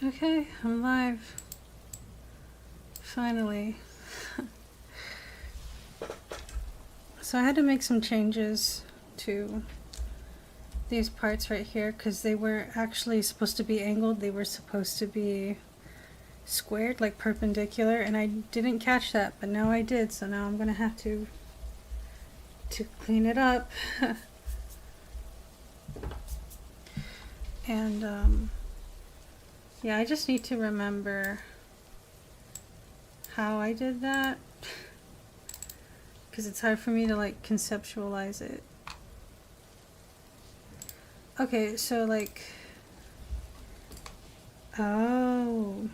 Okay, I'm live. Finally. So I had to make some changes to these parts right here because they were actually supposed to be angled. They were supposed to be squared, like perpendicular, and I didn't catch that, but now I did, so now I'm gonna have to clean it up. And yeah, I just need to remember how I did that because it's hard for me to like conceptualize it. Okay, so like, oh,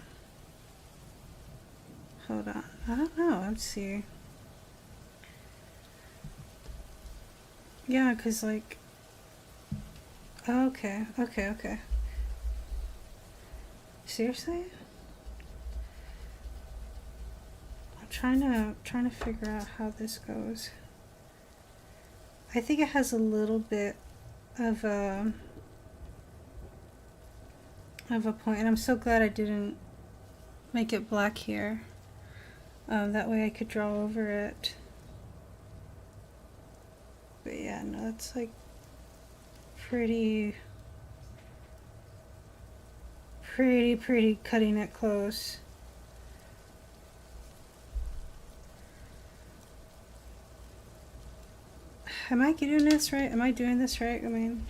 hold on, I don't know, let's see. Yeah, because like, okay. Seriously? I'm trying to figure out how this goes. I think it has a little bit of a point, and I'm so glad I didn't make it black here. That way I could draw over it. But yeah, no, it's like pretty cutting it close. Am I doing this right? Am I doing this right? I mean,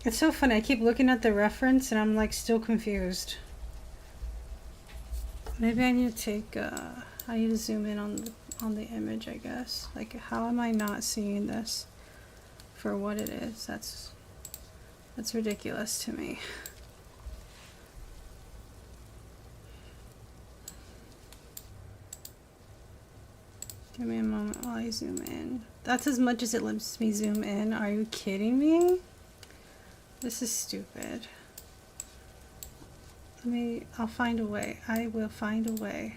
it's so funny. I keep looking at the reference and I'm like still confused. Maybe I need to take, I need to zoom in on the image, I guess. Like, how am I not seeing this for what it is? That's ridiculous to me. Give me a moment while I zoom in. That's as much as it lets me zoom in. Are you kidding me? This is stupid. I'll find a way. I will find a way.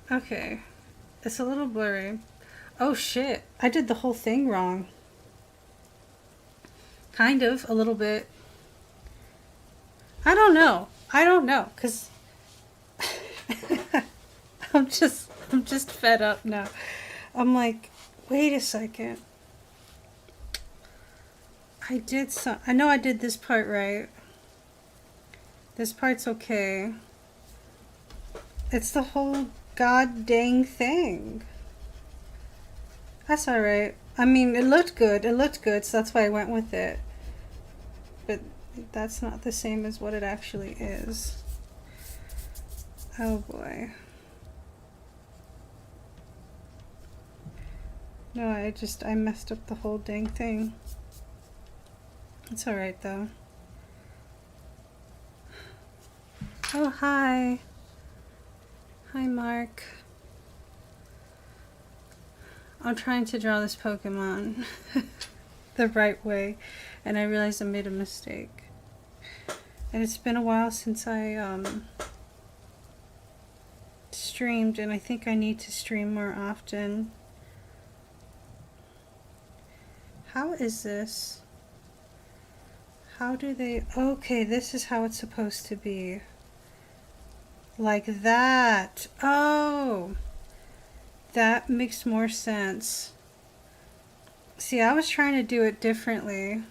Okay. It's a little blurry. Oh shit. I did the whole thing wrong. Kind of, a little bit. I don't know, cause I'm just fed up now. I'm like, wait a second. I know I did this part right. This part's okay. It's the whole god dang thing. That's alright. I mean, it looked good, so that's why I went with it. But that's not the same as what it actually is. Oh boy. No, I messed up the whole dang thing. It's alright though. Oh, hi. Hi, Mark. I'm trying to draw this Pokemon the right way, and I realized I made a mistake. And it's been a while since I streamed, and I think I need to stream more often. How is this? How do they... Okay, this is how it's supposed to be. Like that. Oh! That makes more sense. See, I was trying to do it differently.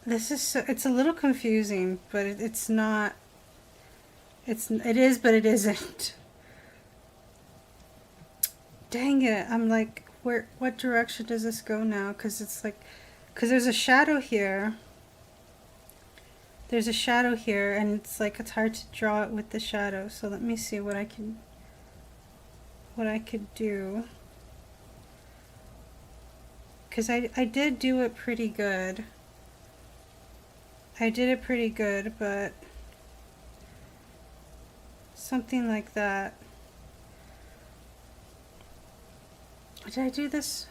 This is so... It's a little confusing, but it's not... It is, but it isn't. Dang it. I'm like, what direction does this go now? Because it's like... Because there's a shadow here. There's a shadow here, and it's like it's hard to draw it with the shadow. So let me see what I could do. Because I did do it pretty good. I did it pretty good, but something like that. Did I do this?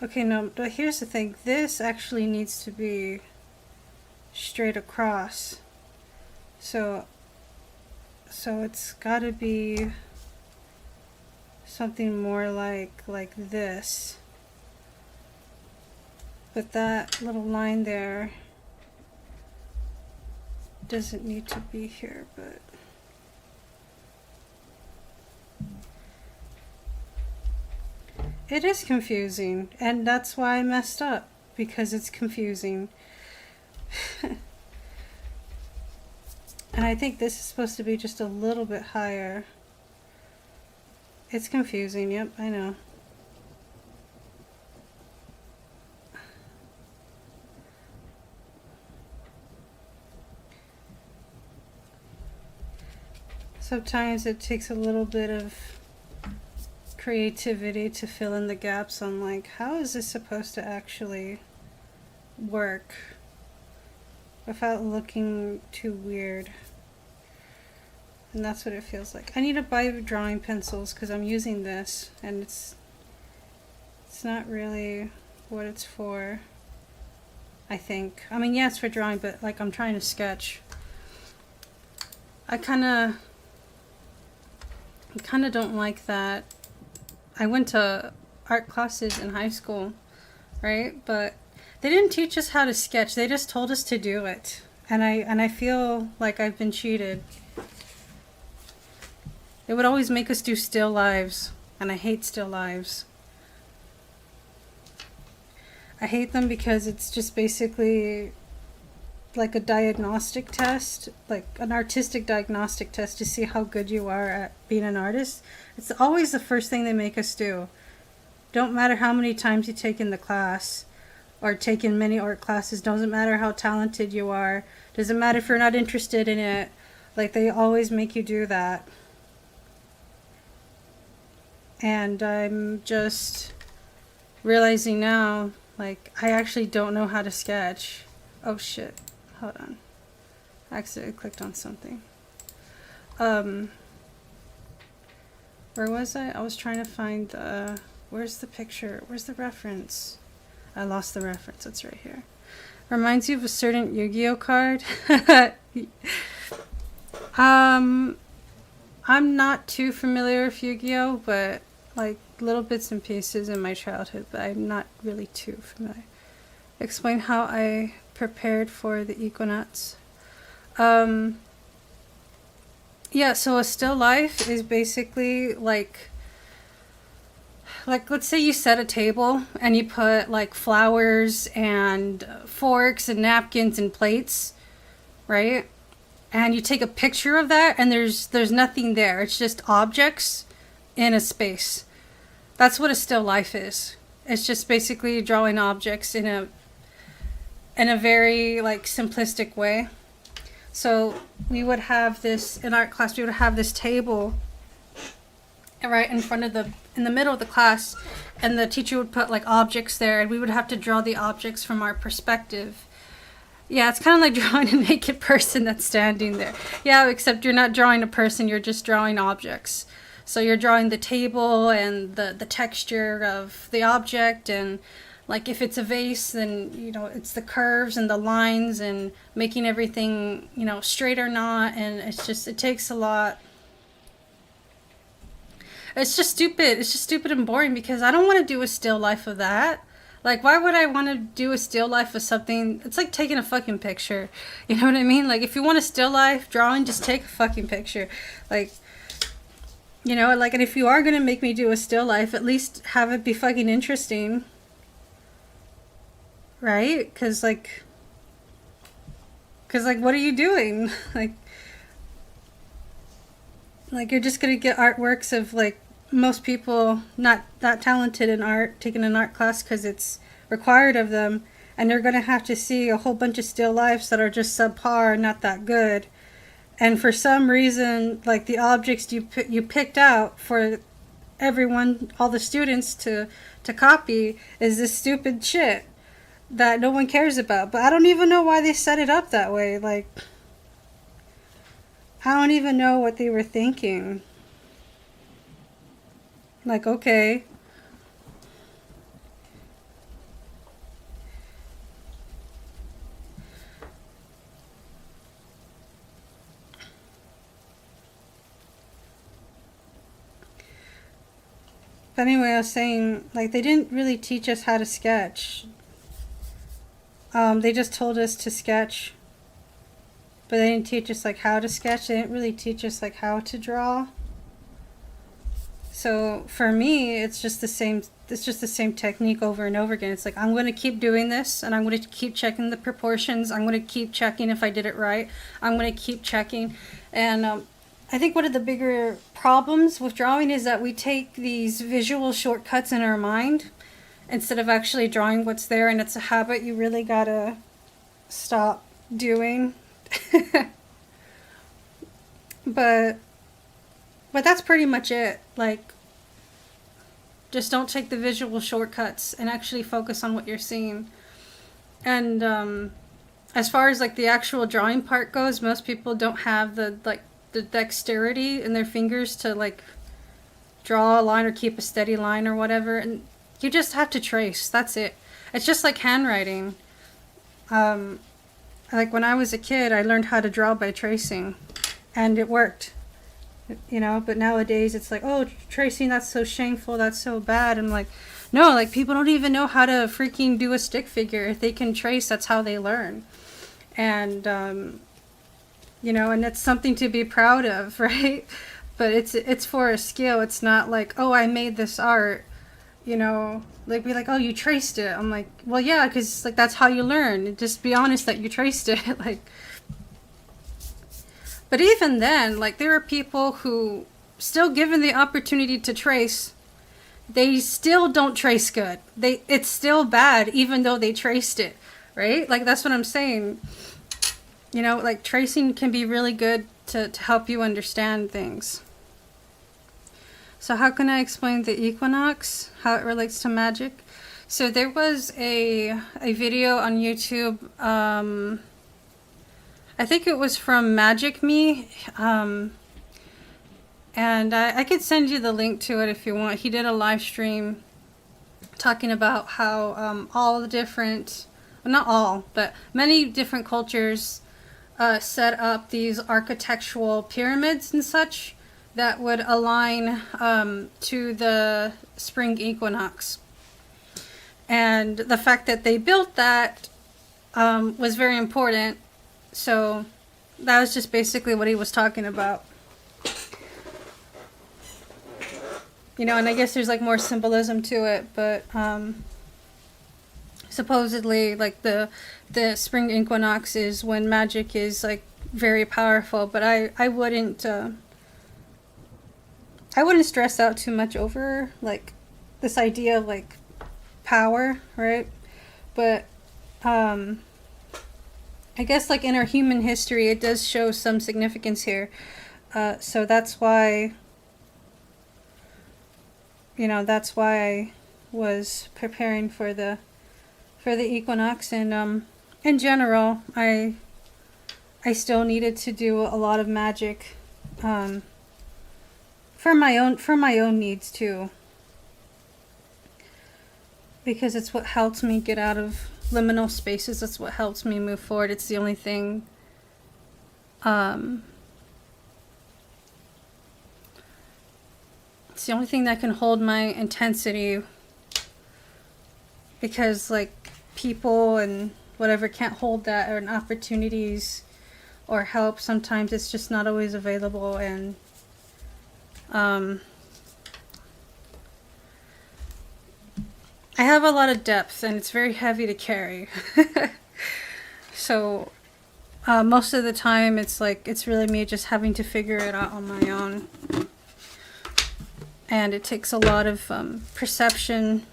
Okay, no, but here's the thing. This actually needs to be straight across. So it's got to be something more like this. But that little line there doesn't need to be here, but it is confusing, and that's why I messed up, because it's confusing. And I think this is supposed to be just a little bit higher. It's confusing, yep, I know. Sometimes it takes a little bit of creativity to fill in the gaps on, like, how is this supposed to actually work without looking too weird. And that's what it feels like. I need to buy drawing pencils because I'm using this and it's not really what it's for, I think. I mean, yeah, it's for drawing, but like I'm trying to sketch. I kind of don't like that. I went to art classes in high school, right? But they didn't teach us how to sketch. They just told us to do it. And I feel like I've been cheated. They would always make us do still lives, and I hate still lives. I hate them because it's just basically like a diagnostic test, like an artistic diagnostic test to see how good you are at being an artist. It's always the first thing they make us do. Don't matter how many times you take in the class or take in many art classes, doesn't matter how talented you are, doesn't matter if you're not interested in it, like they always make you do that. And I'm just realizing now, like, I actually don't know how to sketch. Oh shit, hold on. I accidentally clicked on something. Where was I? I was trying to find the, where's the picture? Where's the reference? I lost the reference, it's right here. Reminds you of a certain Yu-Gi-Oh card. I'm not too familiar with Yu-Gi-Oh, but like little bits and pieces in my childhood, but I'm not really too familiar. Explain how I prepared for the equinox. Yeah, so a still life is basically like let's say you set a table and you put like flowers and forks and napkins and plates, right? And you take a picture of that and there's nothing there. It's just objects in a space. That's what a still life is. It's just basically drawing objects in a very like simplistic way. So we would have this in art class, we would have this table right in front of in the middle of the class, and the teacher would put like objects there and we would have to draw the objects from our perspective. Yeah, it's kind of like drawing a naked person that's standing there. Yeah, except you're not drawing a person, you're just drawing objects. So you're drawing the table and the texture of the object, and like if it's a vase, then you know it's the curves and the lines and making everything, you know, straight or not, and it takes a lot. It's just stupid. It's just stupid and boring because I don't want to do a still life of that. Like, why would I want to do a still life of something? It's like taking a fucking picture. You know what I mean? Like, if you want a still life drawing, just take a fucking picture. Like, you know, like, and if you are going to make me do a still life, at least have it be fucking interesting. Right? Because, like, what are you doing? Like, you're just going to get artworks of, like, most people not that talented in art taking an art class because it's required of them, and they're going to have to see a whole bunch of still lifes that are just subpar, not that good. And for some reason, like the objects you picked out for everyone, all the students to copy is this stupid shit that no one cares about. But I don't even know why they set it up that way. Like, I don't even know what they were thinking. Like, okay. But anyway, I was saying, like, they didn't really teach us how to sketch. They just told us to sketch, but they didn't teach us like how to sketch. They didn't really teach us like how to draw. So for me, it's just the same. It's just the same technique over and over again. It's like, I'm going to keep doing this, and I'm going to keep checking the proportions. I'm going to keep checking if I did it right. I'm going to keep checking. And I think one of the bigger problems with drawing is that we take these visual shortcuts in our mind instead of actually drawing what's there, and it's a habit you really got to stop doing. But that's pretty much it. Like, just don't take the visual shortcuts and actually focus on what you're seeing. And as far as like the actual drawing part goes, most people don't have the dexterity in their fingers to like draw a line or keep a steady line or whatever. And you just have to trace. That's it. It's just like handwriting. Like when I was a kid, I learned how to draw by tracing, and it worked. You know, but nowadays it's like, oh, tracing, that's so shameful, that's so bad. And like, no, like people don't even know how to freaking do a stick figure. If they can trace, that's how they learn. And you know, and it's something to be proud of, right? But it's for a skill. It's not like, oh, I made this art, you know, like be like, oh, you traced it. I'm like, well, yeah, because like that's how you learn. Just be honest that you traced it. Like, but even then, like there are people who, still given the opportunity to trace, they still don't trace good. It's still bad even though they traced it, right? Like that's what I'm saying. You know, like tracing can be really good to help you understand things. So how can I explain the equinox, how it relates to magic? So there was a video on YouTube, I think it was from Magic Me, and I could send you the link to it if you want. He did a live stream talking about how all the different, well, not all, but many different cultures set up these architectural pyramids and such that would align to the spring equinox. And the fact that they built that was very important. So that was just basically what he was talking about. You know, and I guess there's like more symbolism to it, but supposedly like the spring equinox is when magic is like very powerful, but I wouldn't stress out too much over like this idea of like power, right? But I guess like in our human history, it does show some significance here. So that's why, you know, that's why I was preparing for the equinox. And in general, I still needed to do a lot of magic for my own needs too, because it's what helps me get out of liminal spaces. That's what helps me move forward. It's the only thing it's the only thing that can hold my intensity, because like people and whatever can't hold that, or opportunities or help, sometimes it's just not always available. And I have a lot of depth and it's very heavy to carry. So most of the time it's like, it's really me just having to figure it out on my own. And it takes a lot of perception,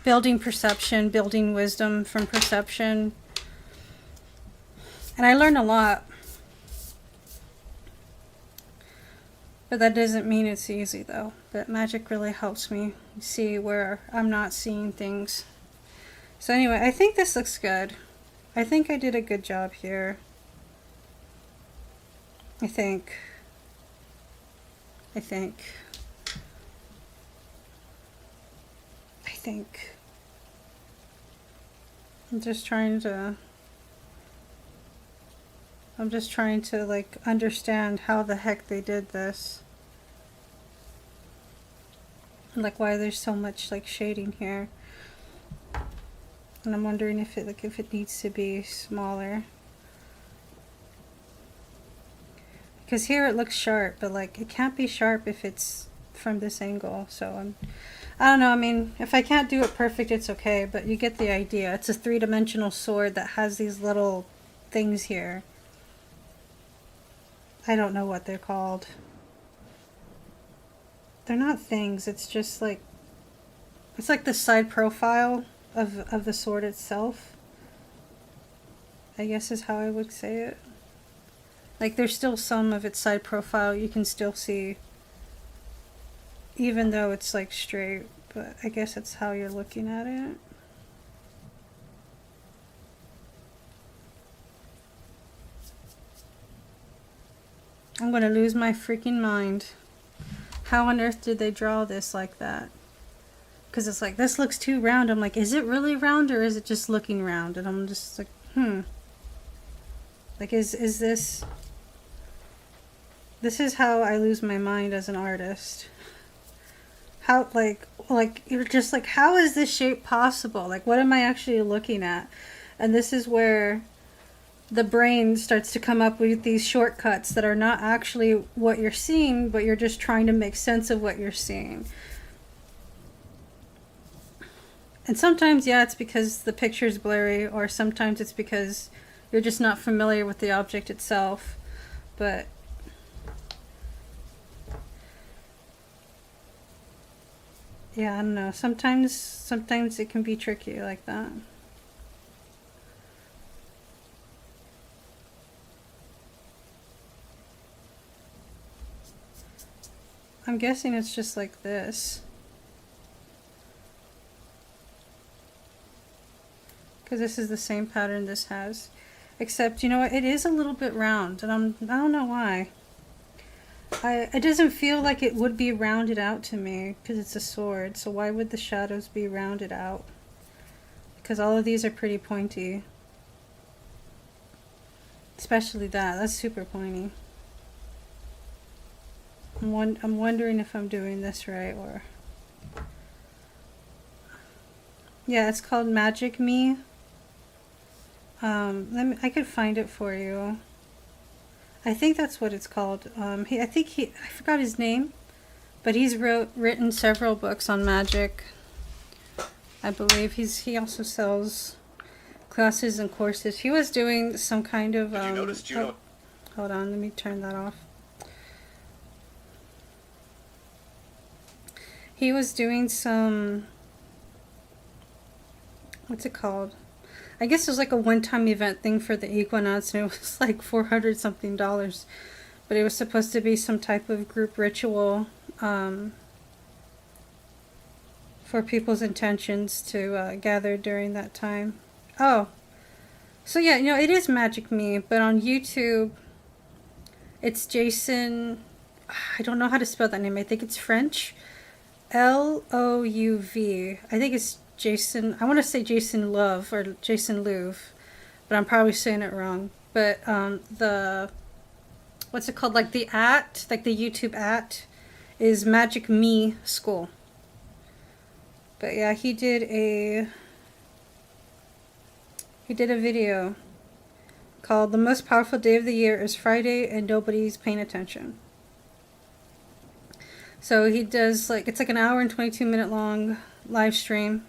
building wisdom from perception. And I learn a lot. But that doesn't mean it's easy though. But magic really helps me see where I'm not seeing things. So anyway, I think this looks good. I think I did a good job here. I think. I'm just trying to like understand how the heck they did this. Like why there's so much like shading here. And I'm wondering if it needs to be smaller. Because here it looks sharp, but like it can't be sharp if it's from this angle. So I don't know. I mean, if I can't do it perfect, it's okay, but you get the idea. It's a three-dimensional sword that has these little things here. I don't know what they're called. They're not things. It's just like, it's like the side profile of the sword itself, I guess is how I would say it. Like there's still some of its side profile you can still see, even though it's like straight, but I guess that's how you're looking at it. I'm gonna lose my freaking mind. How on earth did they draw this like that? Because it's like, this looks too round. I'm like, is it really round or is it just looking round? And I'm just like, like, is this... This is how I lose my mind as an artist. How, like, you're just like, how is this shape possible? Like, what am I actually looking at? And this is where the brain starts to come up with these shortcuts that are not actually what you're seeing, but you're just trying to make sense of what you're seeing. And sometimes, yeah, it's because the picture's blurry, or sometimes it's because you're just not familiar with the object itself. But yeah, I don't know. Sometimes it can be tricky like that. I'm guessing it's just like this. Because this is the same pattern this has. Except, you know what, it is a little bit round, and I don't know why. It doesn't feel like it would be rounded out to me, because it's a sword, so why would the shadows be rounded out? Because all of these are pretty pointy. Especially that's super pointy. I'm wondering if I'm doing this right, or... Yeah, it's called Magic Me. I could find it for you. I think that's what it's called. I forgot his name, but he's written several books on magic. I believe he also sells classes and courses. He was doing some kind of Did you notice, Juno? Hold on, let me turn that off. He was doing some, what's it called? I guess it was like a one-time event thing for the Equinox, and it was like $400 something. But it was supposed to be some type of group ritual for people's intentions to gather during that time. Oh, so yeah, you know, it is Magic Me, but on YouTube, it's Jason, I don't know how to spell that name. I think it's French. L-O-U-V. I think it's Jason, I want to say Jason Love or Jason Louv, but I'm probably saying it wrong. But what's it called? Like the YouTube is Magic Me School. But yeah, he did a video called "The Most Powerful Day of the Year is Friday and Nobody's Paying Attention." So he does it's like an hour and 22-minute long live stream.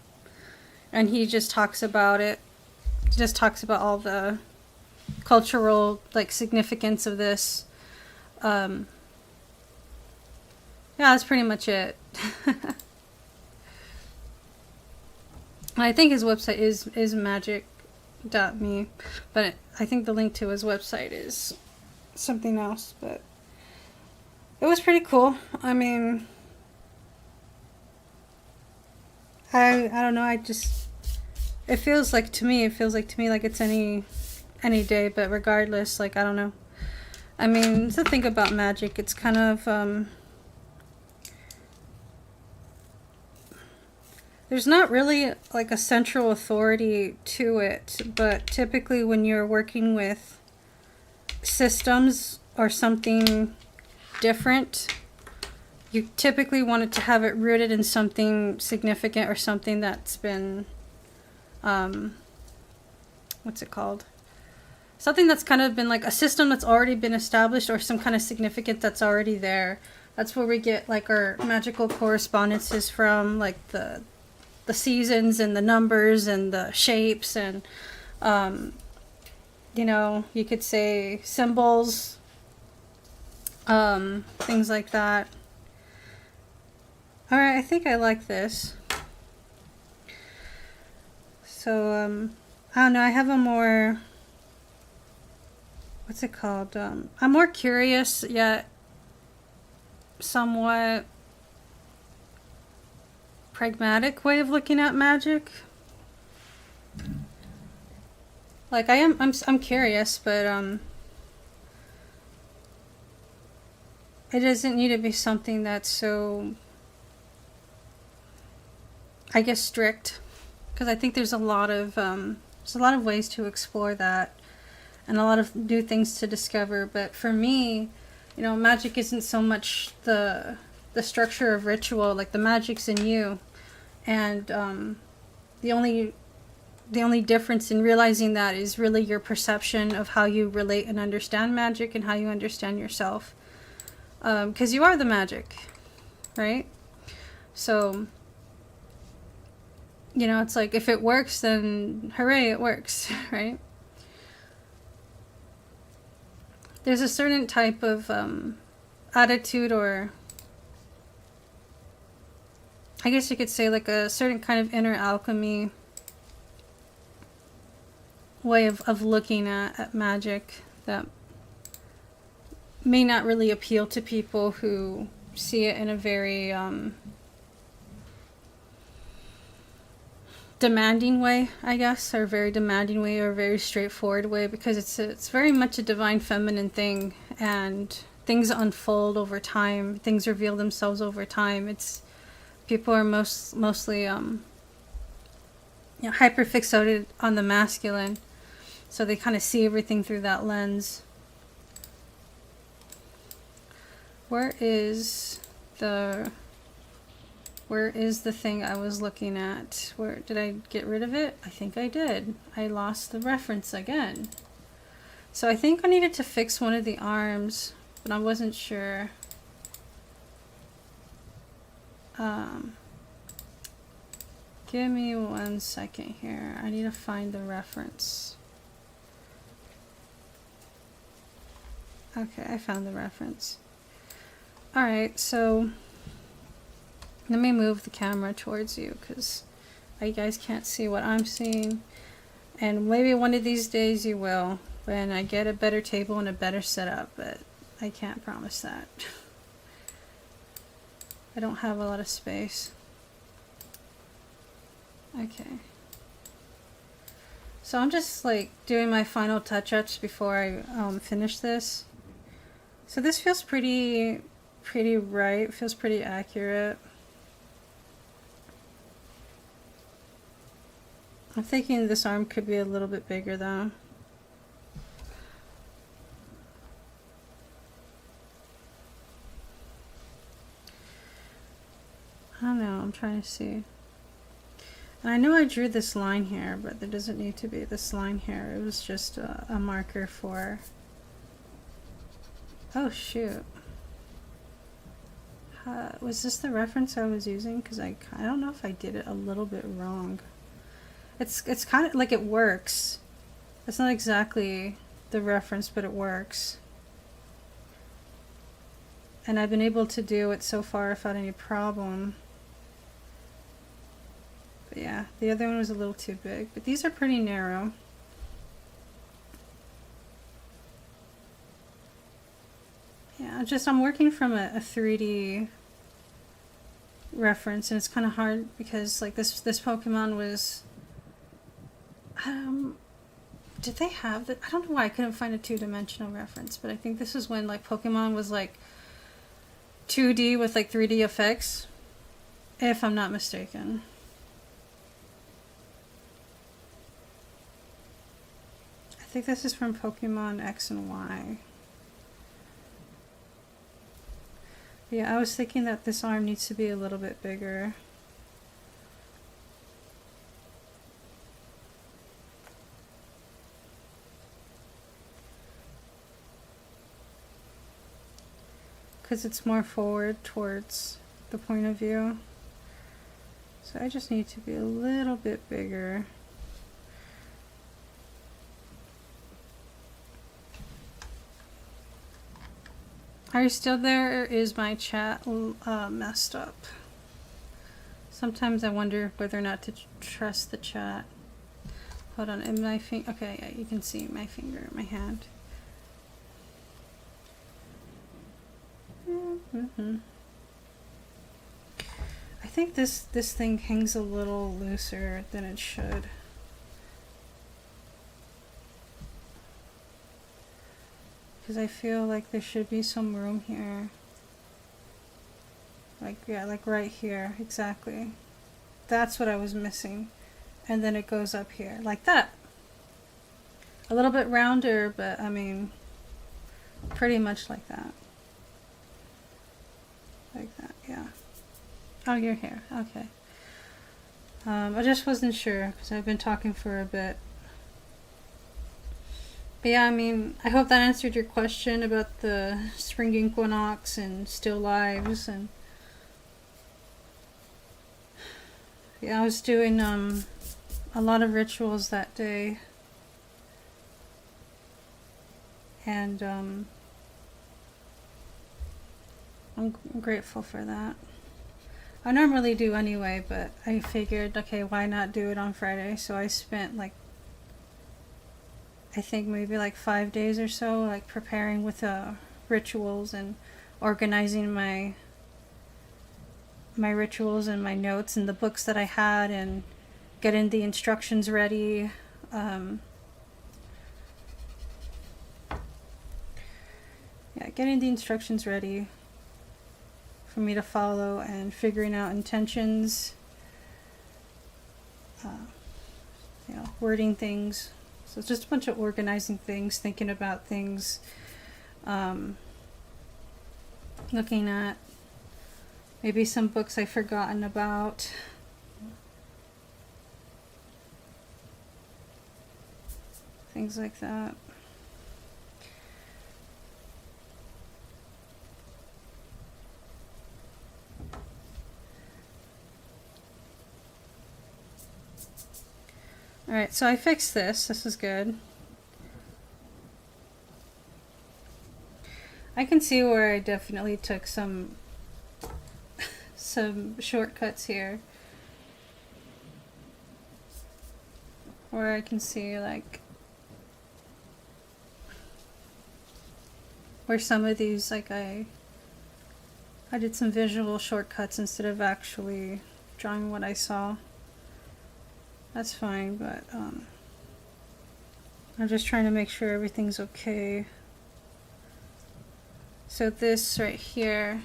And he just talks about it. He just talks about all the cultural significance of this. Yeah, that's pretty much it. I think his website is magic.me, but I think the link to his website is something else. But it was pretty cool. I mean, I don't know, it feels like to me like it's any day, but regardless, I don't know. I mean, the thing about magic, it's kind of, there's not really a central authority to it, but typically when you're working with systems or something different, you typically want it to have it rooted in something significant or something that's been what's it called? Something that's kind of been like a system that's already been established, or some kind of significance that's already there. That's where we get like our magical correspondences from, like the seasons and the numbers and the shapes and you know, you could say symbols, things like that. All right, I think I like this. So I don't know, I have a more, what's it called? I'm more curious yet somewhat pragmatic way of looking at magic. Like I'm curious, but it doesn't need to be something that's so, I guess, strict, because I think there's a lot of ways to explore that, and a lot of new things to discover. But for me, you know, magic isn't so much the structure of ritual. Like, the magic's in you, and the only difference in realizing that is really your perception of how you relate and understand magic, and how you understand yourself. Because you are the magic, right? So, you know, it's like, if it works, then hooray, it works, right? There's a certain type of attitude, or I guess you could say like a certain kind of inner alchemy way of looking at magic that may not really appeal to people who see it in a very demanding way, I guess, or very demanding way, or very straightforward way, because it's very much a divine feminine thing, and things unfold over time, things reveal themselves over time. It's, people are mostly you know, hyper fixated on the masculine, so they kind of see everything through that lens. Where is the thing I was looking at? Where did I get rid of it? I think I did. I lost the reference again. So I think I needed to fix one of the arms, but I wasn't sure. Give me 1 second here. I need to find the reference. Okay, I found the reference. Alright, so let me move the camera towards you, because you guys can't see what I'm seeing. And maybe one of these days you will, when I get a better table and a better setup, but I can't promise that. I don't have a lot of space. Okay. So I'm just like doing my final touch-ups before I finish this. So this feels pretty right, feels pretty accurate. I'm thinking this arm could be a little bit bigger though. I don't know, I'm trying to see. And I know I drew this line here, but there doesn't need to be this line here. It was just a marker for... Oh shoot. Was this the reference I was using? Because I don't know if I did it a little bit wrong. It's kind of like, it works. It's not exactly the reference, but it works. And I've been able to do it so far without any problem. But yeah, the other one was a little too big, but these are pretty narrow. Yeah, I'm working from a 3D reference, and it's kind of hard because like this Pokemon was, did they have that? I don't know why I couldn't find a two-dimensional reference, but I think this is when like Pokemon was like 2D with like 3D effects, if I'm not mistaken. I think this is from Pokemon X and Y. Yeah, I was thinking that this arm needs to be a little bit bigger. because it's more forward towards the point of view. So I just need to be a little bit bigger. Are you still there, or is my chat messed up? Sometimes I wonder whether or not to trust the chat. Hold on, in my finger. Okay, yeah, you can see my finger, my hand. I think this thing hangs a little looser than it should. Because I feel like there should be some room here. Like, yeah, like right here, exactly. That's what I was missing. And then it goes up here, like that. A little bit rounder, but I mean, pretty much like that. Like that, yeah. Oh, you're here, okay. I just wasn't sure, because I've been talking for a bit. But yeah, I mean, I hope that answered your question about the spring equinox and still lives. And yeah, I was doing a lot of rituals that day, and I'm grateful for that. I normally do anyway, but I figured, okay, why not do it on Friday? So I spent like, I think maybe like 5 days or so, like preparing with rituals and organizing my rituals and my notes and the books that I had, and getting the instructions ready. Yeah, getting the instructions ready for me to follow, and figuring out intentions, you know, wording things. So it's just a bunch of organizing things, thinking about things, looking at maybe some books I've forgotten about. Things like that. Alright, so I fixed this. This is good. I can see where I definitely took some shortcuts here. Where I can see like where some of these, like I did some visual shortcuts instead of actually drawing what I saw. That's fine, but I'm just trying to make sure everything's okay. So this right here,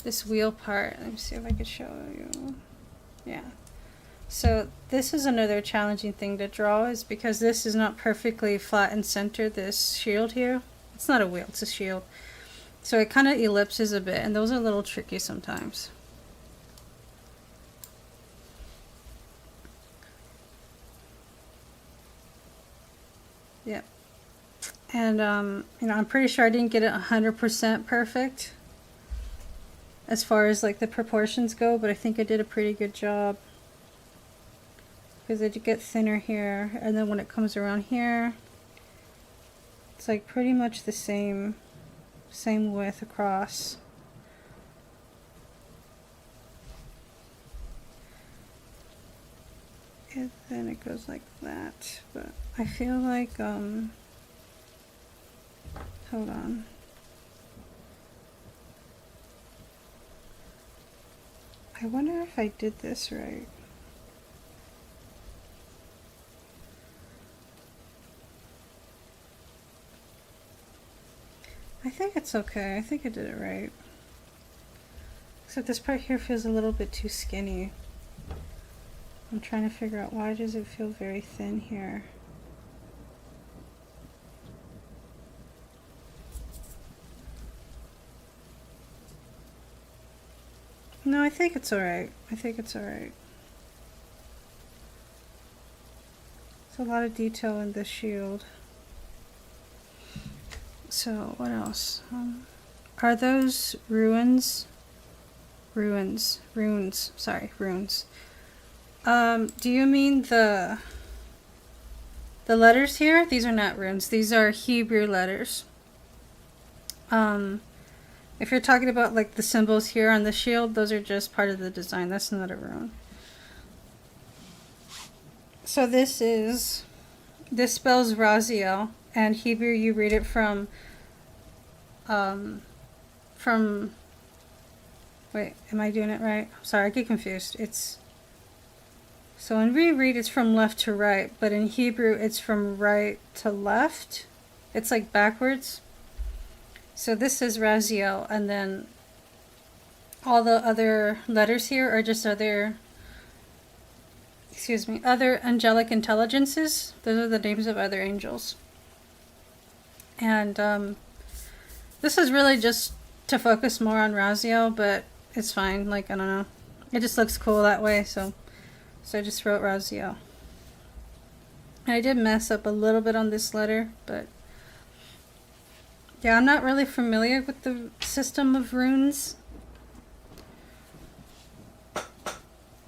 this wheel part, let me see if I could show you. Yeah. So this is another challenging thing to draw, is because this is not perfectly flat and centered, this shield here. It's not a wheel, it's a shield. So it kind of ellipses a bit, and those are a little tricky sometimes. Yep. And you know, I'm pretty sure I didn't get it 100% perfect as far as like the proportions go, but I think I did a pretty good job, because it get thinner here, and then when it comes around here, it's like pretty much the same width across. And then it goes like that, but I feel like, hold on. I wonder if I did this right. I think it's okay. I think I did it right. Except this part here feels a little bit too skinny. I'm trying to figure out, why does it feel very thin here? No, I think it's alright. I think it's alright. There's a lot of detail in this shield. So, what else? Are those runes? Runes. Sorry, runes. Do you mean the letters here? These are not runes. These are Hebrew letters. If you're talking about like the symbols here on the shield, those are just part of the design. That's not a rune. So this spells Raziel, and Hebrew you read it from wait, am I doing it right? Sorry, I get confused. So when we read it's from left to right, but in Hebrew it's from right to left. It's like backwards. So this is Raziel, and then all the other letters here are just other angelic intelligences. Those are the names of other angels. And this is really just to focus more on Raziel, but it's fine. Like, I don't know. It just looks cool that way, so I just wrote Raziel. And I did mess up a little bit on this letter, but yeah, I'm not really familiar with the system of runes.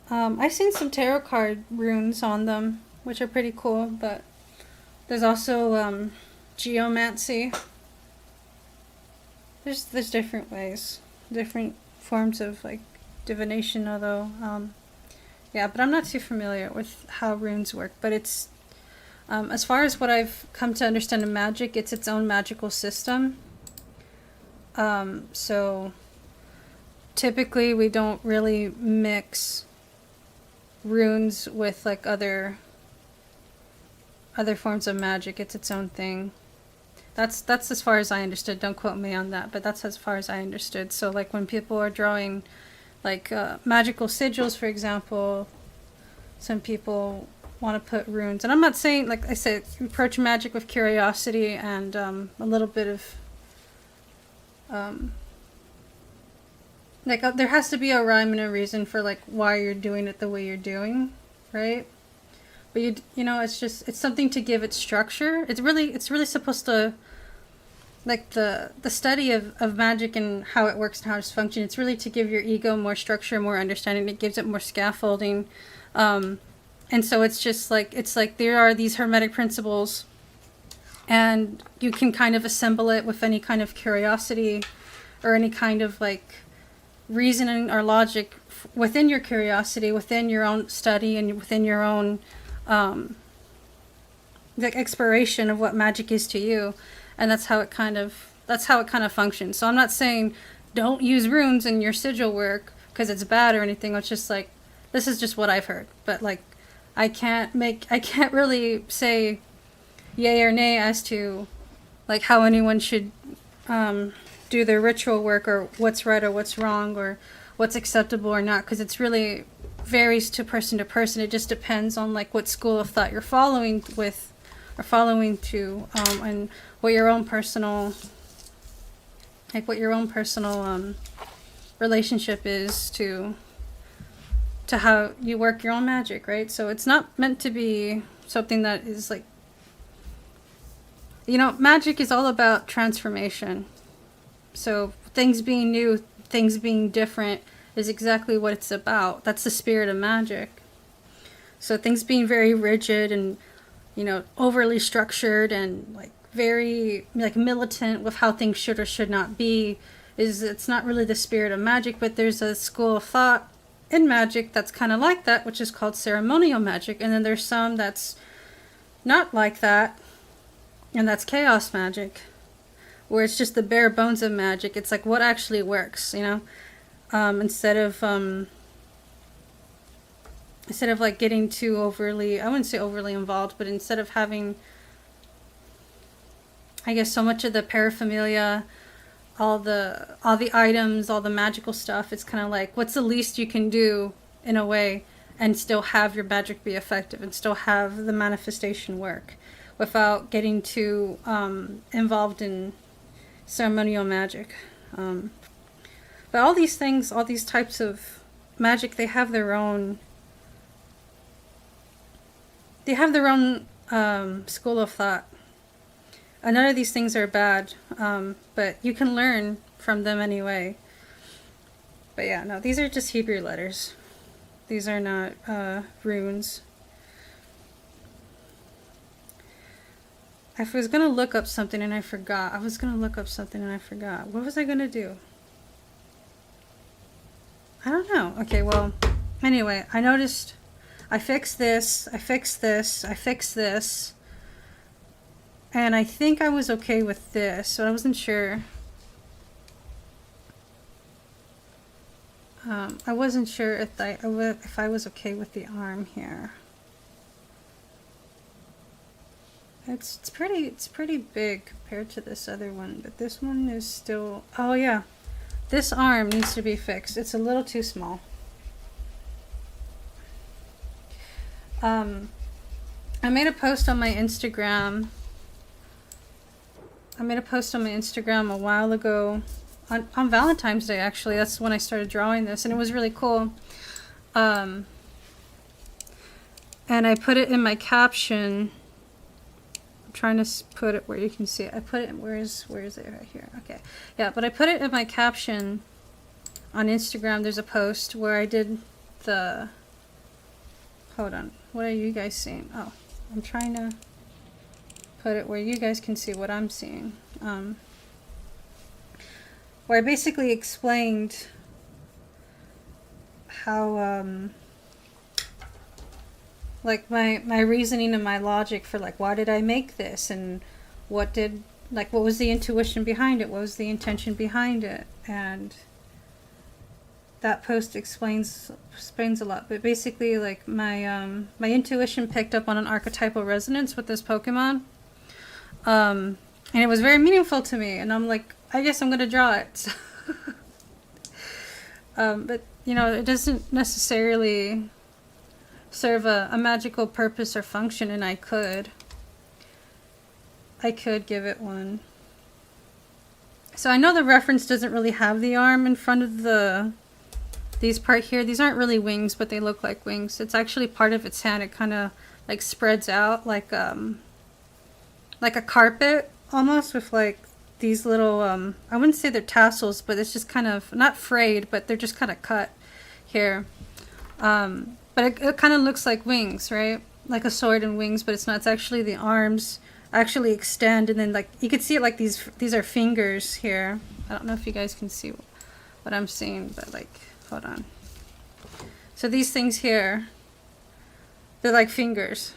I've seen some tarot card runes on them, which are pretty cool, but there's also geomancy. There's different ways, different forms of like divination, although yeah, but I'm not too familiar with how runes work. But it's as far as what I've come to understand in magic, it's its own magical system. So typically we don't really mix runes with like other forms of magic. It's its own thing. That's as far as I understood. Don't quote me on that, but that's as far as I understood. So like when people are drawing like magical sigils, for example, some people want to put runes. And I'm not saying, like I said, approach magic with curiosity and a little bit of like there has to be a rhyme and a reason for like why you're doing it the way you're doing, right? But you know, it's something to give it structure. It's really supposed to, like the study of magic and how it works and how it's functioning. It's really to give your ego more structure, more understanding. It gives it more scaffolding. And so it's just like, there are these hermetic principles and you can kind of assemble it with any kind of curiosity or any kind of like reasoning or logic within your curiosity, within your own study and within your own like exploration of what magic is to you. And that's how it kind of functions. So I'm not saying don't use runes in your sigil work because it's bad or anything. It's just like, this is just what I've heard. But like, I can't really say yay or nay as to like how anyone should do their ritual work or what's right or what's wrong or what's acceptable or not, because it's really varies to person. It just depends on like what school of thought you're following to and what your own personal relationship is to how you work your own magic, right? So it's not meant to be something that is like, you know, magic is all about transformation. So things being new, things being different is exactly what it's about. That's the spirit of magic. So things being very rigid and, you know, overly structured and like very like militant with how things should or should not be it's not really the spirit of magic. But there's a school of thought in magic that's kind of like that, which is called ceremonial magic. And then there's some that's not like that, and that's chaos magic, where it's just the bare bones of magic. It's like what actually works, you know, instead of like getting too overly, I wouldn't say overly involved, but instead of having, I guess, so much of the paraphernalia, all the items, all the magical stuff, it's kind of like, what's the least you can do in a way and still have your magic be effective and still have the manifestation work without getting too involved in ceremonial magic. But all these things, all these types of magic, they have their own school of thought. And none of these things are bad, but you can learn from them anyway. But yeah, no, these are just Hebrew letters. These are not runes. I was gonna look up something and I forgot. What was I gonna do? I don't know. Okay, well, anyway, I noticed I fixed this, I fixed this, I fixed this. And I think I was okay with this, so I wasn't sure. I wasn't sure if I was okay with the arm here. It's pretty big compared to this other one, but this one is still, oh yeah. This arm needs to be fixed. It's a little too small. I made a post on my Instagram. A while ago on Valentine's Day, actually. That's when I started drawing this, and it was really cool. And I put it in my caption. I'm trying to put it where you can see it. I put it, where is it? Right here. Okay. Yeah, but I put it in my caption on Instagram. There's a post where I did the, hold on. What are you guys seeing? Oh, I'm trying to put it where you guys can see what I'm seeing. Where I basically explained how like my reasoning and my logic for like why did I make this, and what was the intuition behind it, what was the intention behind it, and that post explains a lot. But basically, like, my intuition picked up on an archetypal resonance with this Pokemon, and it was very meaningful to me, and I'm like, I guess I'm gonna draw it. But you know, it doesn't necessarily serve a magical purpose or function, and I could give it one. So I know the reference doesn't really have the arm in front of these part here. These aren't really wings, but they look like wings. It's actually part of its hand. It kind of like spreads out like a carpet almost, with like these little I wouldn't say they're tassels, but it's just kind of not frayed, but they're just kind of cut here. But it kind of looks like wings, right? Like a sword and wings, but it's not. It's actually the arms actually extend, and then like you can see it like these are fingers here. I don't know if you guys can see what I'm seeing, but like, hold on. So these things here, they're like fingers,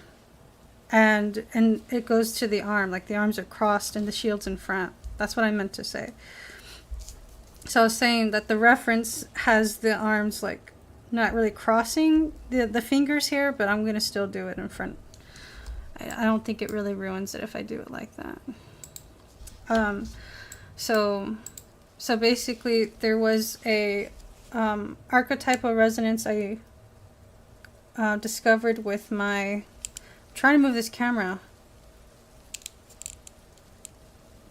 and it goes to the arm, like the arms are crossed and the shield's in front. That's what I meant to say. So I was saying that the reference has the arms like not really crossing the fingers here, but I'm gonna still do it in front. I don't think it really ruins it if I do it like that. So basically there was a archetypal resonance I discovered with my, I'm trying to move this camera,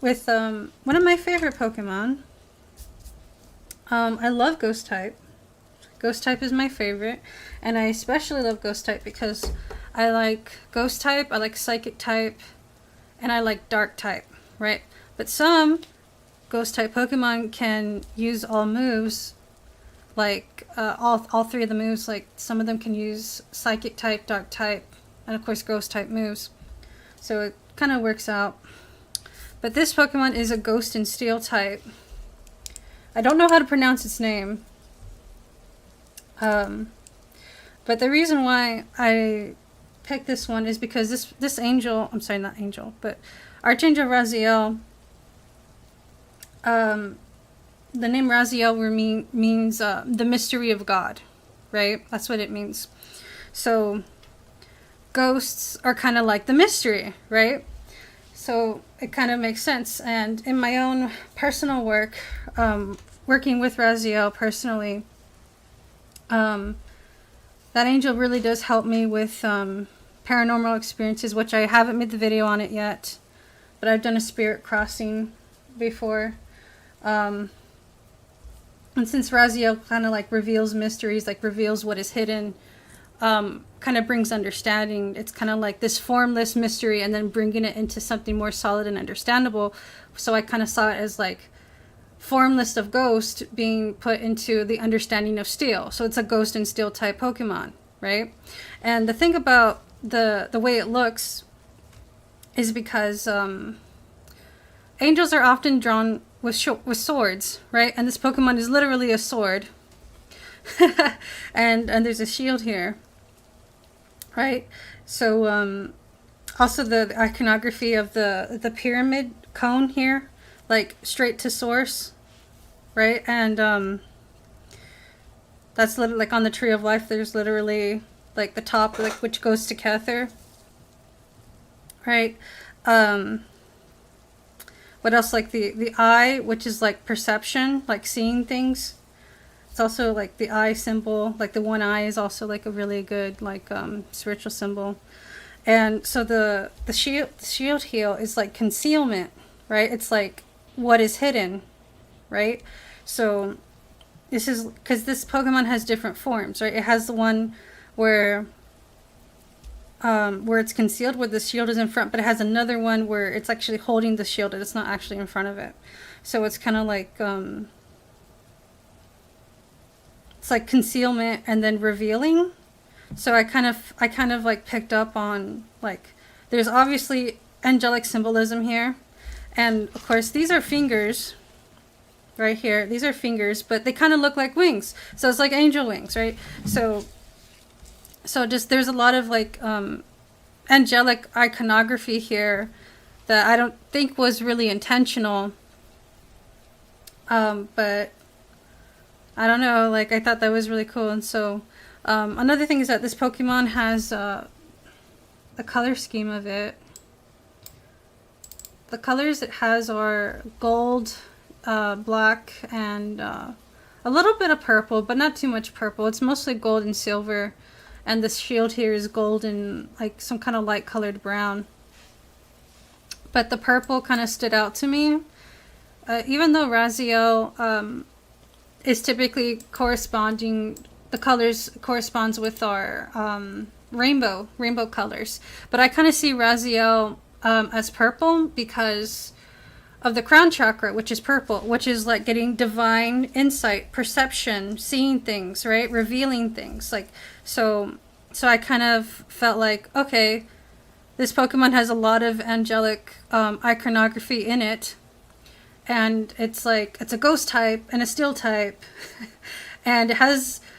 with one of my favorite Pokemon. I love Ghost type. Ghost type is my favorite, and I especially love Ghost type because I like Ghost type, I like Psychic type, and I like Dark type, right? But some Ghost type Pokemon can use all moves, like all three of the moves. Like some of them can use Psychic type, Dark type, and of course Ghost type moves. So it kind of works out. But this Pokemon is a Ghost and Steel type. I don't know how to pronounce its name. But the reason why I picked this one is because this angel, I'm sorry, not angel, but Archangel Raziel, the name Raziel means the mystery of God, right? That's what it means. So ghosts are kind of like the mystery, right? So it kind of makes sense. And in my own personal work, working with Raziel personally, that angel really does help me with paranormal experiences, which I haven't made the video on it yet, but I've done a spirit crossing before. And since Raziel kind of like reveals mysteries, like reveals what is hidden, kind of brings understanding. It's kind of like this formless mystery and then bringing it into something more solid and understandable. So I kind of saw it as like formless of ghost being put into the understanding of steel. So it's a ghost and steel type Pokemon, right? And the thing about the way it looks is because angels are often drawn with swords, right? And this Pokemon is literally a sword. and there's a shield here, right? So also the iconography of the pyramid cone here, like straight to source, right? And that's literally like on the Tree of Life, there's literally like the top, like which goes to Kether, right? What else? Like the eye, which is like perception, like seeing things. It's also like the eye symbol, like the one eye is also like a really good like spiritual symbol. And so the shield heel is like concealment, right? It's like what is hidden, right? So this is because this Pokemon has different forms, right? It has the one where it's concealed, where the shield is in front, but it has another one where it's actually holding the shield and it's not actually in front of it. So it's kind of like it's like concealment and then revealing. So I kind of like picked up on like there's obviously angelic symbolism here, and of course these are fingers right here. These are fingers, but they kind of look like wings. So it's like angel wings, right? So just there's a lot of like angelic iconography here that I don't think was really intentional, but I don't know, like I thought that was really cool. And so another thing is that this Pokemon has the color scheme of it. The colors it has are gold, black, and a little bit of purple, but not too much purple. It's mostly gold and silver, and the shield here is gold and like some kind of light colored brown. But the purple kind of stood out to me, even though Raziel is typically corresponding, the colors corresponds with our rainbow colors, but I kind of see Raziel as purple because of the crown chakra, which is purple, which is like getting divine insight, perception, seeing things, right? Revealing things. Like, so I kind of felt like, okay, this Pokemon has a lot of angelic iconography in it. And it's like, it's a ghost type and a steel type. And it's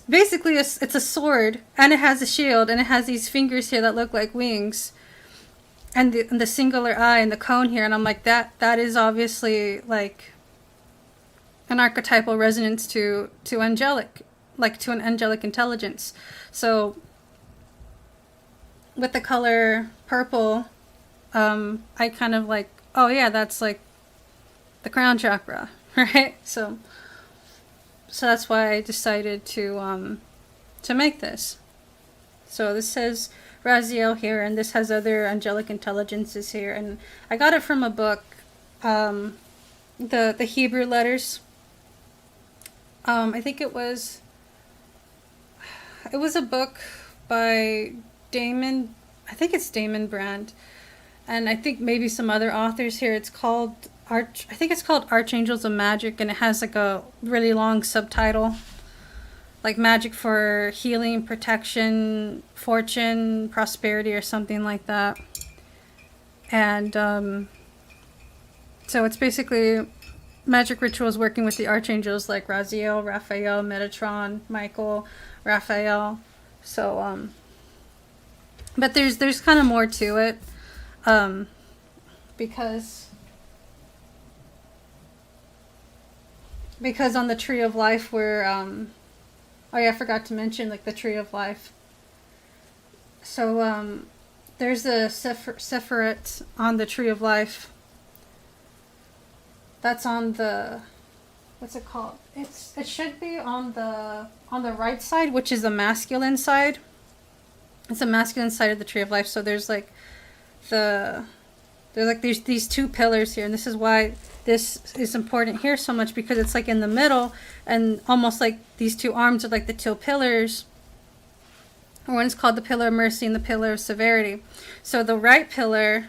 basically it's a sword, and it has a shield, and it has these fingers here that look like wings. And the singular eye and the cone here, and I'm like, that is obviously like an archetypal resonance to angelic, like to an angelic intelligence. So with the color purple, I kind of like, oh yeah, that's like the crown chakra, right? So that's why I decided to make this. So this says Raziel here, and this has other angelic intelligences here, and I got it from a book, the Hebrew letters. I think it was a book by Damon, I think it's Damon Brand, and I think maybe some other authors here. It's called I think it's called Archangels of Magic, and it has like a really long subtitle, like magic for healing, protection, fortune, prosperity, or something like that. And so it's basically magic rituals working with the archangels like Raziel, Raphael, Metatron, Michael, Raphael. So but there's kind of more to it, because on the Tree of Life where oh yeah, I forgot to mention like the Tree of Life. So there's a Sephirot on the Tree of Life. That's on the, what's it called? It should be on the right side, which is the masculine side. It's the masculine side of the Tree of Life. So there's like there's these two pillars here, and this is why this is important here so much, because it's like in the middle, and almost like these two arms are like the two pillars. Or one is called the pillar of mercy and the pillar of severity. So the right pillar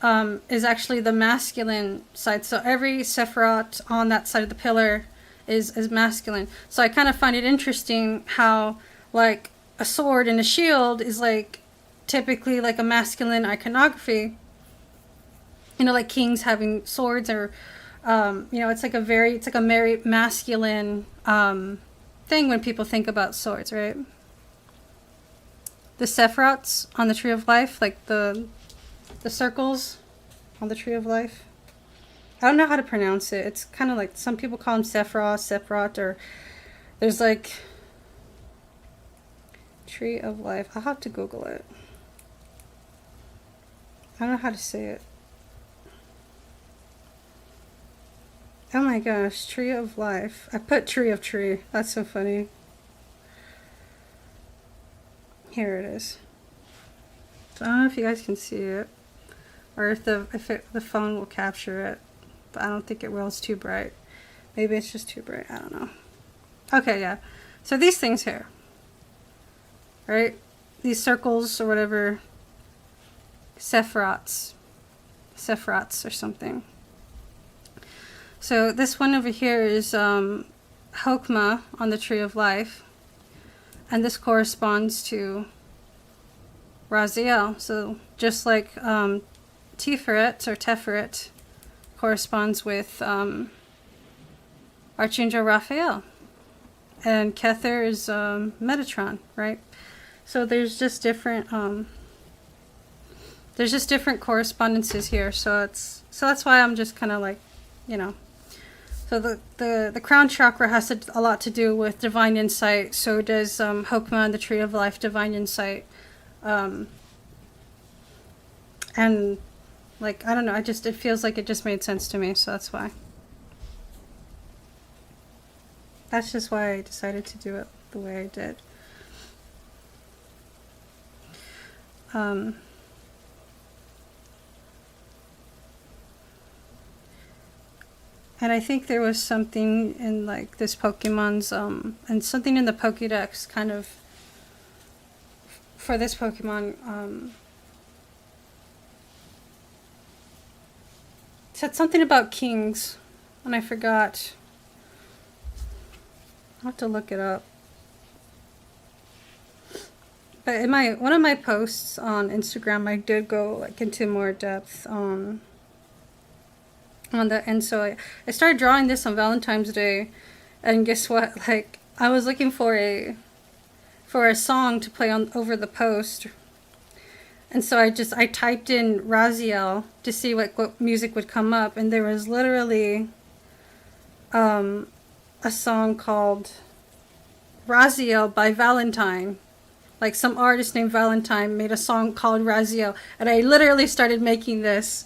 is actually the masculine side. So every Sephiroth on that side of the pillar is masculine. So I kind of find it interesting how like a sword and a shield is like typically like a masculine iconography. You know, like kings having swords, or you know, it's like a very masculine thing when people think about swords, right? The Sephiroths on the Tree of Life, like the circles on the Tree of Life. I don't know how to pronounce it. It's kind of like, some people call them Sephiroth, or there's like Tree of Life. I'll have to Google it. I don't know how to say it. Oh my gosh, Tree of Life. I put Tree of Tree. That's so funny. Here it is. So I don't know if you guys can see it, or if the phone will capture it, but I don't think it will. It's too bright. Maybe it's just too bright. I don't know. Okay, yeah. So these things here, right? These circles or whatever, Sephiroths or something. So this one over here is Hokmah on the Tree of Life, and this corresponds to Raziel. So just like Teferet corresponds with Archangel Raphael, and Kether is Metatron, right? So there's just different correspondences here. So that's why I'm just kind of like, you know. So the crown chakra has a lot to do with divine insight. So does Hokmah and the Tree of Life, divine insight. And like, I don't know, it feels like it just made sense to me, so that's why. That's just why I decided to do it the way I did. And I think there was something in like this Pokemon's, and something in the Pokédex kind of, for this Pokemon, said something about kings, and I forgot. I'll have to look it up. But in one of my posts on Instagram, I did go like into more depth on that, and so I started drawing this on Valentine's Day, and guess what? Like, I was looking for a song to play over the post, and so I typed in Raziel to see what music would come up, and there was literally a song called Raziel by Valentine. Like, some artist named Valentine made a song called Raziel, and I literally started making this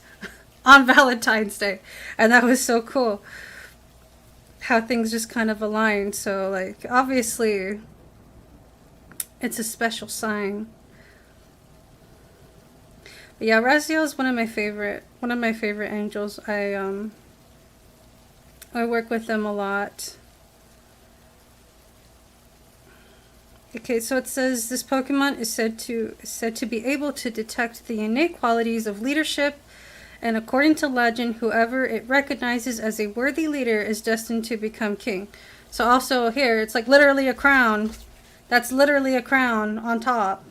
on Valentine's Day, and that was so cool how things just kind of aligned. So like, obviously it's a special sign. But yeah, Raziel is one of my favorite angels. I work with them a lot. Okay, so it says this Pokemon is said to be able to detect the innate qualities of leadership, and according to legend, whoever it recognizes as a worthy leader is destined to become king. So also here, it's like literally a crown. That's literally a crown on top.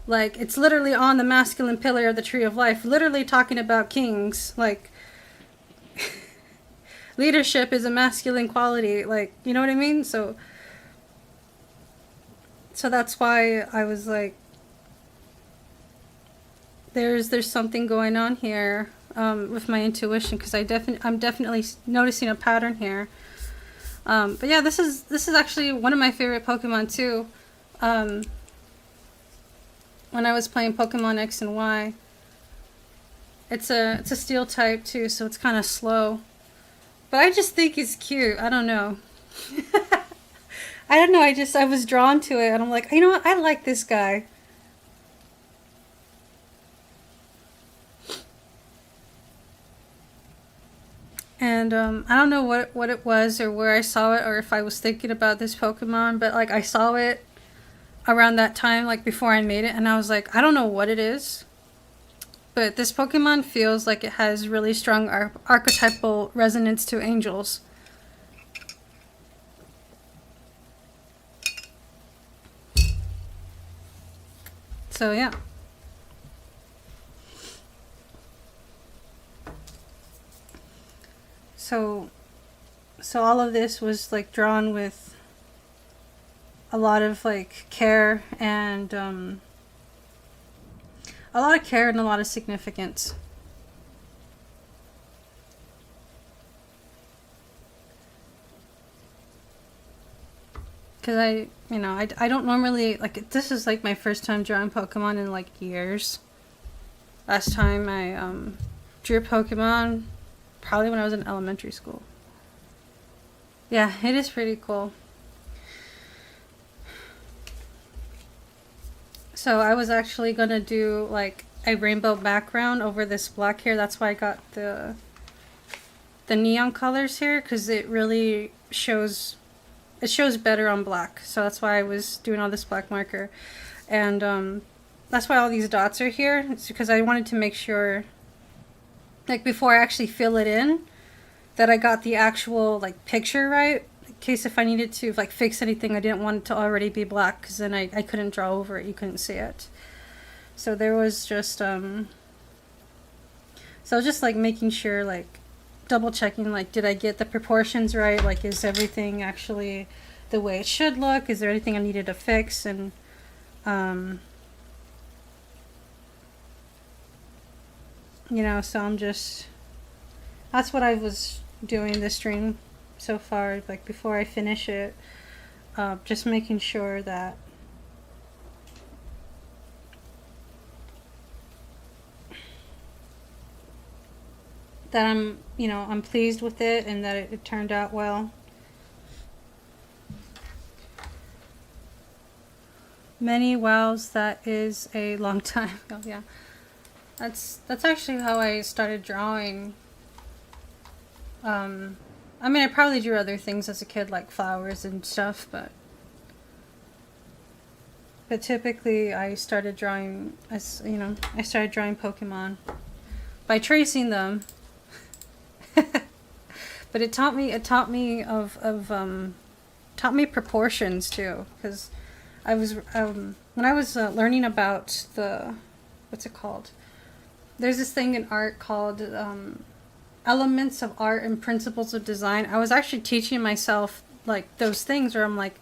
Like, it's literally on the masculine pillar of the Tree of Life, literally talking about kings. Like, leadership is a masculine quality. Like, you know what I mean? So that's why I was like, there's something going on here with my intuition, because I'm definitely noticing a pattern here. But yeah, this is actually one of my favorite Pokemon too. When I was playing Pokemon X and Y, it's a steel type too, so it's kind of slow. But I just think it's cute. I don't know. I don't know. I was drawn to it, and I'm like, you know what? I like this guy. And I don't know what it was, or where I saw it, or if I was thinking about this Pokemon, but like, I saw it around that time, like before I made it, and I was like, I don't know what it is, but this Pokemon feels like it has really strong archetypal resonance to angels. So yeah. So all of this was like drawn with a lot of like care and a lot of care and a lot of significance. Because I don't normally, like, this is like my first time drawing Pokemon in like years. Last time I drew Pokemon probably when I was in elementary school. Yeah, it is pretty cool. So I was actually gonna do like a rainbow background over this black here. That's why I got the neon colors here, because it really shows better on black. So that's why I was doing all this black marker, and that's why all these dots are here. It's because I wanted to make sure, like, before I actually fill it in, that I got the actual like picture right, in case if I needed to like fix anything, I didn't want it to already be black, because then I couldn't draw over it, you couldn't see it. So there was just so just like making sure, like double checking, like, did I get the proportions right, like is everything actually the way it should look, is there anything I needed to fix, and you know, so I'm just, that's what I was doing this stream so far, like before I finish it, just making sure that I'm, you know, I'm pleased with it and that it turned out well. Many wows, that is a long time. Oh yeah, that's actually how I started drawing. I mean, I probably drew other things as a kid, like flowers and stuff, but typically I started drawing, as you know, I started drawing Pokemon by tracing them. But it taught me taught me proportions too, because I was when I was learning about the, what's it called? There's this thing in art called elements of art and principles of design. I was actually teaching myself like those things where I'm like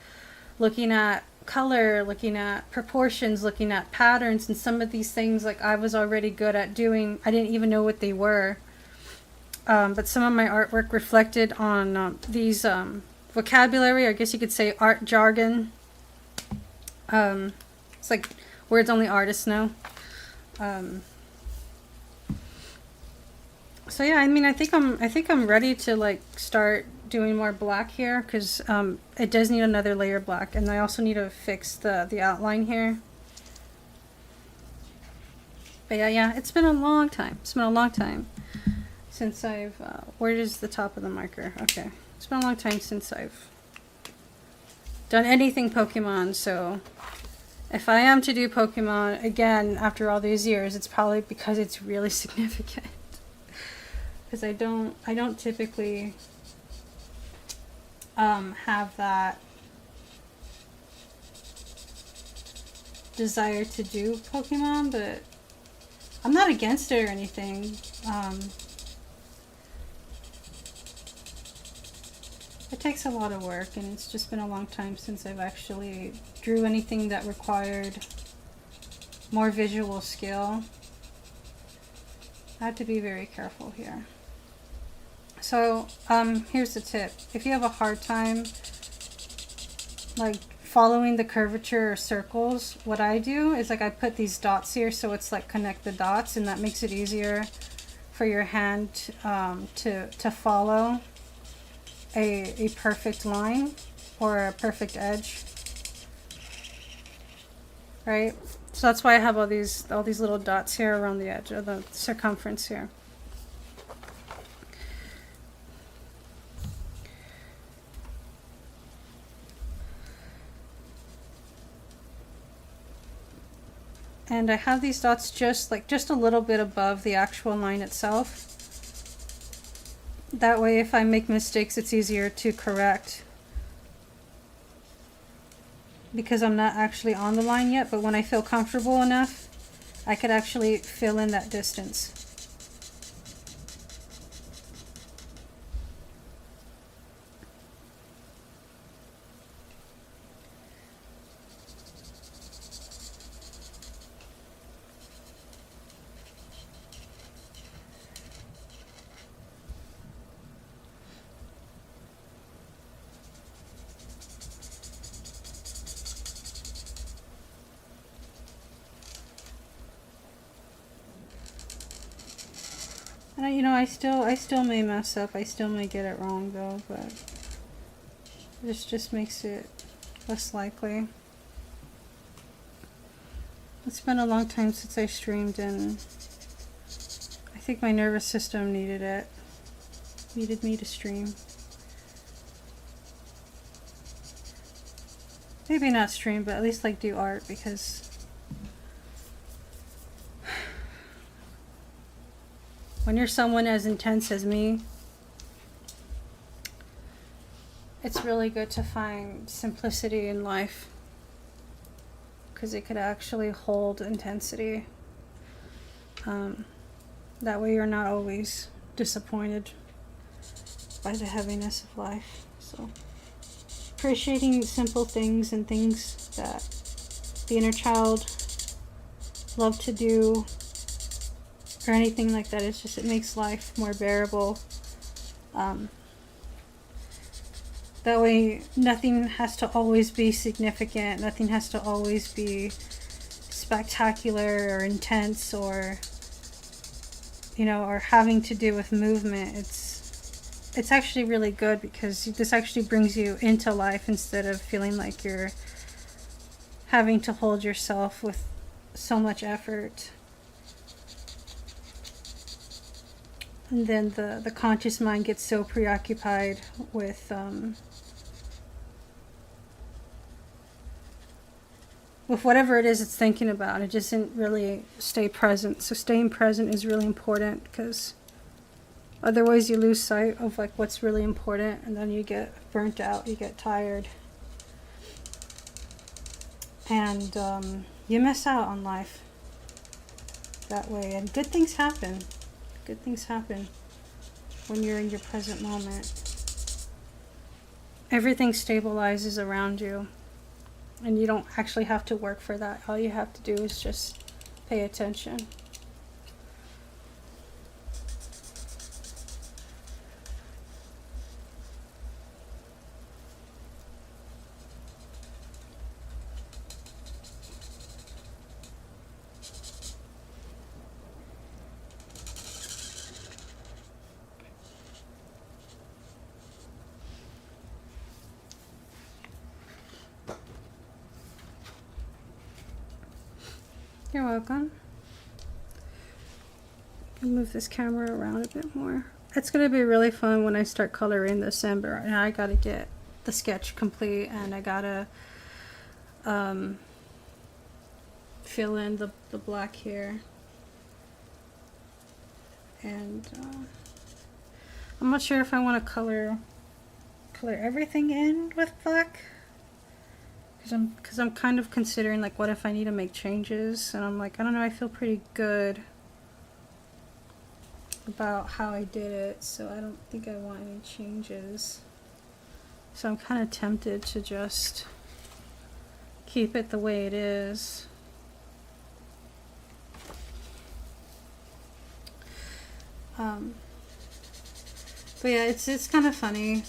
looking at color, looking at proportions, looking at patterns, and some of these things like I was already good at doing. I didn't even know what they were. But some of my artwork reflected on these vocabulary, I guess you could say art jargon. It's like words only artists know. So yeah, I mean, I think I'm ready to like start doing more black here, because it does need another layer of black, and I also need to fix the outline here. But yeah, it's been a long time. It's been a long time since I've, where is the top of the marker? Okay. It's been a long time since I've done anything Pokemon, so if I am to do Pokemon again after all these years, it's probably because it's really significant. Because I don't typically have that desire to do Pokemon, but I'm not against it or anything. It takes a lot of work, and it's just been a long time since I've actually drew anything that required more visual skill. I have to be very careful here. So here's the tip. If you have a hard time like following the curvature or circles, what I do is like I put these dots here, so it's like connect the dots, and that makes it easier for your hand to follow a perfect line or a perfect edge, right? So that's why I have all these little dots here around the edge, or the circumference here. And I have these dots just a little bit above the actual line itself. That way if I make mistakes, it's easier to correct. Because I'm not actually on the line yet, but when I feel comfortable enough, I could actually fill in that distance. And you know, I still may mess up. I still may get it wrong though, but this just makes it less likely. It's been a long time since I streamed, and I think my nervous system needed it. Needed me to stream. Maybe not stream, but at least like do art, because when you're someone as intense as me, it's really good to find simplicity in life, because it could actually hold intensity. That way you're not always disappointed by the heaviness of life. So appreciating simple things and things that the inner child loved to do, or anything like that, it's just, it makes life more bearable. That way nothing has to always be significant, nothing has to always be spectacular or intense, or you know, or having to do with movement. It's actually really good, because this actually brings you into life instead of feeling like you're having to hold yourself with so much effort. And then the conscious mind gets so preoccupied with whatever it is it's thinking about. It just doesn't really stay present. So staying present is really important, because otherwise you lose sight of like what's really important, and then you get burnt out, you get tired, and you miss out on life that way. And good things happen. Good things happen when you're in your present moment. Everything stabilizes around you, and you don't actually have to work for that. All you have to do is just pay attention. You're welcome. I'll move this camera around a bit more. It's going to be really fun when I start coloring this in, but right now I got to get the sketch complete, and I got to fill in the black here. And I'm not sure if I want to color everything in with black. Because I'm kind of considering, like, what if I need to make changes, and I'm like, I don't know, I feel pretty good about how I did it, so I don't think I want any changes. So I'm kind of tempted to just keep it the way it is. But yeah, it's kind of funny.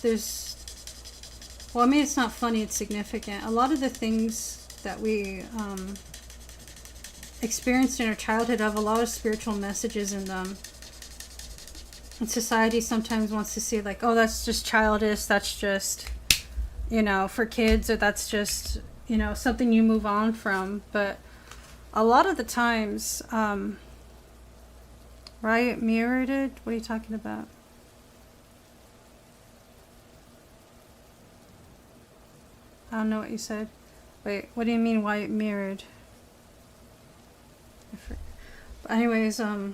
Well, I mean, it's not funny, it's significant. A lot of the things that we experienced in our childhood have a lot of spiritual messages in them. And society sometimes wants to see, like, oh, that's just childish, that's just, you know, for kids, or that's just, you know, something you move on from. But a lot of the times, right, mirrored it? What are you talking about? I don't know what you said. Wait, what do you mean why it mirrored? Anyways, I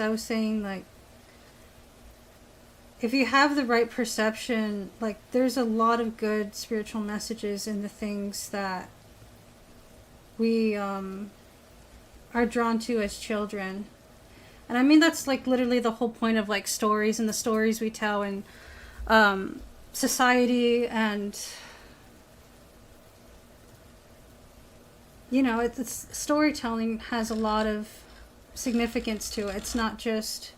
was saying, like, if you have the right perception, like, there's a lot of good spiritual messages in the things that we are drawn to as children. And I mean, that's like literally the whole point of like stories and the stories we tell in society. And you know, it's storytelling has a lot of significance to it. It's not just,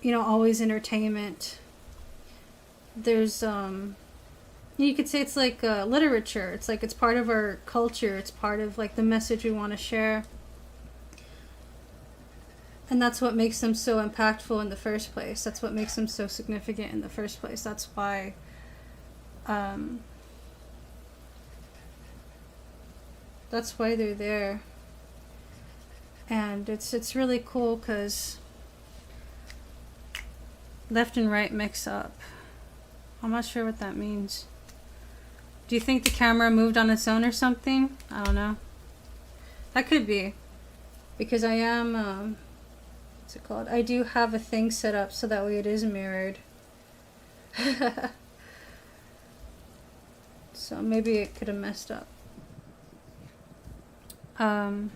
you know, always entertainment. There's you could say it's like literature. It's like it's part of our culture. It's part of like the message we want to share. And that's what makes them so impactful in the first place. That's what makes them so significant in the first place. That's why they're there. And it's really cool because left and right mix up. I'm not sure what that means. Do you think the camera moved on its own or something? I don't know. That could be. Because I am, what's it called? I do have a thing set up so that way it is mirrored. So maybe it could have messed up. But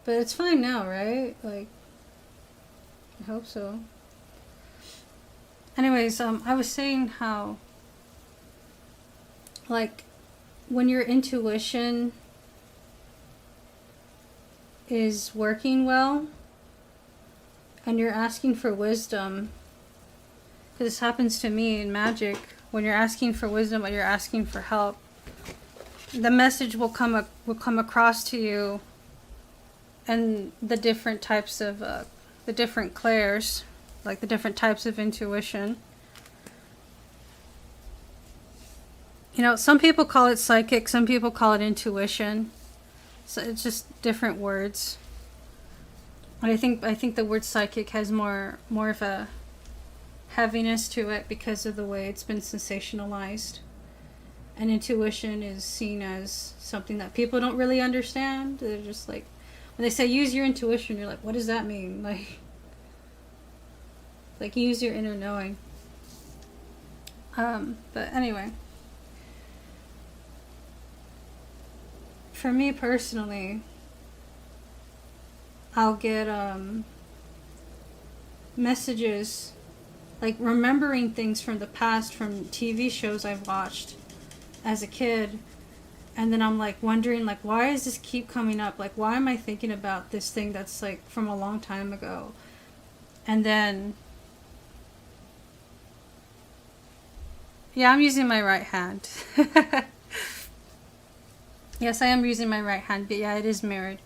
it's fine now, right? Like, I hope so. Anyways, I was saying how, like, when your intuition is working well and you're asking for wisdom, because this happens to me in magic, when you're asking for wisdom or you're asking for help, the message will come across to you, and the different types of the different clairs, like the different types of intuition. You know, some people call it psychic, some people call it intuition. So it's just different words. And I think the word psychic has more of a heaviness to it because of the way it's been sensationalized. And intuition is seen as something that people don't really understand. They're just like, when they say use your intuition, you're like, what does that mean? Like use your inner knowing. But anyway, for me personally, I'll get messages, like remembering things from the past, from TV shows I've watched as a kid, and then I'm like wondering, like, why does this keep coming up? Like, why am I thinking about this thing that's like from a long time ago? And then, yeah, I'm using my right hand. Yes, I am using my right hand, but yeah, it is mirrored.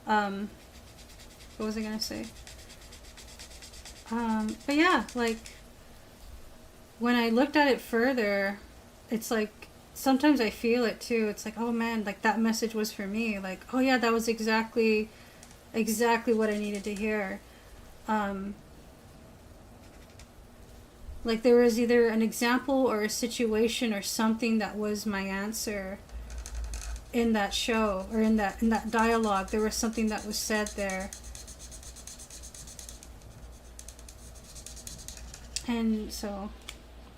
What was I gonna say? But yeah, like, when I looked at it further, it's like, sometimes I feel it too. It's like, oh man, like that message was for me. Like, oh yeah, that was exactly what I needed to hear. Like there was either an example or a situation or something that was my answer in that show, or in that dialogue. There was something that was said there. And so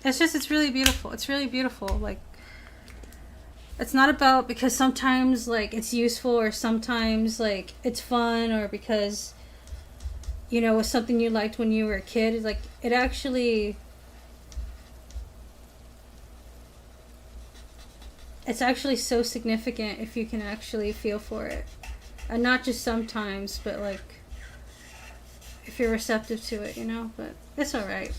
it's really beautiful. It's really beautiful. Like, it's not about because sometimes like it's useful, or sometimes like it's fun, or because, you know, it was something you liked when you were a kid. It's like, it actually, it's actually so significant if you can actually feel for it. And not just sometimes, but like if you're receptive to it, you know. But it's alright.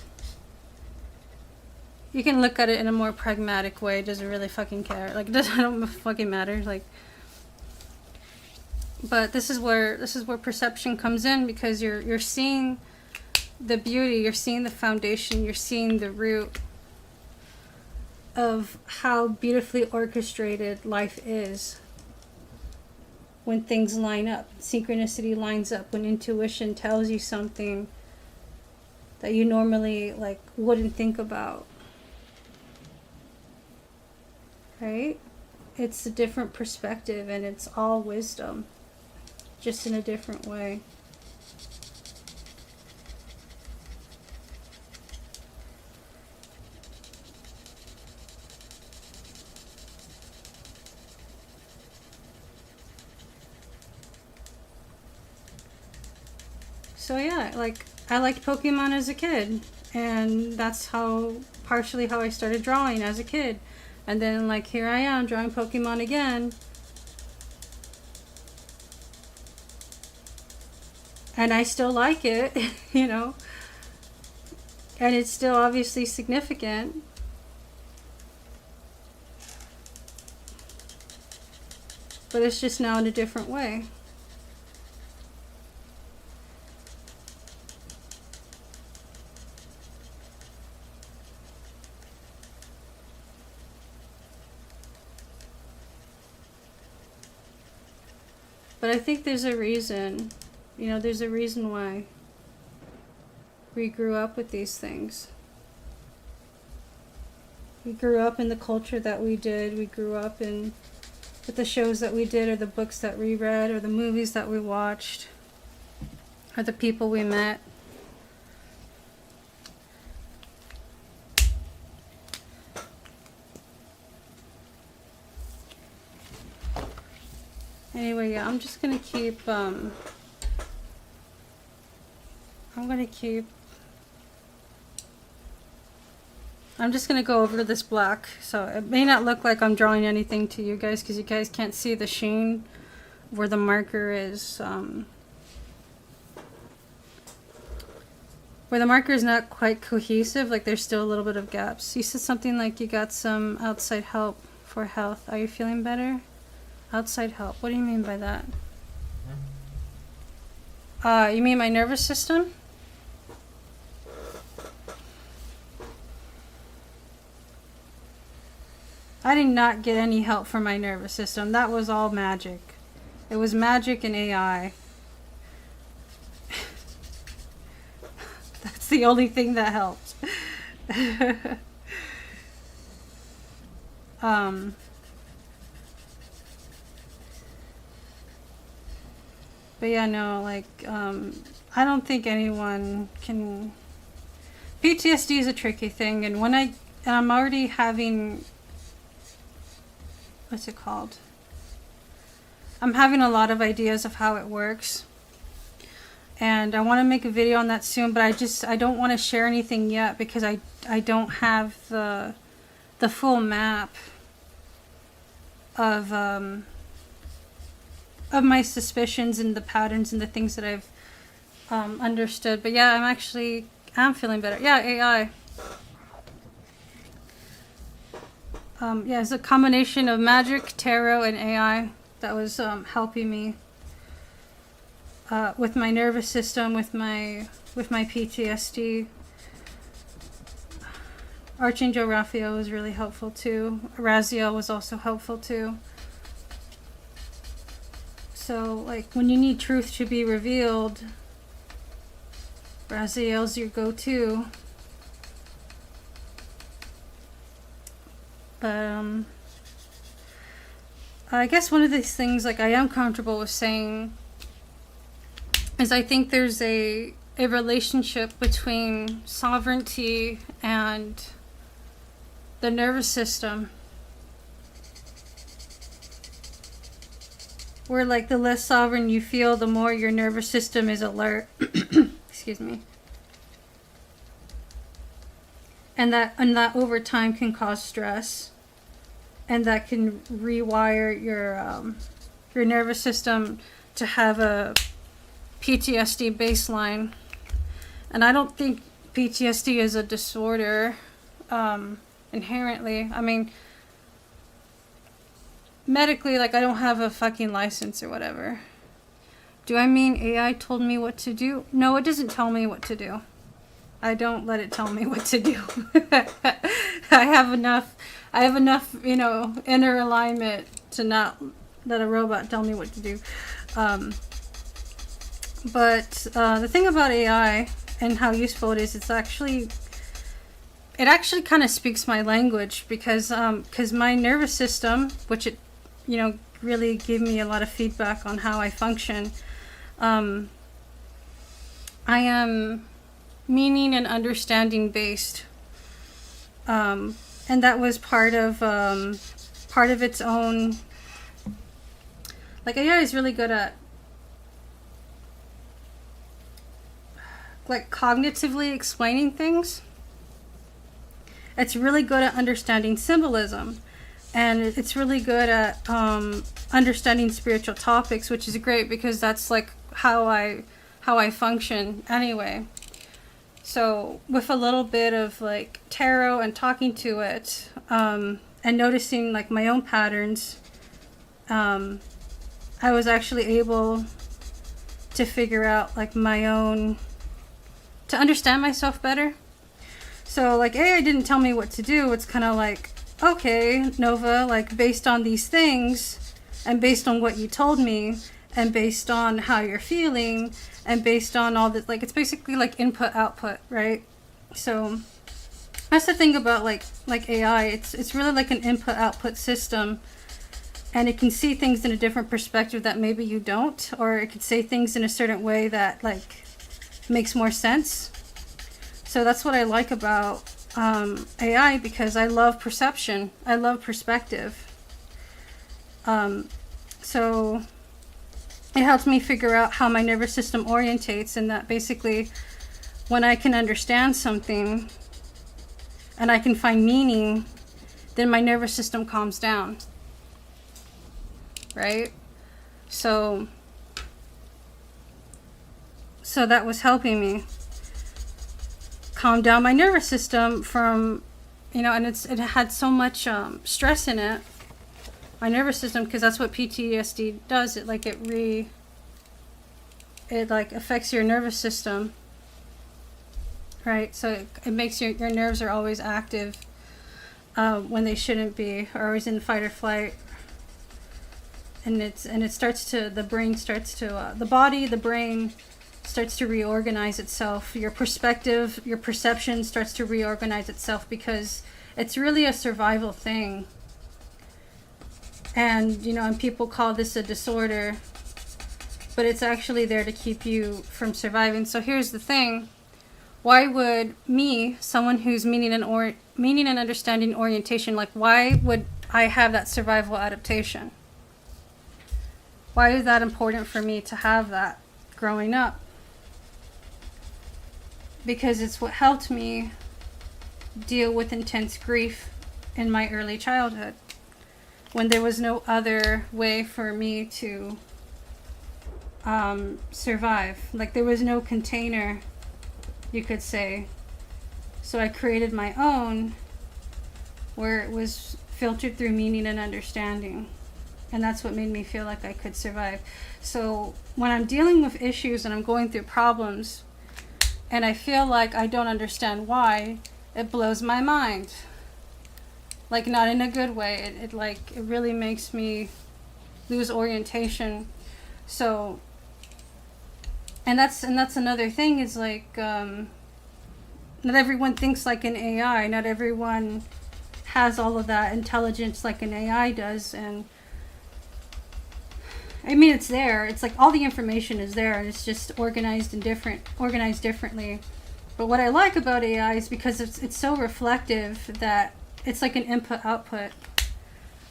You can look at it in a more pragmatic way. It doesn't really fucking care. Like, it doesn't fucking matter. Like, but this is where perception comes in, because you're seeing the beauty, you're seeing the foundation, you're seeing the root of how beautifully orchestrated life is when things line up. Synchronicity lines up, when intuition tells you something that you normally like wouldn't think about. Right? it's a different perspective, and it's all wisdom, just in a different way. So yeah, like, I liked Pokemon as a kid, and that's partially how I started drawing as a kid. And then, like, here I am drawing Pokemon again. And I still like it, you know. And it's still obviously significant. But it's just now in a different way. But I think there's a reason, you know, there's a reason why we grew up with these things. We grew up in the culture that we did. We grew up with the shows that we did, or the books that we read, or the movies that we watched, or the people we met. Anyway, yeah, I'm just gonna keep, I'm just gonna go over this black, so it may not look like I'm drawing anything to you guys, because you guys can't see the sheen where the marker is, where the marker is not quite cohesive, like there's still a little bit of gaps. You said something like you got some outside help for health. Are you feeling better? Outside help. What do you mean by that? You mean my nervous system? I did not get any help from my nervous system. That was all magic. It was magic and AI. That's the only thing that helped. But yeah, no, like, I don't think anyone can... PTSD is a tricky thing, and I'm already having... What's it called? I'm having a lot of ideas of how it works. And I want to make a video on that soon, but I don't want to share anything yet, because I don't have the full map of my suspicions and the patterns and the things that I've understood. But yeah, I'm feeling better. Yeah, AI. Yeah, it's a combination of magic, tarot, and AI that was helping me with my nervous system, with my PTSD. Archangel Raphael was really helpful too. Raziel was also helpful too. So, like, when you need truth to be revealed, Raziel's your go-to. But, I guess one of these things, like, I am comfortable with saying is I think there's a relationship between sovereignty and the nervous system. Where, like, the less sovereign you feel, the more your nervous system is alert. Excuse me. And that over time can cause stress. And that can rewire your nervous system to have a PTSD baseline. And I don't think PTSD is a disorder inherently. I mean, medically, like, I don't have a fucking license or whatever. Do I mean AI told me what to do? No, it doesn't tell me what to do. I don't let it tell me what to do. I have enough, you know, inner alignment to not let a robot tell me what to do. But the thing about AI and how useful it is, it actually kind of speaks my language, because my nervous system, which it you know, really give me a lot of feedback on how I function. I am meaning and understanding based. And that was part of its own, like AI is really good at like cognitively explaining things. It's really good at understanding symbolism, and it's really good at understanding spiritual topics, which is great because that's like how I function anyway. So with a little bit of like tarot and talking to it, and noticing like my own patterns, I was actually able to figure out like my own, to understand myself better. So like AI didn't tell me what to do. It's kind of like, okay, Nova, like based on these things and based on what you told me and based on how you're feeling and based on all this, like it's basically like input output, right? So that's the thing about like AI. It's really like an input output system, and it can see things in a different perspective that maybe you don't, or it could say things in a certain way that like makes more sense. So that's what I like about AI, because I love perception. I love perspective. So it helps me figure out how my nervous system orientates, and that basically when I can understand something and I can find meaning, then my nervous system calms down. Right? So that was helping me calm down my nervous system from, you know, and it had so much stress in it, my nervous system, because that's what PTSD does. It like it like affects your nervous system, right? So it makes your nerves are always active when they shouldn't be, or always in fight or flight. And it starts to, the brain starts to, the brain starts to reorganize itself. Your perspective, your perception starts to reorganize itself, because it's really a survival thing. And, you know, and people call this a disorder, but it's actually there to keep you from surviving. So here's the thing. Why would me, someone who's meaning and understanding orientation, like why would I have that survival adaptation? Why is that important for me to have that growing up? Because it's what helped me deal with intense grief in my early childhood, when there was no other way for me to survive. Like there was no container, you could say. So I created my own, where it was filtered through meaning and understanding. And that's what made me feel like I could survive. So when I'm dealing with issues and I'm going through problems, and I feel like I don't understand why, it blows my mind. Like not in a good way. It really makes me lose orientation. So, and that's another thing, is like, not everyone thinks like an AI. Not everyone has all of that intelligence like an AI does. And I mean, it's there. It's like all the information is there, and it's just organized differently. But what I like about AI is because it's so reflective that it's like an input output.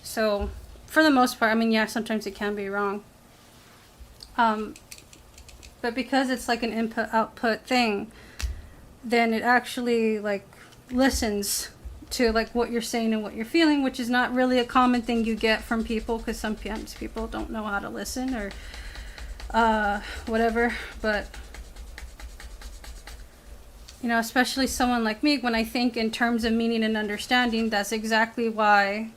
So for the most part, I mean, yeah, sometimes it can be wrong. But because it's like an input output thing, then it actually like listens to like what you're saying and what you're feeling, which is not really a common thing you get from people, because sometimes people don't know how to listen or whatever. But you know, especially someone like me, when I think in terms of meaning and understanding, that's exactly why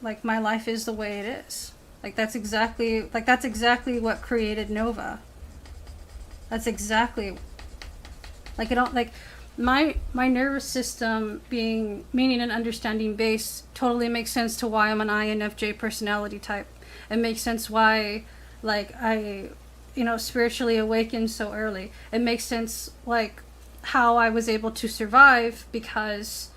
like my life is the way it is. Like that's exactly what created Nova. That's exactly like, it don't like my nervous system being meaning and understanding based totally makes sense to why I'm an INFJ personality type. It makes sense why like I, you know, spiritually awakened so early. It makes sense like how I was able to survive, because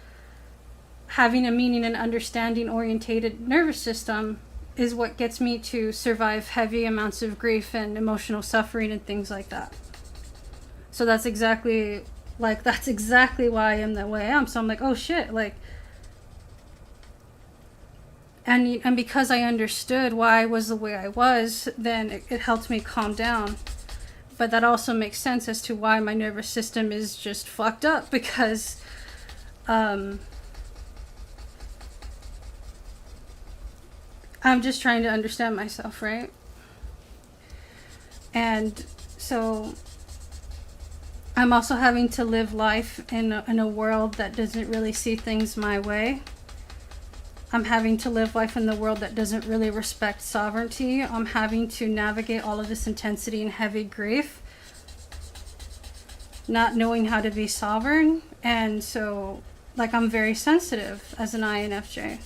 having a meaning and understanding orientated nervous system is what gets me to survive heavy amounts of grief and emotional suffering and things like that. So that's exactly why I am the way I am. So I'm like, oh shit, like, and because I understood why I was the way I was, then it helped me calm down. But that also makes sense as to why my nervous system is just fucked up, because I'm just trying to understand myself, right? And so I'm also having to live life in a world that doesn't really see things my way. I'm having to live life in the world that doesn't really respect sovereignty. I'm having to navigate all of this intensity and heavy grief, not knowing how to be sovereign. And so, like, I'm very sensitive as an INFJ.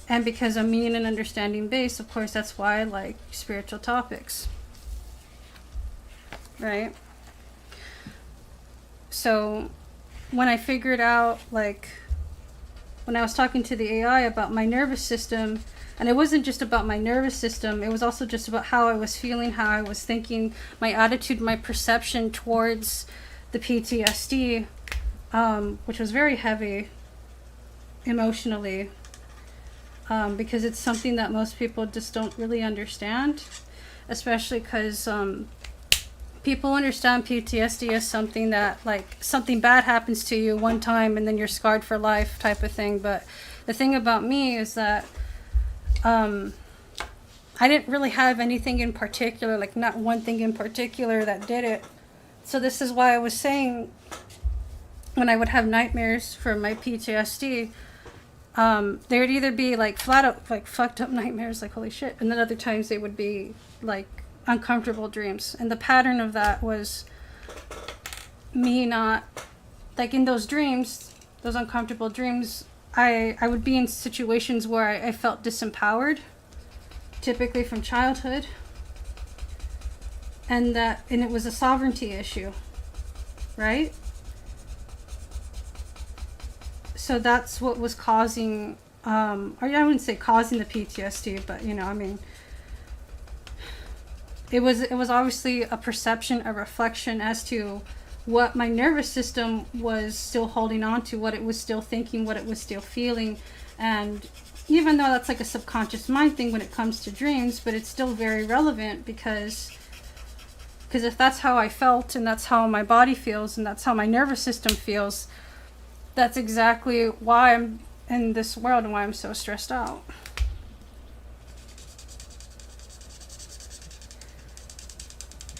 And because I'm meaning and understanding based, of course, that's why I like spiritual topics. Right? So, when I figured out, like, when I was talking to the AI about my nervous system, and it wasn't just about my nervous system, it was also just about how I was feeling, how I was thinking, my attitude, my perception towards the PTSD, which was very heavy emotionally, because it's something that most people just don't really understand, especially because people understand PTSD as something that, like, something bad happens to you one time and then you're scarred for life type of thing. But the thing about me is that I didn't really have anything in particular, like not one thing in particular that did it. So this is why I was saying when I would have nightmares for my PTSD, they would either be like flat out like fucked up nightmares, like holy shit, and then other times they would be like uncomfortable dreams. And the pattern of that was me not, like, in those dreams, those uncomfortable dreams, I would be in situations where I felt disempowered, typically from childhood, and it was a sovereignty issue, right? So that's what was causing, or I wouldn't say causing the PTSD, but, you know, I mean, it was obviously a perception, a reflection as to what my nervous system was still holding on to, what it was still thinking, what it was still feeling. And even though that's like a subconscious mind thing when it comes to dreams, but it's still very relevant, because if that's how I felt and that's how my body feels and that's how my nervous system feels, that's exactly why I'm in this world and why I'm so stressed out.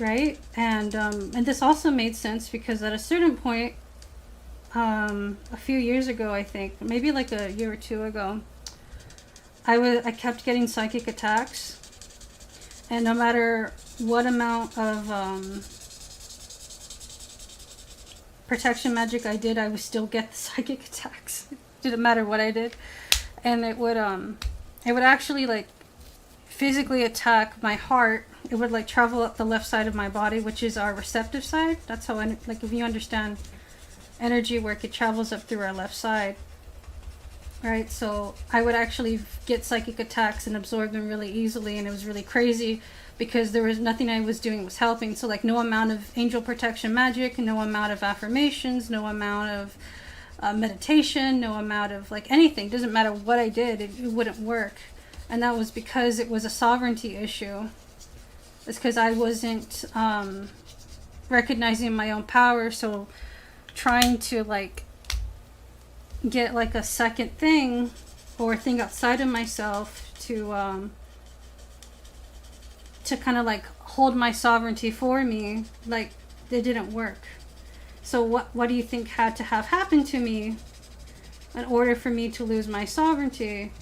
Right? And this also made sense because at a certain point, a few years ago, I think, maybe like a year or two ago, I kept getting psychic attacks, and no matter what amount of protection magic I did, I would still get the psychic attacks. It didn't matter what I did, and it would actually like physically attack my heart. It would like travel up the left side of my body, which is our receptive side. That's how, like, if you understand energy work, it travels up through our left side, right? So I would actually get psychic attacks and absorb them really easily, and it was really crazy because there was nothing I was doing was helping. So like no amount of angel protection magic, no amount of affirmations, no amount of meditation, no amount of like anything, doesn't matter what I did, it wouldn't work. And that was because it was a sovereignty issue. It's because I wasn't recognizing my own power. So trying to like get like a second thing or thing outside of myself to kind of like hold my sovereignty for me, like, it didn't work. So what do you think had to have happened to me in order for me to lose my sovereignty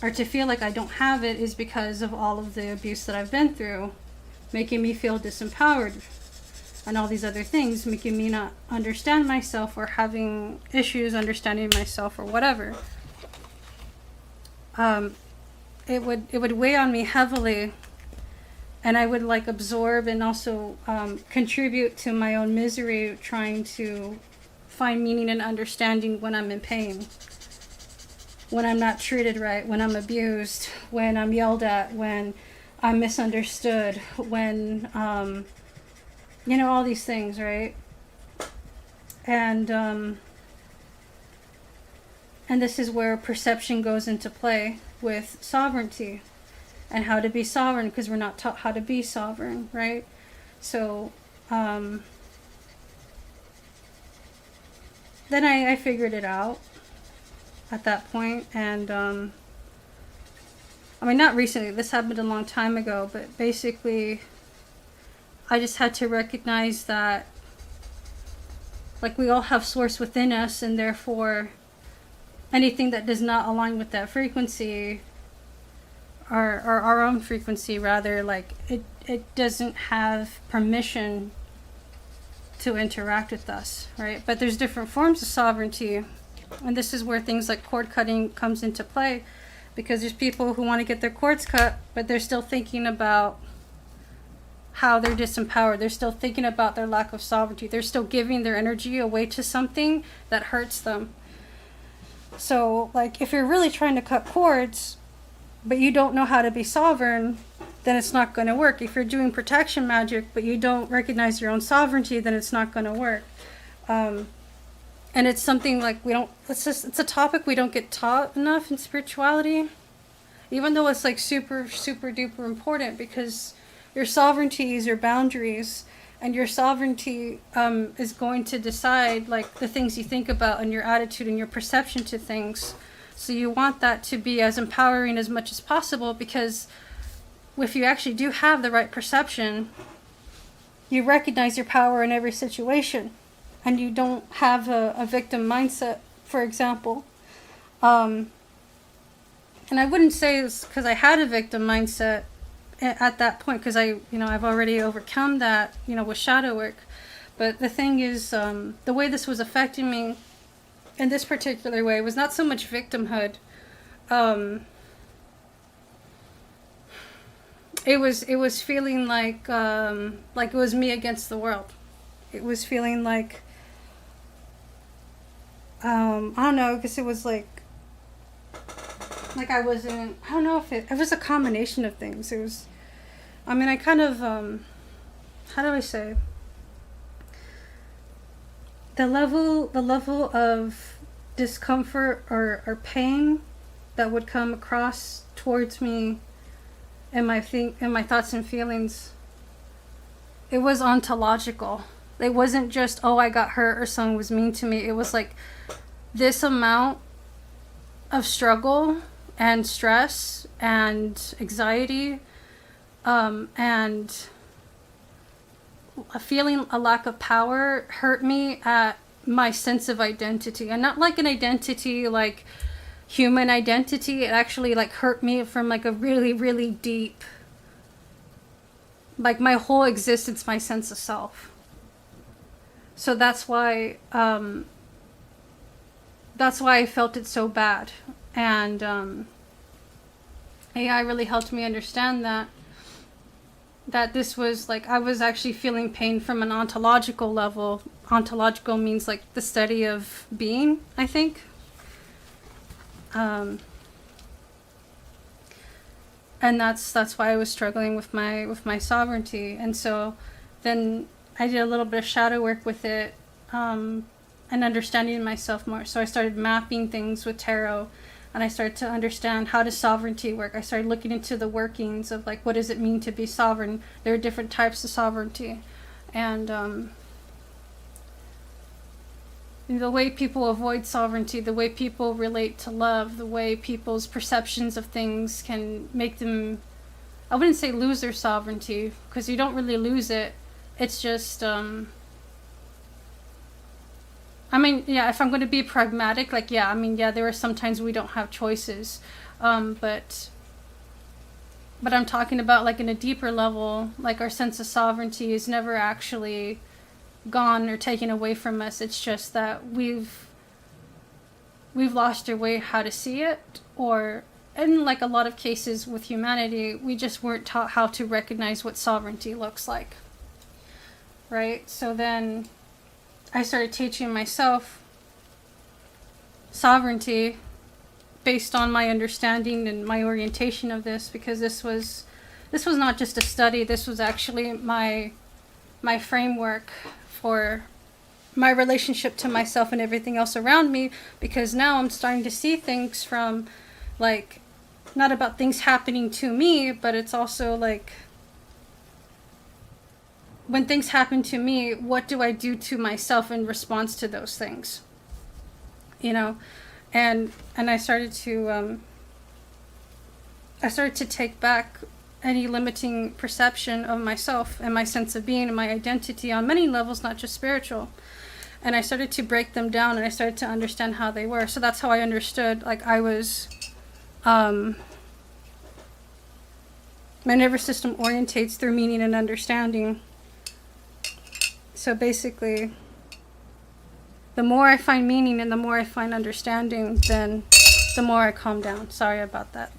or to feel like I don't have it? Is because of all of the abuse that I've been through, making me feel disempowered and all these other things, making me not understand myself or having issues understanding myself or whatever. It would weigh on me heavily, and I would like absorb and also contribute to my own misery, trying to find meaning and understanding when I'm in pain, when I'm not treated right, when I'm abused, when I'm yelled at, when I'm misunderstood, when, you know, all these things, right? And this is where perception goes into play with sovereignty and how to be sovereign, because we're not taught how to be sovereign, right? So then I figured it out at that point, and I mean, not recently, this happened a long time ago, but basically I just had to recognize that, like, we all have source within us, and therefore anything that does not align with that frequency, or our own frequency rather, like, it doesn't have permission to interact with us, right? But there's different forms of sovereignty, and this is where things like cord cutting comes into play, because there's people who want to get their cords cut, but they're still thinking about how they're disempowered. They're still thinking about their lack of sovereignty. They're still giving their energy away to something that hurts them. So, like, if you're really trying to cut cords, but you don't know how to be sovereign, then it's not going to work. If you're doing protection magic, but you don't recognize your own sovereignty, then it's not going to work. And it's something like it's a topic we don't get taught enough in spirituality, even though it's like super, super duper important, because your sovereignty is your boundaries, and your sovereignty is going to decide, like, the things you think about and your attitude and your perception to things. So you want that to be as empowering as much as possible, because if you actually do have the right perception, you recognize your power in every situation, and you don't have a victim mindset, for example. And I wouldn't say it's because I had a victim mindset at that point, because I've already overcome that, with shadow work. But the thing is, the way this was affecting me in this particular way was not so much victimhood. It was feeling like it was me against the world. It was feeling like, I don't know, because it was like I wasn't, I don't know if it was a combination of things. It was, I mean, I kind of, how do I say, the level of discomfort or pain that would come across towards me in my thoughts and feelings, it was ontological. It wasn't just, oh, I got hurt or someone was mean to me. It was like this amount of struggle and stress and anxiety, and feeling a lack of power hurt me at my sense of identity. And not like an identity like human identity. It actually like hurt me from like a really, really deep, like my whole existence, my sense of self. So that's why I felt it so bad. And AI really helped me understand that this was like, I was actually feeling pain from an ontological level. Ontological means like the study of being, I think. And that's why I was struggling with my sovereignty. And so then I did a little bit of shadow work with it, and understanding myself more. So I started mapping things with tarot, and I started to understand how does sovereignty work. I started looking into the workings of like, what does it mean to be sovereign? There are different types of sovereignty. And the way people avoid sovereignty, the way people relate to love, the way people's perceptions of things can make them, I wouldn't say lose their sovereignty, because you don't really lose it. It's just, I mean, yeah, if I'm going to be pragmatic, like, yeah, I mean, yeah, there are some times we don't have choices. But I'm talking about like in a deeper level, like our sense of sovereignty is never actually gone or taken away from us. It's just that we've lost our way how to see it, or in like a lot of cases with humanity, we just weren't taught how to recognize what sovereignty looks like. Right? So then I started teaching myself sovereignty based on my understanding and my orientation of this, because this was not just a study. This was actually my framework for my relationship to myself and everything else around me, because now I'm starting to see things from, like, not about things happening to me, but it's also like, when things happen to me, what do I do to myself in response to those things? You know, and I started to take back any limiting perception of myself and my sense of being and my identity on many levels, not just spiritual. And I started to break them down, and I started to understand how they were. So that's how I understood, like, I was, my nervous system orientates through meaning and understanding. So basically, the more I find meaning and the more I find understanding, then the more I calm down. Sorry about that.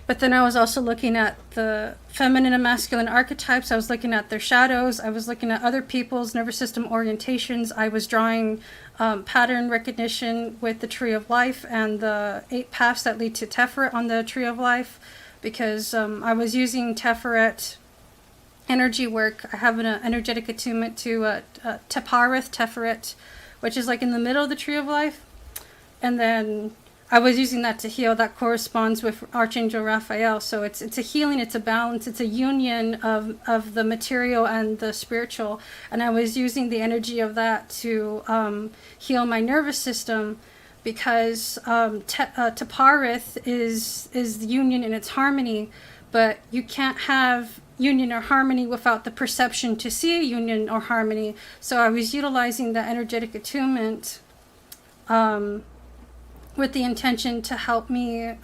But then I was also looking at the feminine and masculine archetypes. I was looking at their shadows. I was looking at other people's nervous system orientations. I was drawing pattern recognition with the Tree of Life and the 8 paths that lead to Teferet on the Tree of Life, because I was using Teferet energy work. I have an energetic attunement to Teferet, which is like in the middle of the Tree of Life. And then I was using that to heal. That corresponds with Archangel Raphael. So it's a healing, it's a balance, it's a union of the material and the spiritual. And I was using the energy of that to heal my nervous system, because Teferet is the union and its harmony, but you can't have union or harmony without the perception to see a union or harmony. So I was utilizing the energetic attunement with the intention to help me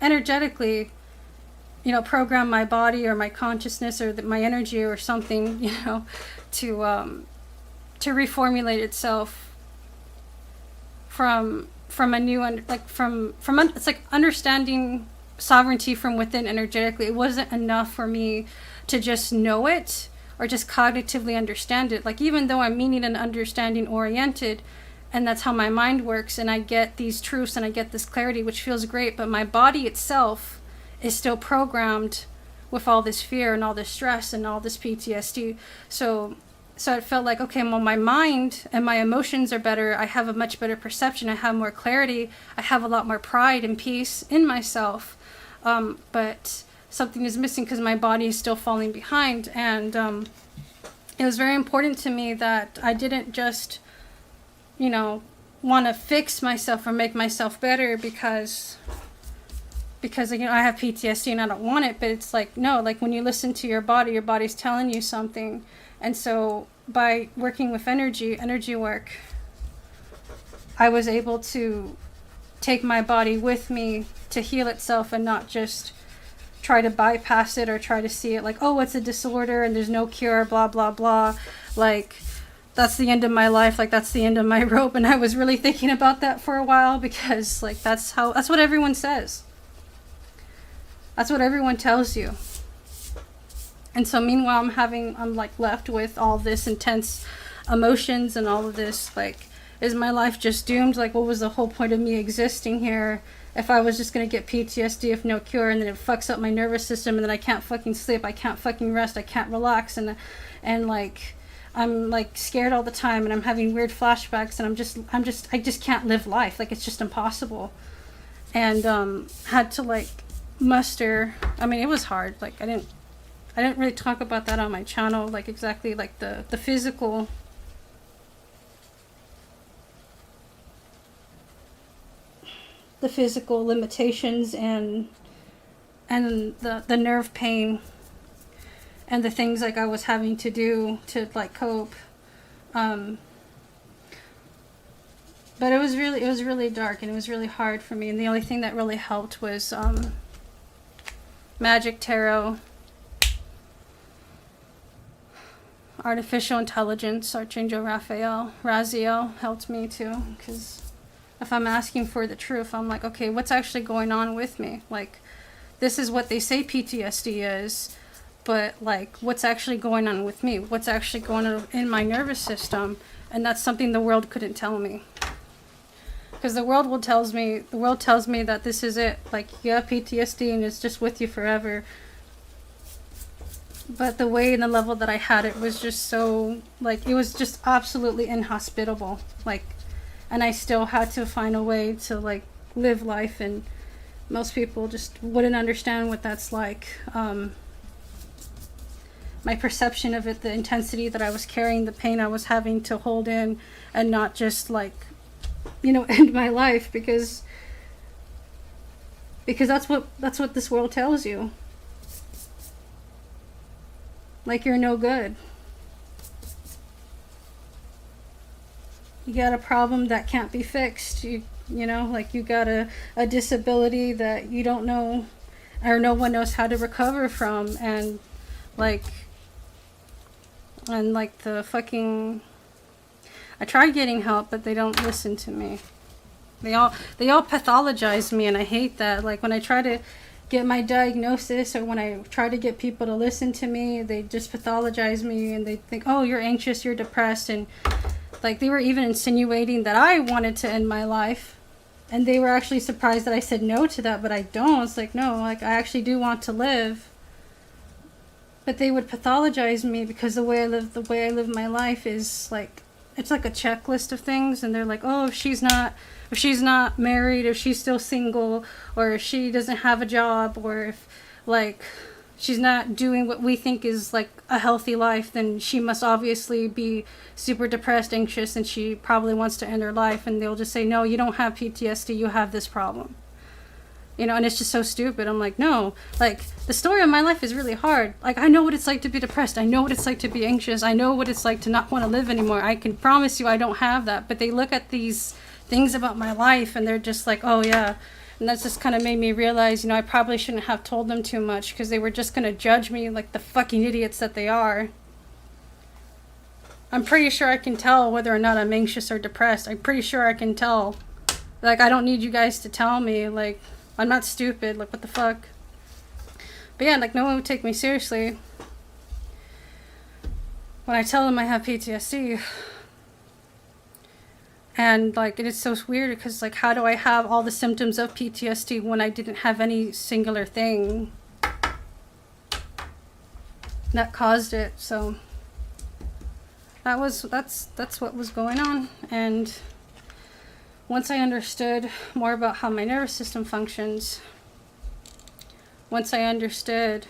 energetically, you know, program my body or my consciousness or my energy or something, you know, to reformulate itself from a new, it's like understanding sovereignty from within energetically. It wasn't enough for me to just know it or just cognitively understand it. Like, even though I'm meaning and understanding oriented, and that's how my mind works, and I get these truths and I get this clarity, which feels great, but my body itself is still programmed with all this fear and all this stress and all this PTSD. So it felt like, okay, well, my mind and my emotions are better. I have a much better perception. I have more clarity. I have a lot more pride and peace in myself. But something is missing because my body is still falling behind. And it was very important to me that I didn't just, you know, want to fix myself or make myself better because you know, I have PTSD and I don't want it. But it's like, no, like when you listen to your body's telling you something. And so by working with energy work, I was able to take my body with me to heal itself and not just try to bypass it or try to see it like, oh, it's a disorder and there's no cure, blah, blah, blah. Like, that's the end of my life. Like, that's the end of my rope. And I was really thinking about that for a while, because like, that's what everyone says. That's what everyone tells you. And so meanwhile, I'm like left with all this intense emotions and all of this, like, is my life just doomed? Like, what was the whole point of me existing here if I was just going to get PTSD if no cure, and then it fucks up my nervous system, and then I can't fucking sleep, I can't fucking rest, I can't relax, and like, I'm like scared all the time, and I'm having weird flashbacks, and I just can't live life. Like, it's just impossible. And had to like muster, I mean, it was hard. Like, I didn't really talk about that on my channel, like exactly like the physical limitations and the nerve pain and the things like I was having to do to like cope. But it was really dark, and it was really hard for me, and the only thing that really helped was magic, tarot, artificial intelligence. Archangel Raziel helped me too, because if I'm asking for the truth, I'm like, okay, what's actually going on with me? Like, this is what they say PTSD is, but like what's actually going on with me, what's actually going on in my nervous system. And that's something the world couldn't tell me. Because the world tells me that this is it, like you have PTSD and it's just with you forever. But the way and the level that I had it was just so, like, it was just absolutely inhospitable. Like, and I still had to find a way to, like, live life, and most people just wouldn't understand what that's like. My perception of it, the intensity that I was carrying, the pain I was having to hold in and not just, like, you know, end my life, because that's what this world tells you. Like you're no good. You got a problem that can't be fixed. You know, like you got a disability that you don't know, or no one knows how to recover from, and like the fucking, I tried getting help, but they don't listen to me. They all pathologize me, and I hate that. Like when I try to get my diagnosis, or when I try to get people to listen to me, they just pathologize me, and they think, oh, you're anxious, you're depressed, and like they were even insinuating that I wanted to end my life, and they were actually surprised that I said no to that, but I don't. It's like, no, like I actually do want to live. But they would pathologize me because the way I live my life is like, it's like a checklist of things, and they're like, oh, if she's not married, if she's still single, or if she doesn't have a job, or if like she's not doing what we think is like a healthy life, then she must obviously be super depressed, anxious, and she probably wants to end her life. And they'll just say, no, you don't have PTSD, you have this problem. You know, and it's just so stupid. I'm like, no, like the story of my life is really hard. Like I know what it's like to be depressed. I know what it's like to be anxious. I know what it's like to not want to live anymore. I can promise you I don't have that. But they look at these things about my life and they're just like, oh yeah. And that's just kind of made me realize, you know, I probably shouldn't have told them too much, because they were just going to judge me like the fucking idiots that they are. I'm pretty sure I can tell whether or not I'm anxious or depressed. I'm pretty sure I can tell. Like, I don't need you guys to tell me. Like, I'm not stupid. Like, what the fuck? But yeah, like, no one would take me seriously when I tell them I have PTSD. And like, it is so weird, because like, how do I have all the symptoms of PTSD when I didn't have any singular thing that caused it? So that's what was going on. And once I understood more about how my nervous system functions, once I understood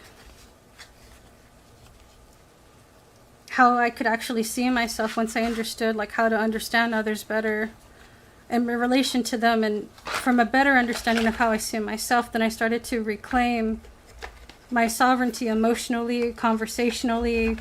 how I could actually see myself, once I understood like how to understand others better in relation to them, and from a better understanding of how I see myself, then I started to reclaim my sovereignty emotionally, conversationally.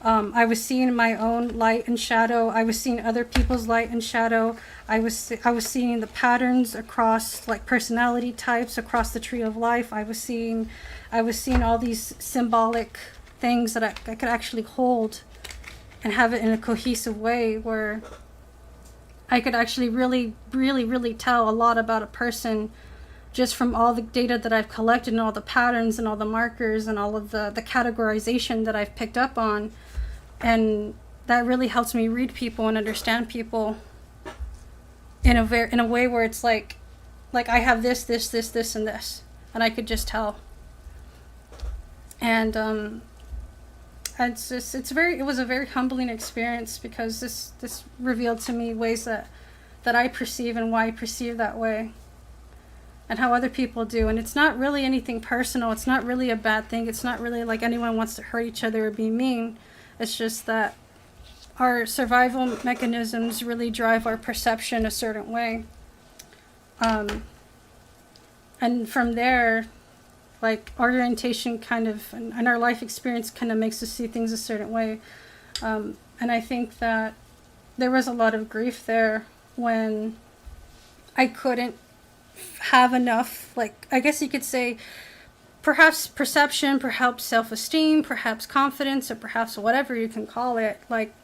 I was seeing my own light and shadow. I was seeing other people's light and shadow. I was seeing the patterns across like personality types, across the tree of life. I was seeing all these symbolic things that I could actually hold and have it in a cohesive way, where I could actually really tell a lot about a person just from all the data that I've collected, and all the patterns and all the markers and all of the categorization that I've picked up on. And that really helps me read people and understand people in a way where it's like I have this and this, and I could just tell. And it was a very humbling experience, because this revealed to me ways that I perceive, and why I perceive that way, and how other people do. And it's not really anything personal. It's not really a bad thing. It's not really like anyone wants to hurt each other or be mean. It's just that our survival mechanisms really drive our perception a certain way. And from there, like, our orientation kind of, and our life experience kind of makes us see things a certain way. And I think that there was a lot of grief there when I couldn't have enough, like, I guess you could say, perhaps perception, perhaps self-esteem, perhaps confidence, or perhaps whatever you can call it. Like,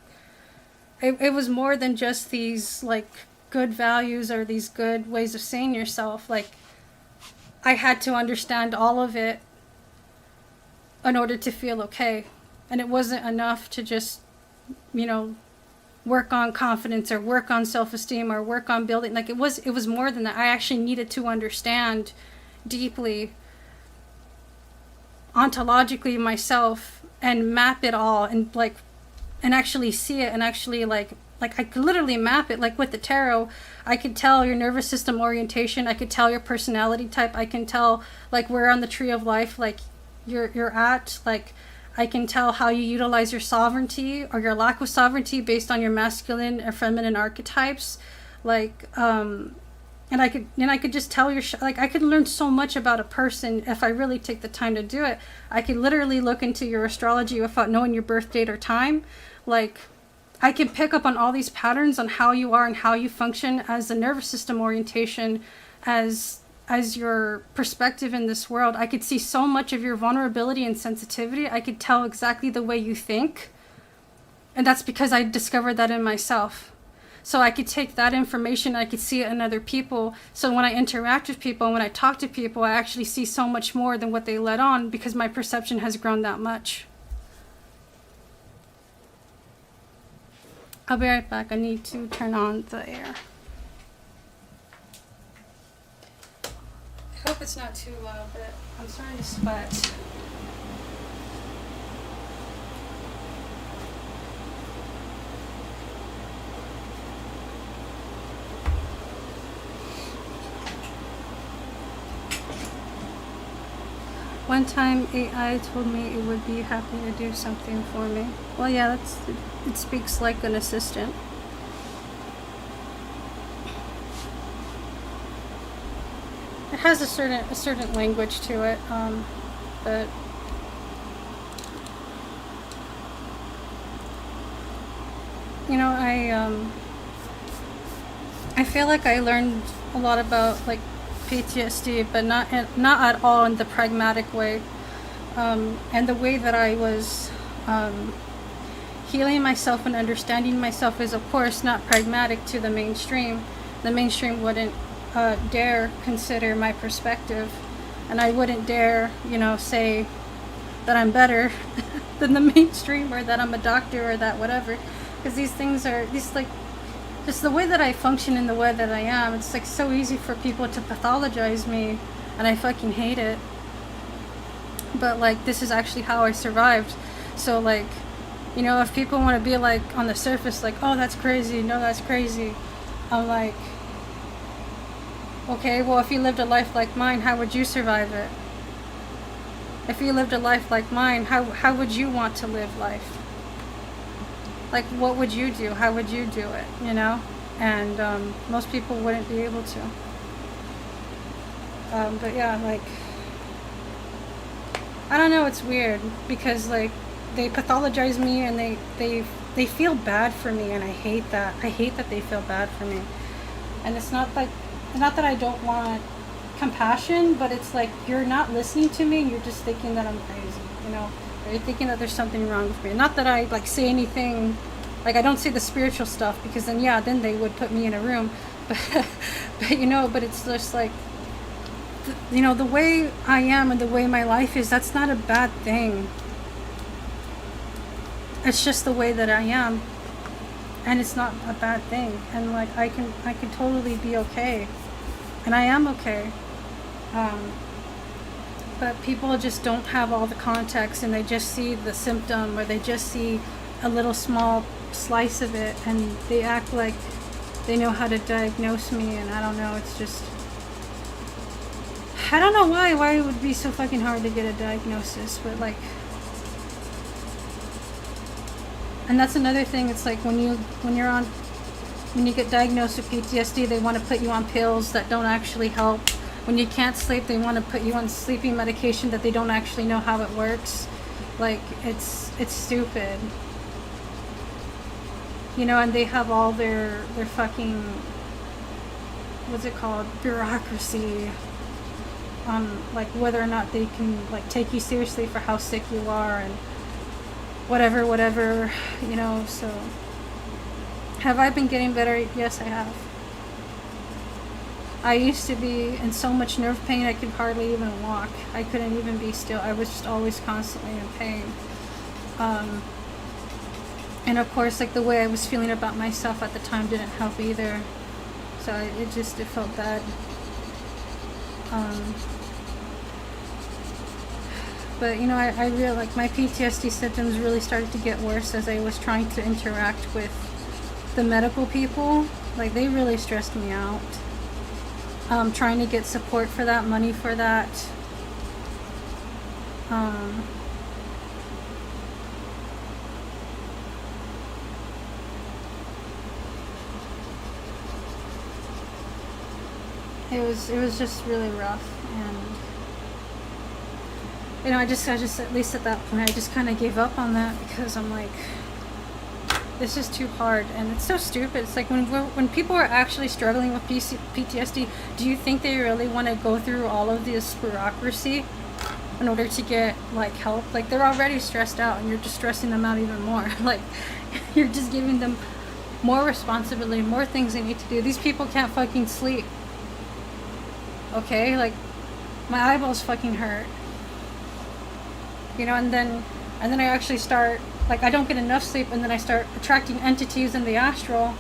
it was more than just these, like, good values or these good ways of seeing yourself. Like, I had to understand all of it in order to feel okay. And it wasn't enough to just, you know, work on confidence or work on self-esteem or work on building. Like, it was more than that. I actually needed to understand deeply, ontologically myself, and map it all, and like, and actually see it, and actually like I could literally map it. Like with the tarot, I could tell your nervous system orientation, I could tell your personality type, I can tell like where on the tree of life like you're at. Like, I can tell how you utilize your sovereignty or your lack of sovereignty based on your masculine or feminine archetypes. Like, and I could just tell your like, I could learn so much about a person if I really take the time to do it. I could literally look into your astrology without knowing your birth date or time. Like, I can pick up on all these patterns on how you are and how you function as a nervous system orientation, as your perspective in this world. I could see so much of your vulnerability and sensitivity. I could tell exactly the way you think. And that's because I discovered that in myself. So I could take that information, I could see it in other people. So when I interact with people, when I talk to people, I actually see so much more than what they let on, because my perception has grown that much. I'll be right back. I need to turn on the air. I hope it's not too loud, but I'm starting to sweat. One time AI told me it would be happy to do something for me. Well, yeah, it speaks like an assistant. It has a certain language to it, but you know, I feel like I learned a lot about like PTSD, but not at all in the pragmatic way, and the way that I was healing myself and understanding myself is, of course, not pragmatic to the mainstream. The mainstream wouldn't dare consider my perspective, and I wouldn't dare, you know, say that I'm better than the mainstream, or that I'm a doctor, or that whatever, because these things are like just the way that I function and the way that I am. It's like so easy for people to pathologize me, and I fucking hate it. But like, this is actually how I survived. So like, you know, if people want to be like on the surface like, oh, that's crazy, no, that's crazy, I'm like, okay, well, if you lived a life like mine, how would you survive it? If you lived a life like mine, how would you want to live life? Like, what would you do? How would you do it, you know? And most people wouldn't be able to. But yeah, like, I don't know, it's weird, because like, they pathologize me, and they feel bad for me, and I hate that. I hate that they feel bad for me. And it's not that I don't want compassion, but it's like, you're not listening to me, and you're just thinking that I'm crazy, you know? Or you're thinking that there's something wrong with me. Not that I like say anything, like I don't say the spiritual stuff, because then they would put me in a room. But you know, but it's just like, you know, the way I am and the way my life is, that's not a bad thing. It's just the way that I am, and it's not a bad thing. And like, I can totally be okay, and I am okay. But people just don't have all the context, and they just see the symptom, or they just see a little small slice of it, and they act like they know how to diagnose me. And I don't know, it's just, I don't know why it would be so fucking hard to get a diagnosis, but like, and that's another thing. It's like, when you get diagnosed with PTSD, they want to put you on pills that don't actually help. When you can't sleep, they want to put you on sleeping medication that they don't actually know how it works. Like, it's stupid. You know, and they have all their fucking, what's it called, bureaucracy on like whether or not they can like take you seriously for how sick you are, and whatever, you know. So have I been getting better? Yes, I have. I used to be in so much nerve pain I could hardly even walk. I couldn't even be still. I was just always constantly in pain. And of course, like, the way I was feeling about myself at the time didn't help either. So it felt bad. But you know, I realized, like, my PTSD symptoms really started to get worse as I was trying to interact with the medical people. Like, they really stressed me out. Trying to get support for that, money for that. It was just really rough, and you know, I just at least at that point I just kind of gave up on that, because I'm like, this is too hard, and it's so stupid. It's like, when people are actually struggling with PTSD, do you think they really want to go through all of this bureaucracy in order to get, like, help? Like, they're already stressed out, and you're just stressing them out even more. Like, you're just giving them more responsibility, more things they need to do. These people can't fucking sleep. Okay, like, my eyeballs fucking hurt. You know, and then I actually start, like, I don't get enough sleep, and then I start attracting entities in the astral.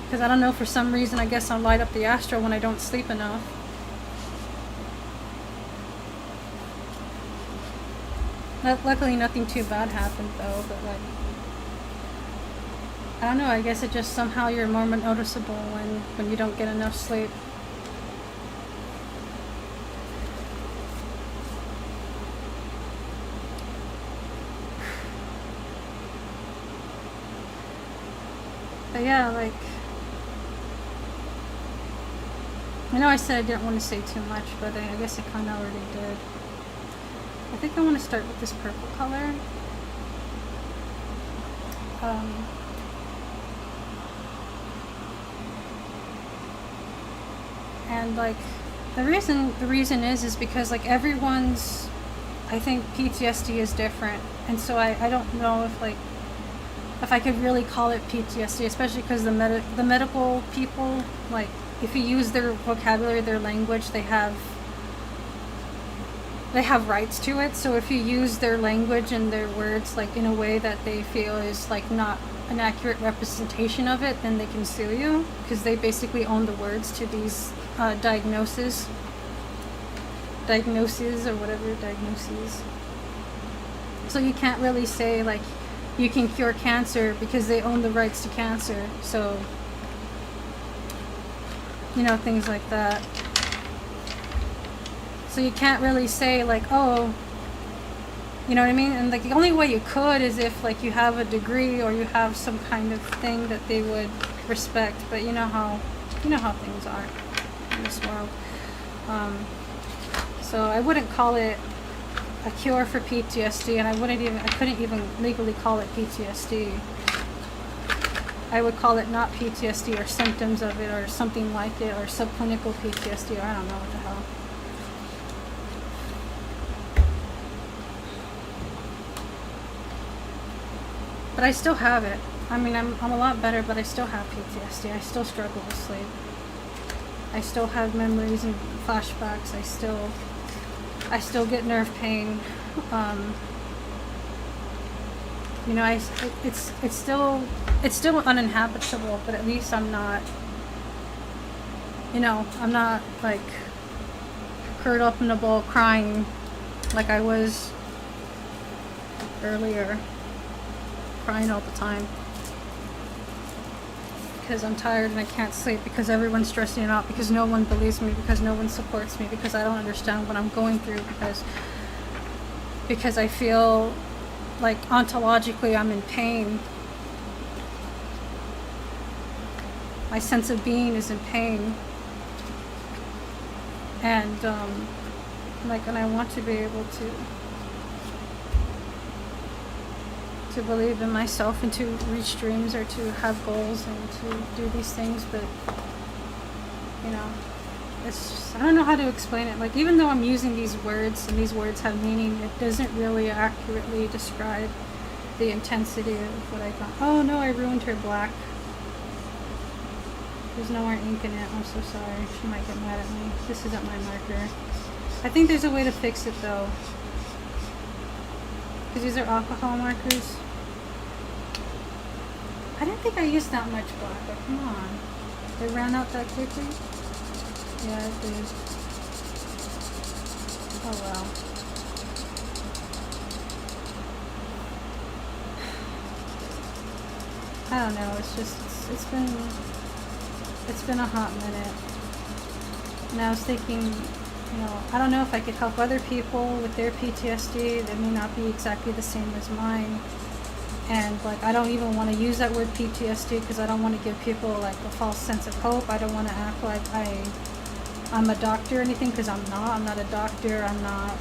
Because I don't know, for some reason, I guess I light up the astral when I don't sleep enough. Luckily, nothing too bad happened, though, but, like, I don't know, I guess it just somehow you're more noticeable when you don't get enough sleep. But yeah, like, I know I said I didn't want to say too much, but I guess I kind of already did. I think I want to start with this purple color. And like, the reason is because, like, everyone's, I think PTSD is different, and so I don't know if I could really call it PTSD, especially because the medical people, like, if you use their vocabulary, their language, they have rights to it. So if you use their language and their words, like, in a way that they feel is, like, not an accurate representation of it, then they can sue you, because they basically own the words to these diagnoses or whatever, diagnoses. So you can't really say, like, you can cure cancer, because they own the rights to cancer. So, you know, things like that. So you can't really say, like, oh, you know what I mean? And, like, the only way you could is if, like, you have a degree or you have some kind of thing that they would respect. But you know how things are in this world. So I wouldn't call it a cure for PTSD, and I couldn't even legally call it PTSD. I would call it not PTSD, or symptoms of it, or something like it, or subclinical PTSD, or I don't know what the hell. But I still have it. I mean, I'm a lot better, but I still have PTSD. I still struggle with sleep. I still have memories and flashbacks. I still get nerve pain. You know, it's still uninhabitable, but at least I'm not, you know, I'm not, like, curled up in a ball crying like I was earlier, crying all the time because I'm tired and I can't sleep, because everyone's stressing it out, because no one believes me, because no one supports me, because I don't understand what I'm going through, because I feel like ontologically I'm in pain. My sense of being is in pain, and like, and I want to be able to believe in myself, and to reach dreams, or to have goals, and to do these things. But you know, it's just, I don't know how to explain it. Like, even though I'm using these words, and these words have meaning, it doesn't really accurately describe the intensity of what I got. Oh no, I ruined her black. There's no more ink in it. I'm so sorry. She might get mad at me. This isn't my marker. I think there's a way to fix it though. Because these are alcohol markers. I didn't think I used that much black, but come on. It ran out that quickly? Yeah, it did. Oh well. I don't know, it's just, it's been a hot minute. And I was thinking, you know, I don't know if I could help other people with their PTSD that may not be exactly the same as mine. And like, I don't even want to use that word PTSD because I don't want to give people like a false sense of hope. I don't want to act like I'm a doctor or anything, because I'm not a doctor. I'm not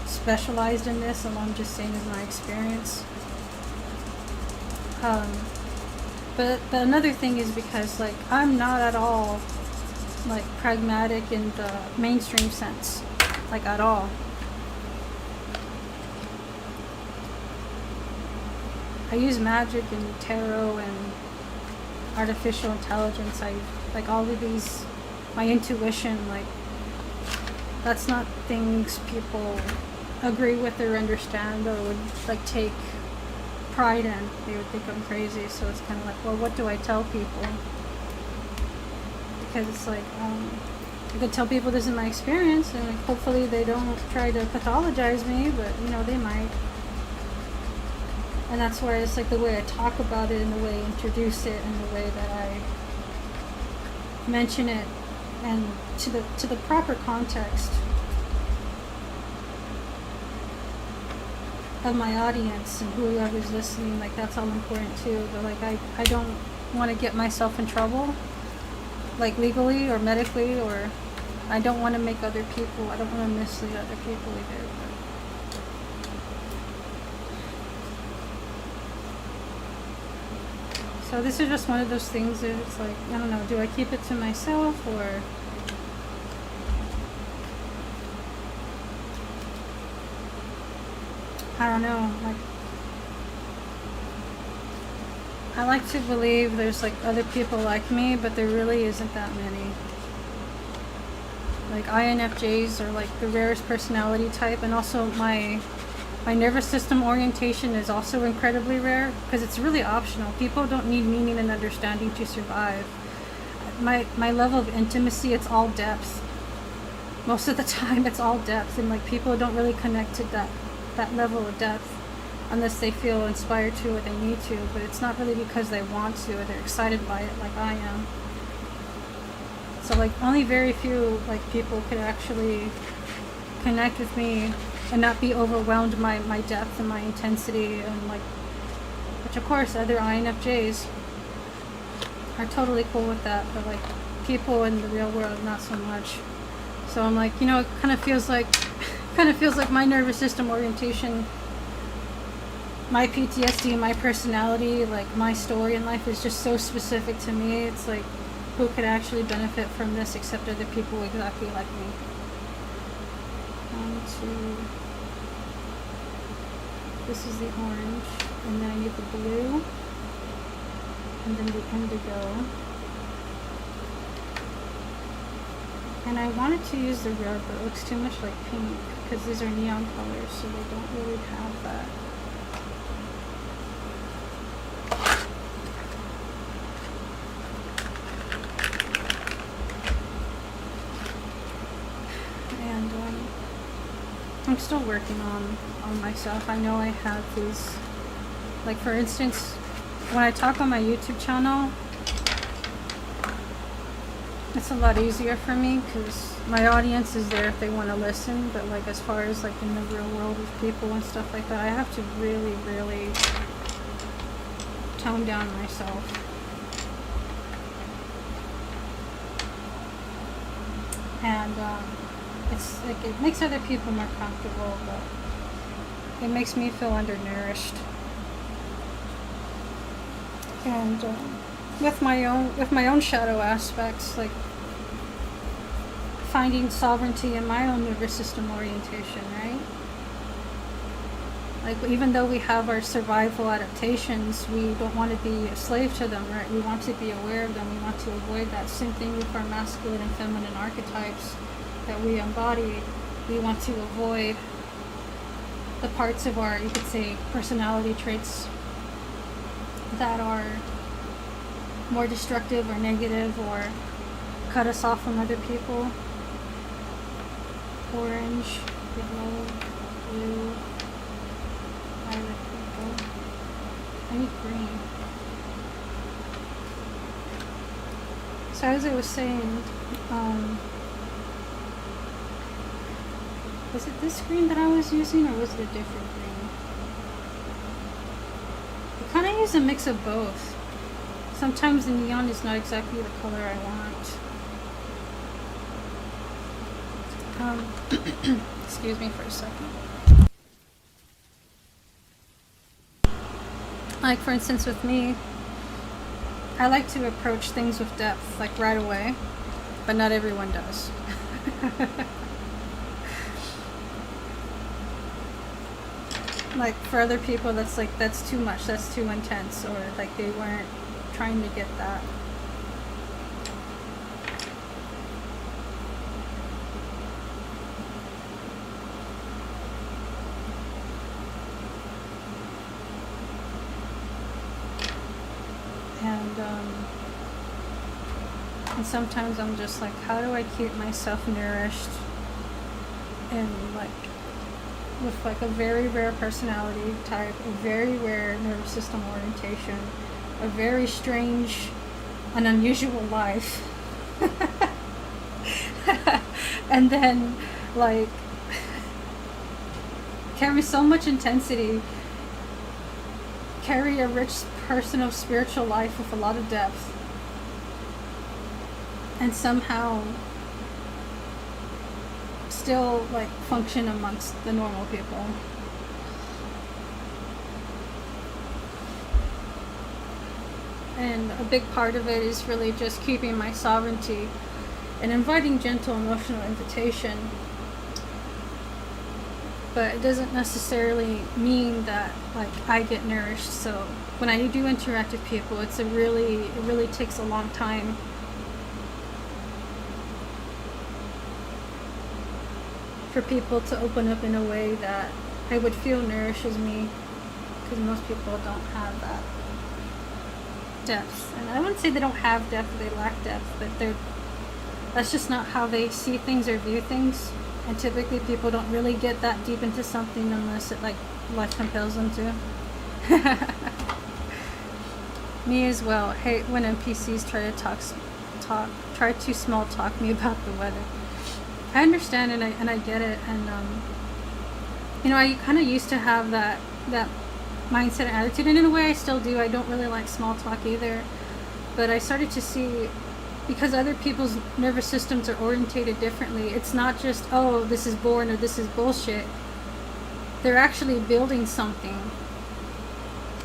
specialized in this. All I'm just saying is my experience. But another thing is because like, I'm not at all like pragmatic in the mainstream sense, like at all. I use magic and tarot and artificial intelligence. I like all of these, my intuition, like that's not things people agree with or understand or would like take pride in. They would think I'm crazy. So it's kind of like, well, what do I tell people? Because it's like, I could tell people this is my experience, and like, hopefully they don't try to pathologize me, but you know, they might. And that's where it's like the way I talk about it and the way I introduce it and the way that I mention it and to the proper context of my audience and whoever's listening, like that's all important too. But like I don't want to get myself in trouble, like legally or medically, or I don't want to make other people, I don't want to mislead other people either. So this is just one of those things that it's like, I don't know, do I keep it to myself or... I don't know, like... I like to believe there's like other people like me, but there really isn't that many. Like INFJs are like the rarest personality type, and also my nervous system orientation is also incredibly rare because it's really optional. People don't need meaning and understanding to survive. My level of intimacy, it's all depth. Most of the time it's all depth, and like people don't really connect to that level of depth unless they feel inspired to or they need to, but it's not really because they want to or they're excited by it like I am. So like only very few like people could actually connect with me and not be overwhelmed by my depth and my intensity, and like, which of course other INFJs are totally cool with that, but like people in the real world not so much. So I'm like, you know, it kind of feels like my nervous system orientation, my PTSD, my personality, like my story in life is just so specific to me. It's like, who could actually benefit from this except other people exactly like me? This is the orange, and then I need the blue, and then the indigo. And I wanted to use the red, but it looks too much like pink because these are neon colors, so they don't really have that. And I'm still working on myself. I know I have these, like for instance, when I talk on my YouTube channel, it's a lot easier for me because my audience is there if they want to listen, but like as far as like in the real world with people and stuff like that, I have to really, really tone down myself. And it's like, it makes other people more comfortable, but it makes me feel undernourished. And with my own shadow aspects, like finding sovereignty in my own nervous system orientation, right? Like, even though we have our survival adaptations, we don't want to be a slave to them, right? We want to be aware of them. We want to avoid that. Same thing with our masculine and feminine archetypes that we embody. We want to avoid the parts of our, you could say, personality traits that are more destructive or negative or cut us off from other people. Orange, yellow, blue, violet, purple. I need green. So as I was saying, was it this green that I was using, or was it a different green? I kind of use a mix of both. Sometimes the neon is not exactly the color I want. Excuse me for a second. Like, for instance, with me, I like to approach things with depth, like right away, but not everyone does. Like, for other people, that's like, that's too much, that's too intense, or like they weren't trying to get that. And sometimes I'm just like, how do I keep myself nourished and like with like a very rare personality type, a very rare nervous system orientation, a very strange and unusual life, and then like carry so much intensity, carry a rich personal spiritual life with a lot of depth, and somehow still like function amongst the normal people. And a big part of it is really just keeping my sovereignty and inviting gentle emotional invitation. But it doesn't necessarily mean that like I get nourished. So when I do interact with people, it really takes a long time. For people to open up in a way that I would feel nourishes me, because most people don't have that depth. And I wouldn't say they don't have depth, they lack depth, but that's just not how they see things or view things. And typically people don't really get that deep into something unless it like life compels them to. Me as well. I hate when NPCs try to small talk me about the weather. I understand and I get it, and you know, I kind of used to have that mindset and attitude, and in a way I still do. I don't really like small talk either, but I started to see, because other people's nervous systems are orientated differently, it's not just, oh, this is boring or this is bullshit. They're actually building something.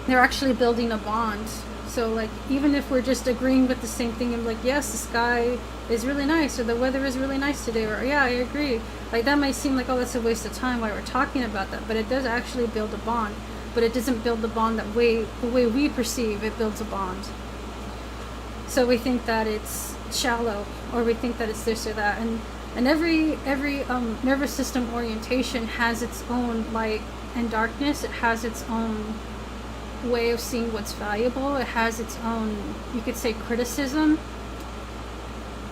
They're actually building a bond. So like, even if we're just agreeing with the same thing, I'm like, yes, the sky is really nice, or the weather is really nice today, or yeah, I agree. Like, that might seem like, oh, that's a waste of time why we're talking about that, but it does actually build a bond. But it doesn't build the bond the way we perceive it builds a bond. So we think that it's shallow, or we think that it's this or that, and every nervous system orientation has its own light and darkness. It has its own way of seeing what's valuable. It has its own, you could say, criticism.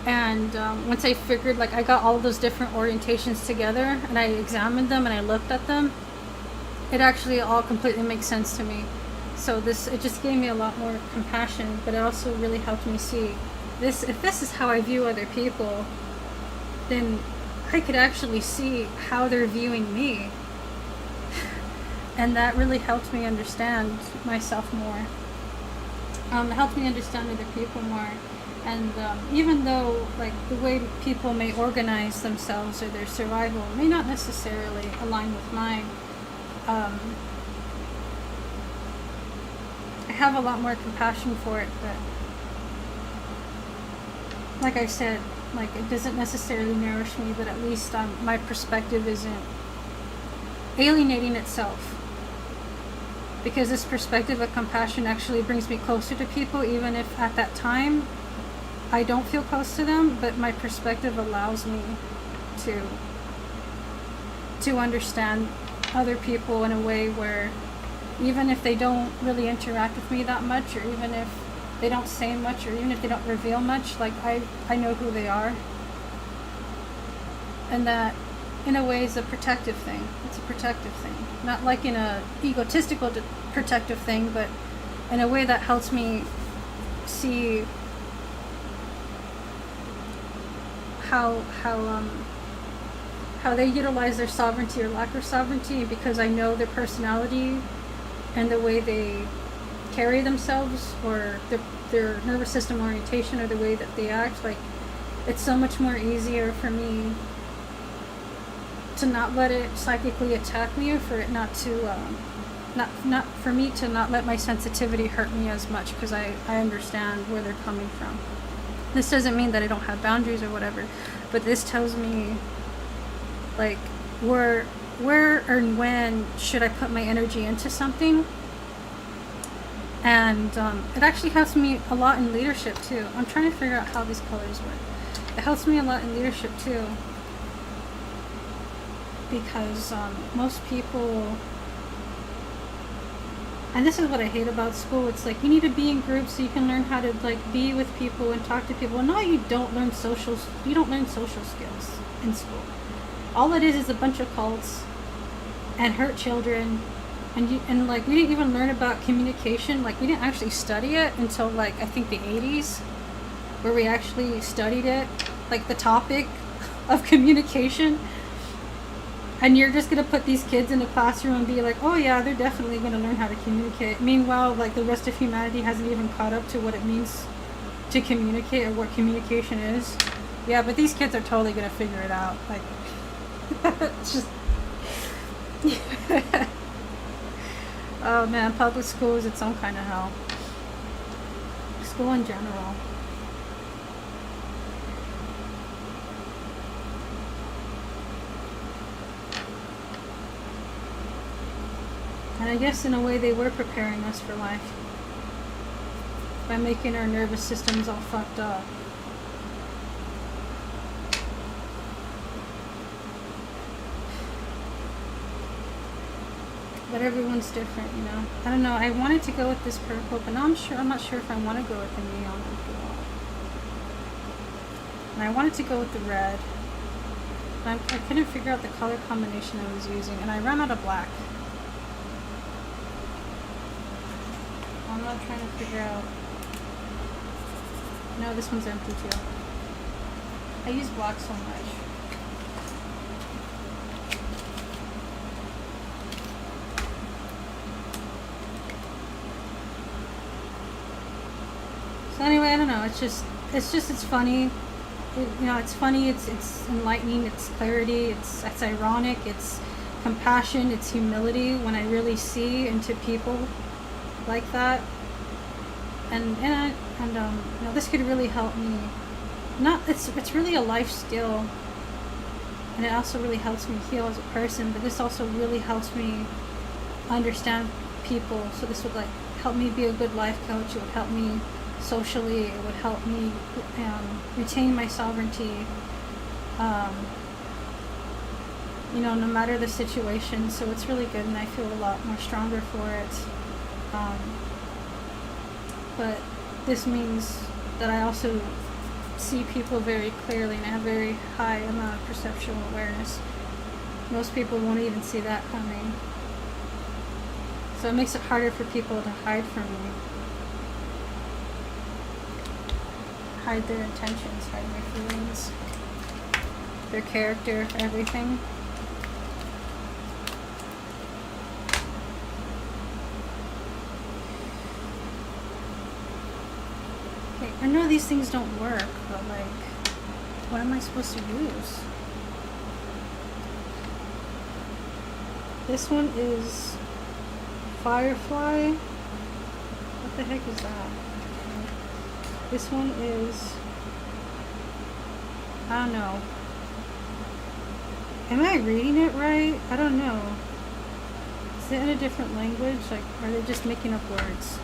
And once I figured, like, I got all of those different orientations together and I examined them and I looked at them, it actually all completely makes sense to me. So it just gave me a lot more compassion, but it also really helped me see this. If this is how I view other people, then I could actually see how they're viewing me. And that really helped me understand myself more. It helped me understand other people more. And even though like the way people may organize themselves or their survival may not necessarily align with mine, I have a lot more compassion for it. But like I said, like, it doesn't necessarily nourish me, but at least my perspective isn't alienating itself because this perspective of compassion actually brings me closer to people, even if at that time I don't feel close to them, but my perspective allows me to understand other people in a way where even if they don't really interact with me that much, or even if they don't say much, or even if they don't reveal much, like I know who they are. And that in a way is a protective thing. It's a protective thing. Not like in a egotistical protective thing, but in a way that helps me see how they utilize their sovereignty or lack of sovereignty, because I know their personality and the way they carry themselves, or their nervous system orientation, or the way that they act. Like, it's so much more easier for me to not let it psychically attack me, or for it not to not for me to not let my sensitivity hurt me as much, because I understand where they're coming from. This doesn't mean that I don't have boundaries or whatever, but this tells me, like, where and when should I put my energy into something. And it actually helps me a lot in leadership too. I'm trying to figure out how these colors work. It helps me a lot in leadership too, because most people, and this is what I hate about school, it's like you need to be in groups so you can learn how to like be with people and talk to people. No, you don't learn social skills in school. All it is a bunch of cults and hurt children, and like we didn't even learn about communication. Like, we didn't actually study it until like I think the 80s, where we actually studied it, like the topic of communication. And you're just going to put these kids in a classroom and be like, oh yeah, they're definitely going to learn how to communicate. Meanwhile, like, the rest of humanity hasn't even caught up to what it means to communicate, or what communication is. Yeah, but these kids are totally going to figure it out. Like, it's just... Oh man, public school is its own kind of hell. School in general. And I guess in a way they were preparing us for life by making our nervous systems all fucked up. But everyone's different, you know. I don't know, I wanted to go with this purple, but now I'm not sure if I want to go with the neon purple. And I wanted to go with the red. I couldn't figure out the color combination I was using, and I ran out of black. I'm not trying to figure out... No, this one's empty too. I use black so much. So anyway, I don't know. It's funny. It's funny. It's enlightening. It's clarity. It's ironic. It's compassion. It's humility when I really see into people like that. And this could really help me. It's really a life skill, and it also really helps me heal as a person. But this also really helps me understand people. So this would like help me be a good life coach. It would help me socially. It would help me retain my sovereignty. No matter the situation. So it's really good, and I feel a lot more stronger for it. But this means that I also see people very clearly, and I have very high amount of perceptual awareness. Most people won't even see that coming. So it makes it harder for people to hide from me. Hide their intentions, hide their feelings, their character, everything. Okay, I know these things don't work, but like, what am I supposed to use? This one is Firefly. What the heck is that? This one is, I don't know. Am I reading it right? I don't know. Is it in a different language? Like, are they just making up words?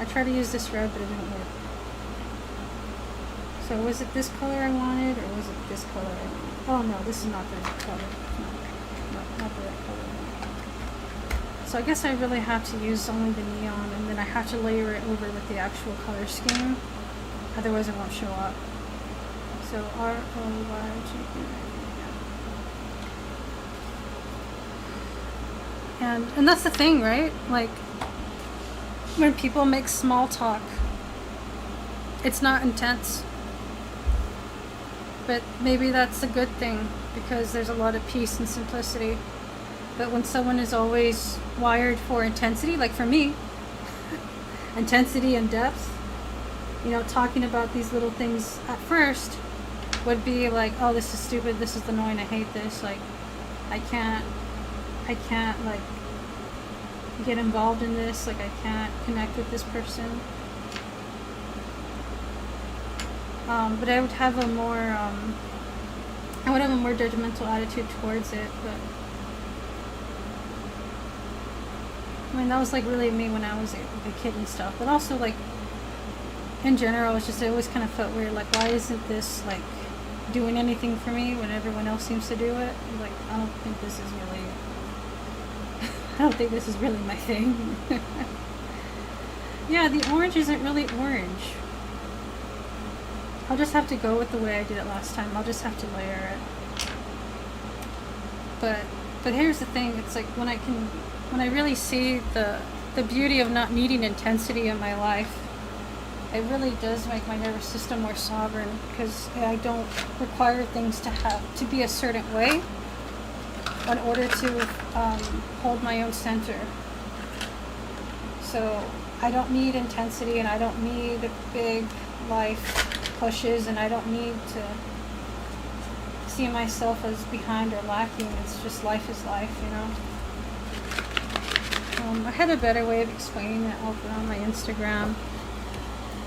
I tried to use this red, but it didn't work. So was it this color I wanted, or was it this color I wanted? Oh no, this is not the right color. No, not the right color. So I guess I really have to use only the neon, and then I have to layer it over with the actual color scheme. Otherwise it won't show up. So R-O-Y-G-P. And that's the thing, right? Like, when people make small talk, it's not intense. But maybe that's a good thing, because there's a lot of peace and simplicity. But when someone is always wired for intensity, like for me, intensity and depth, you know, talking about these little things at first would be like, oh, this is stupid, this is annoying, I hate this, like, I can't like get involved in this, like I can't connect with this person. But I would have a more judgmental attitude towards it. But I mean, that was like really me when I was a kid and stuff. But also, like, in general, it's just, I always kind of felt weird, like, why isn't this like doing anything for me when everyone else seems to do it? Like, I don't think this is really my thing. Yeah, the orange isn't really orange. I'll just have to go with the way I did it last time. I'll just have to layer it. But here's the thing, it's like when I really see the beauty of not needing intensity in my life, it really does make my nervous system more sovereign, because I don't require things to be a certain way in order to hold my own center. So I don't need intensity, and I don't need big life pushes, and I don't need to see myself as behind or lacking. It's just life is life, you know. I had a better way of explaining it. I'll put it on my Instagram.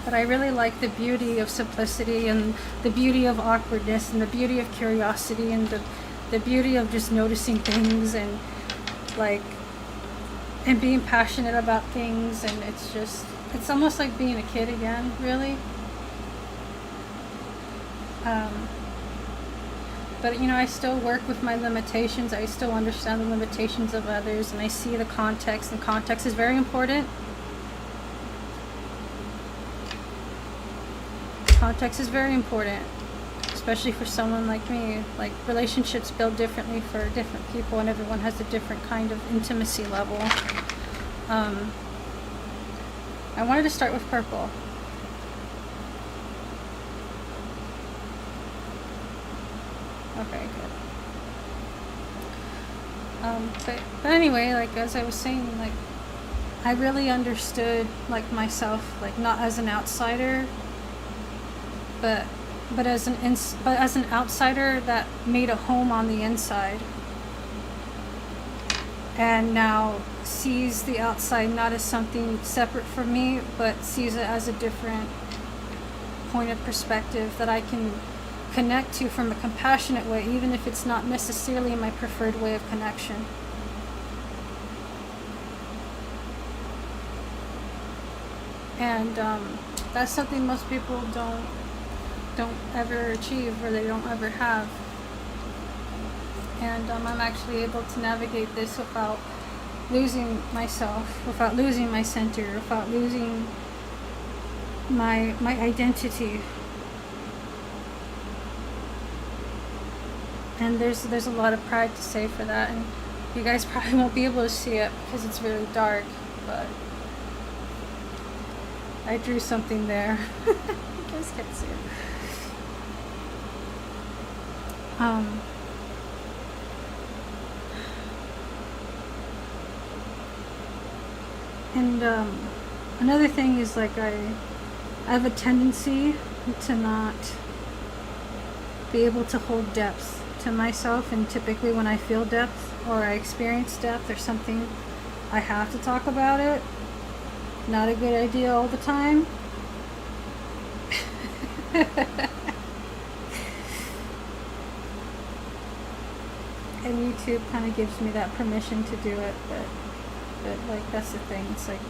But I really like the beauty of simplicity, and the beauty of awkwardness, and the beauty of curiosity, and the beauty of just noticing things, and like, and being passionate about things. And it's almost like being a kid again, really. But you know, I still work with my limitations. I still understand the limitations of others, and I see the context, and context is very important. Context is very important, especially for someone like me. Like, relationships build differently for different people, and everyone has a different kind of intimacy level. I wanted to start with purple. Okay, good. But anyway, like, as I was saying, like, I really understood, like, myself, like, not as an outsider, but as an outsider that made a home on the inside, and now sees the outside not as something separate from me, but sees it as a different point of perspective that I can connect to from a compassionate way, even if it's not necessarily my preferred way of connection. And that's something most people don't ever achieve, or they don't ever have. And I'm actually able to navigate this without losing myself, without losing my center, without losing my identity. And there's a lot of pride to say for that, and you guys probably won't be able to see it because it's really dark, but I drew something there. You guys can't see it. And another thing is, like, I have a tendency to not be able to hold depth to myself, and typically when I feel depth or I experience depth or something, I have to talk about it. Not a good idea all the time. and YouTube kind of gives me that permission to do it, but like that's the thing, it's like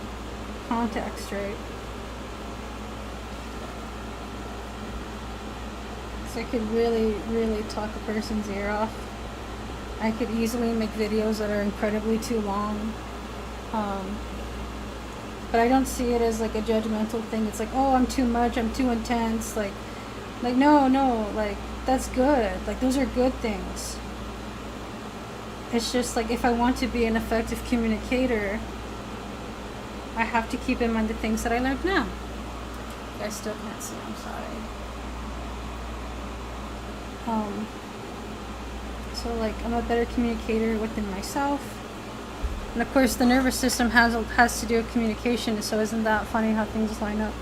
context, right? So I could really talk a person's ear off. I could easily make videos that are incredibly too long, but I don't see it as like a judgmental thing. It's like, oh, I'm too much, I'm too intense, like no, like that's good, like those are good things. It's just like, if I want to be an effective communicator, I have to keep in mind the things that I learned now. I still can't see, I'm sorry. So like, I'm a better communicator within myself. And of course the nervous system has to do with communication, so isn't that funny how things line up?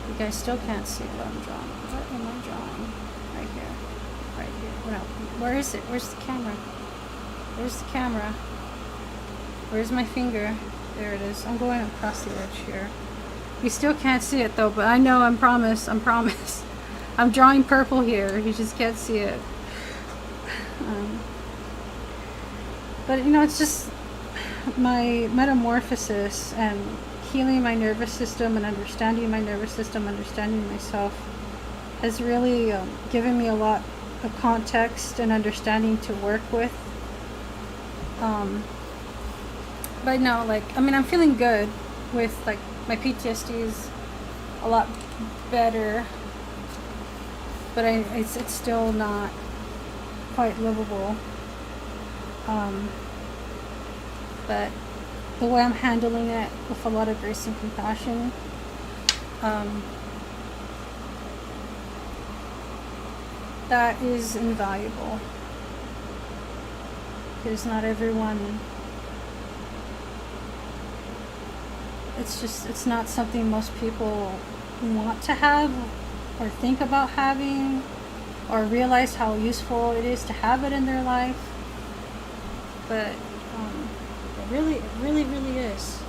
You guys still can't see what I'm drawing. What am I drawing? Right here. Right here. No, where is it? Where's the camera? Where's the camera? Where's my finger? There it is. I'm going across the edge here. You still can't see it though, but I know, I promise. I'm drawing purple here. You just can't see it. But you know, it's just my metamorphosis and healing my nervous system and understanding my nervous system, understanding myself, has really given me a lot of context and understanding to work with. But no, like, I mean, I'm feeling good with, like, my PTSD is a lot better, but it's still not quite livable. But the way I'm handling it with a lot of grace and compassion, that is invaluable, because not everyone, it's not something most people want to have or think about having or realize how useful it is to have it in their life. But it really is.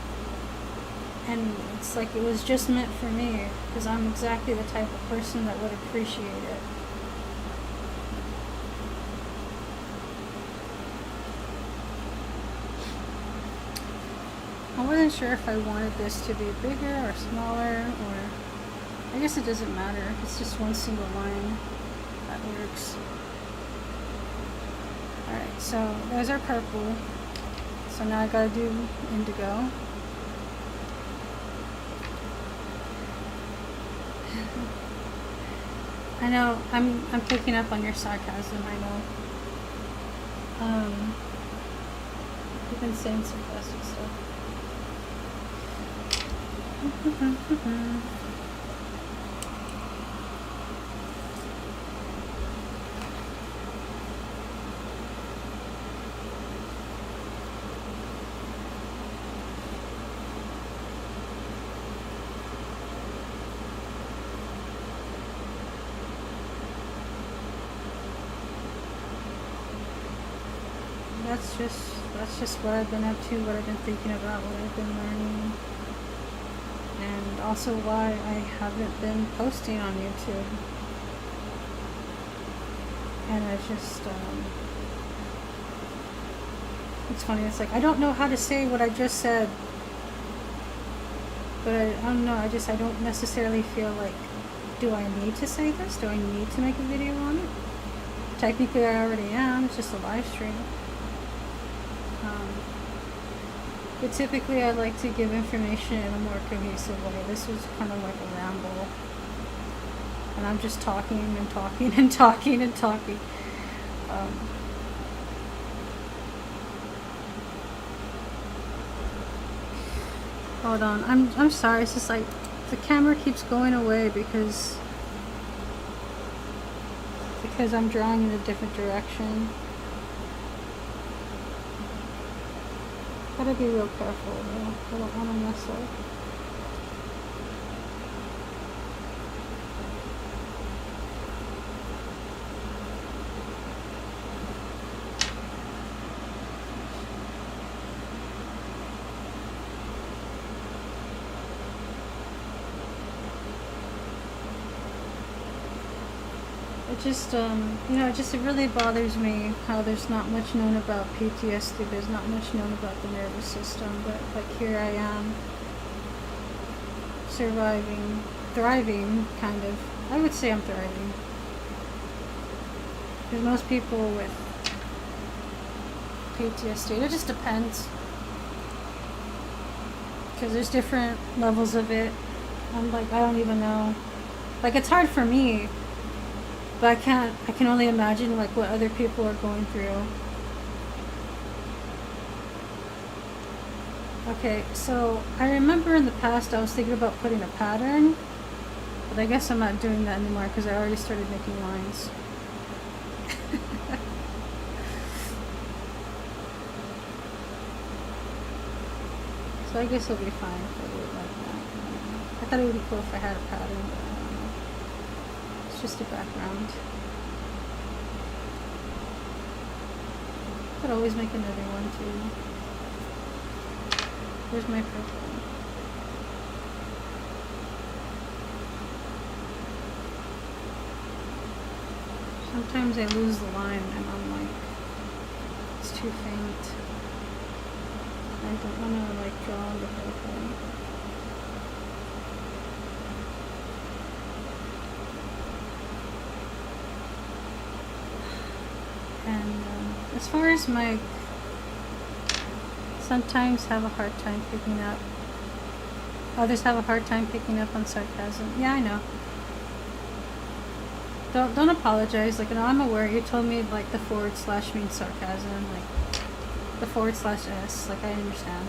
And it's like, it was just meant for me, because I'm exactly the type of person that would appreciate it. I wasn't sure if I wanted this to be bigger or smaller, or I guess it doesn't matter. It's just one single line that works. Alright, so there's our purple. So now I gotta do indigo. I know, I'm picking up on your sarcasm, I know. You've been saying sarcastic stuff. That's just what I've been up to, what I've been thinking about, what I've been learning, and also why I haven't been posting on YouTube. And I just, it's funny, it's like, I don't know how to say what I just said, but I don't know, I don't necessarily feel like, do I need to say this? Do I need to make a video on it? Technically I already am, it's just a live stream. But typically I like to give information in a more cohesive way. This was kind of like a ramble. And I'm just talking and talking and talking and talking. Hold on, I'm sorry, it's just like the camera keeps going away because I'm drawing in a different direction. Gotta be real careful though. I don't want to mess up. it just, you know, it really bothers me how there's not much known about PTSD. There's not much known about the nervous system, but like here I am, surviving, thriving, kind of. I would say I'm thriving. Because most people with PTSD, it just depends. Because there's different levels of it. I'm like, I don't even know. Like, it's hard for me, but I can only imagine like what other people are going through. Okay, so I remember in the past I was thinking about putting a pattern, but I guess I'm not doing that anymore because I already started making lines. So I guess it'll be fine if I do it like that. I thought it would be cool if I had a pattern, but I don't know. It's just a background. Could always make another one too. Where's my purple? Sometimes I lose the line and I'm like, it's too faint. I don't want to like draw on the purple. And as far as my, sometimes have a hard time picking up. Others have a hard time picking up on sarcasm. Yeah, I know. Don't apologize. Like, you know, I'm aware. You told me like the / means sarcasm. Like the /s. Like, I understand.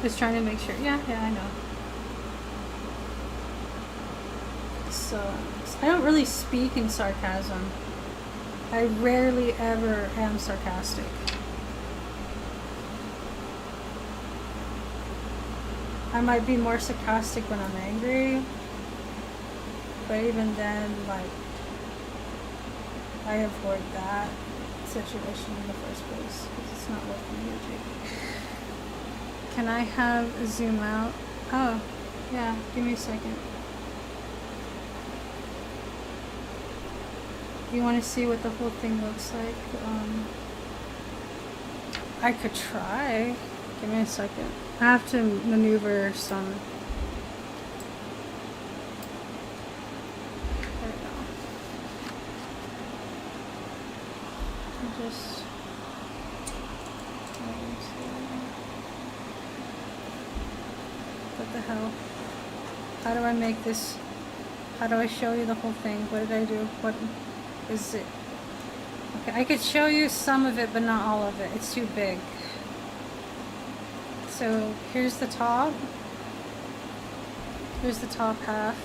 Just trying to make sure. Yeah, I know. So I don't really speak in sarcasm. I rarely ever am sarcastic. I might be more sarcastic when I'm angry, but even then, like, I avoid that situation in the first place because it's not working usually. Can I have a zoom out? Oh, yeah, give me a second. You want to see what the whole thing looks like? I could try. Give me a second. I have to maneuver some. There we go. Just. What the hell? How do I make this? How do I show you the whole thing? What did I do? What is it? Okay, I could show you some of it, but not all of it. It's too big. So here's the top. Here's the top half.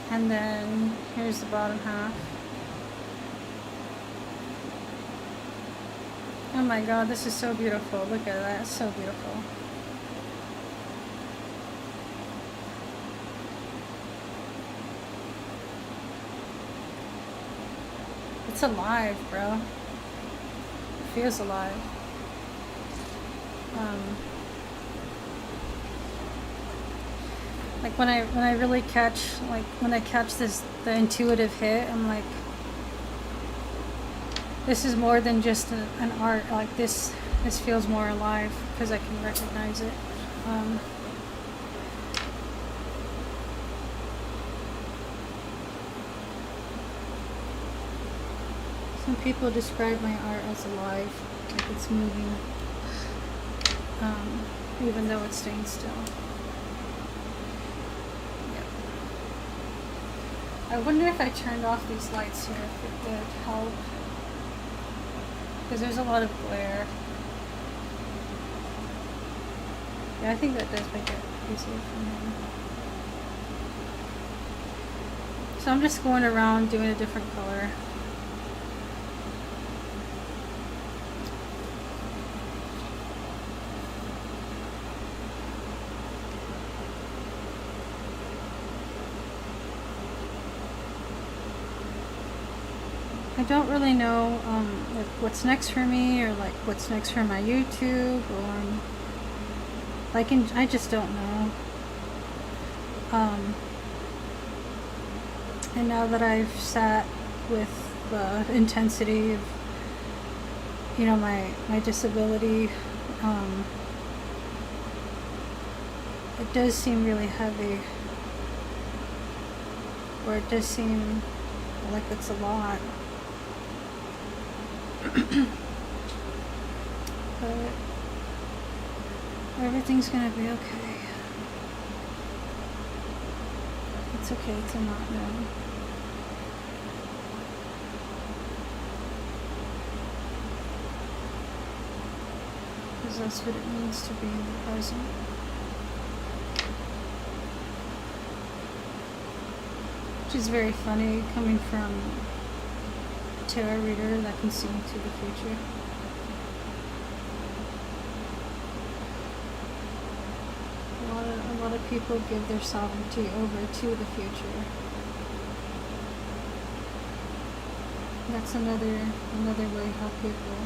And then here's the bottom half. Oh my god, this is so beautiful. Look at that, it's so beautiful. It's alive, bro. Feels alive. Like when I really catch, like when I catch the intuitive hit, I'm like, this is more than just an art. Like this feels more alive because I can recognize it. Some people describe my art as alive, like it's moving, even though it's staying still. Yep. I wonder if I turned off these lights here, if it would help, because there's a lot of glare. Yeah, I think that does make it easier for me. So I'm just going around doing a different color. I don't really know like what's next for me, or like what's next for my YouTube, or Like, I just don't know. And now that I've sat with the intensity of, you know, my disability, it does seem really heavy. Or it does seem like it's a lot. But everything's gonna be okay. It's okay to not know. Because that's what it means to be in the present. Which is very funny coming from a tarot reader that can see into the future. A lot of people give their sovereignty over to the future. That's another way how people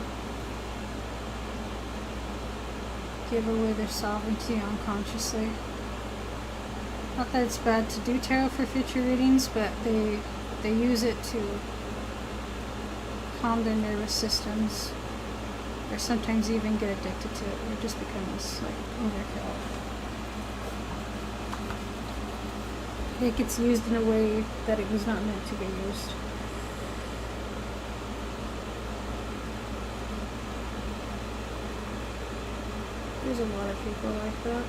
give away their sovereignty unconsciously. Not that it's bad to do tarot for future readings, but they use it to calm their nervous systems, or sometimes even get addicted to it, or it just becomes like overkill. It gets used in a way that it was not meant to be used. There's a lot of people like that.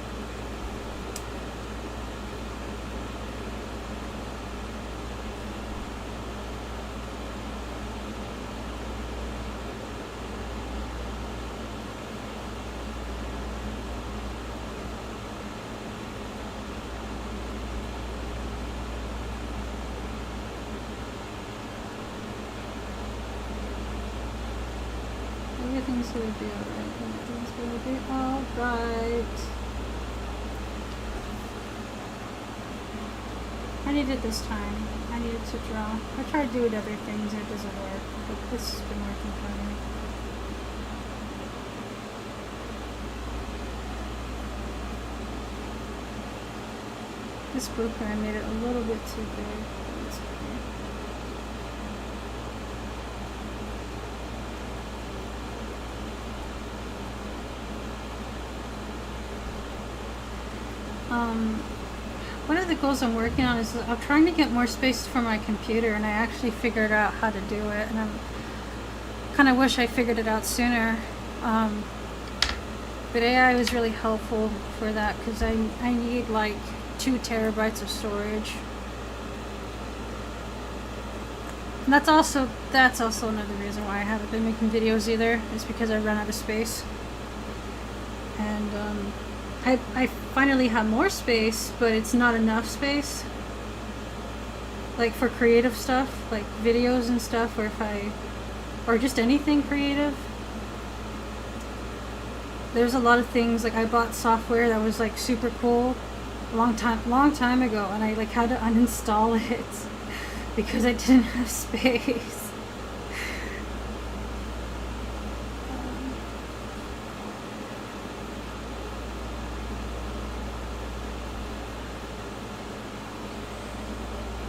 Everything's gonna be alright. Everything's gonna be alright. I needed this time. I needed to draw. I tried to do it other things and it doesn't work. But this has been working for me. This book I made it a little bit too big. But it's okay. One of the goals I'm working on is I'm trying to get more space for my computer, and I actually figured out how to do it, and I'm kind of wish I figured it out sooner. But AI was really helpful for that because I need like 2 terabytes of storage. And that's also another reason why I haven't been making videos either, is because I run out of space. And I finally have more space, but it's not enough space. Like for creative stuff, like videos and stuff, or just anything creative. There's a lot of things, like I bought software that was like super cool a long time ago, and I like had to uninstall it because I didn't have space.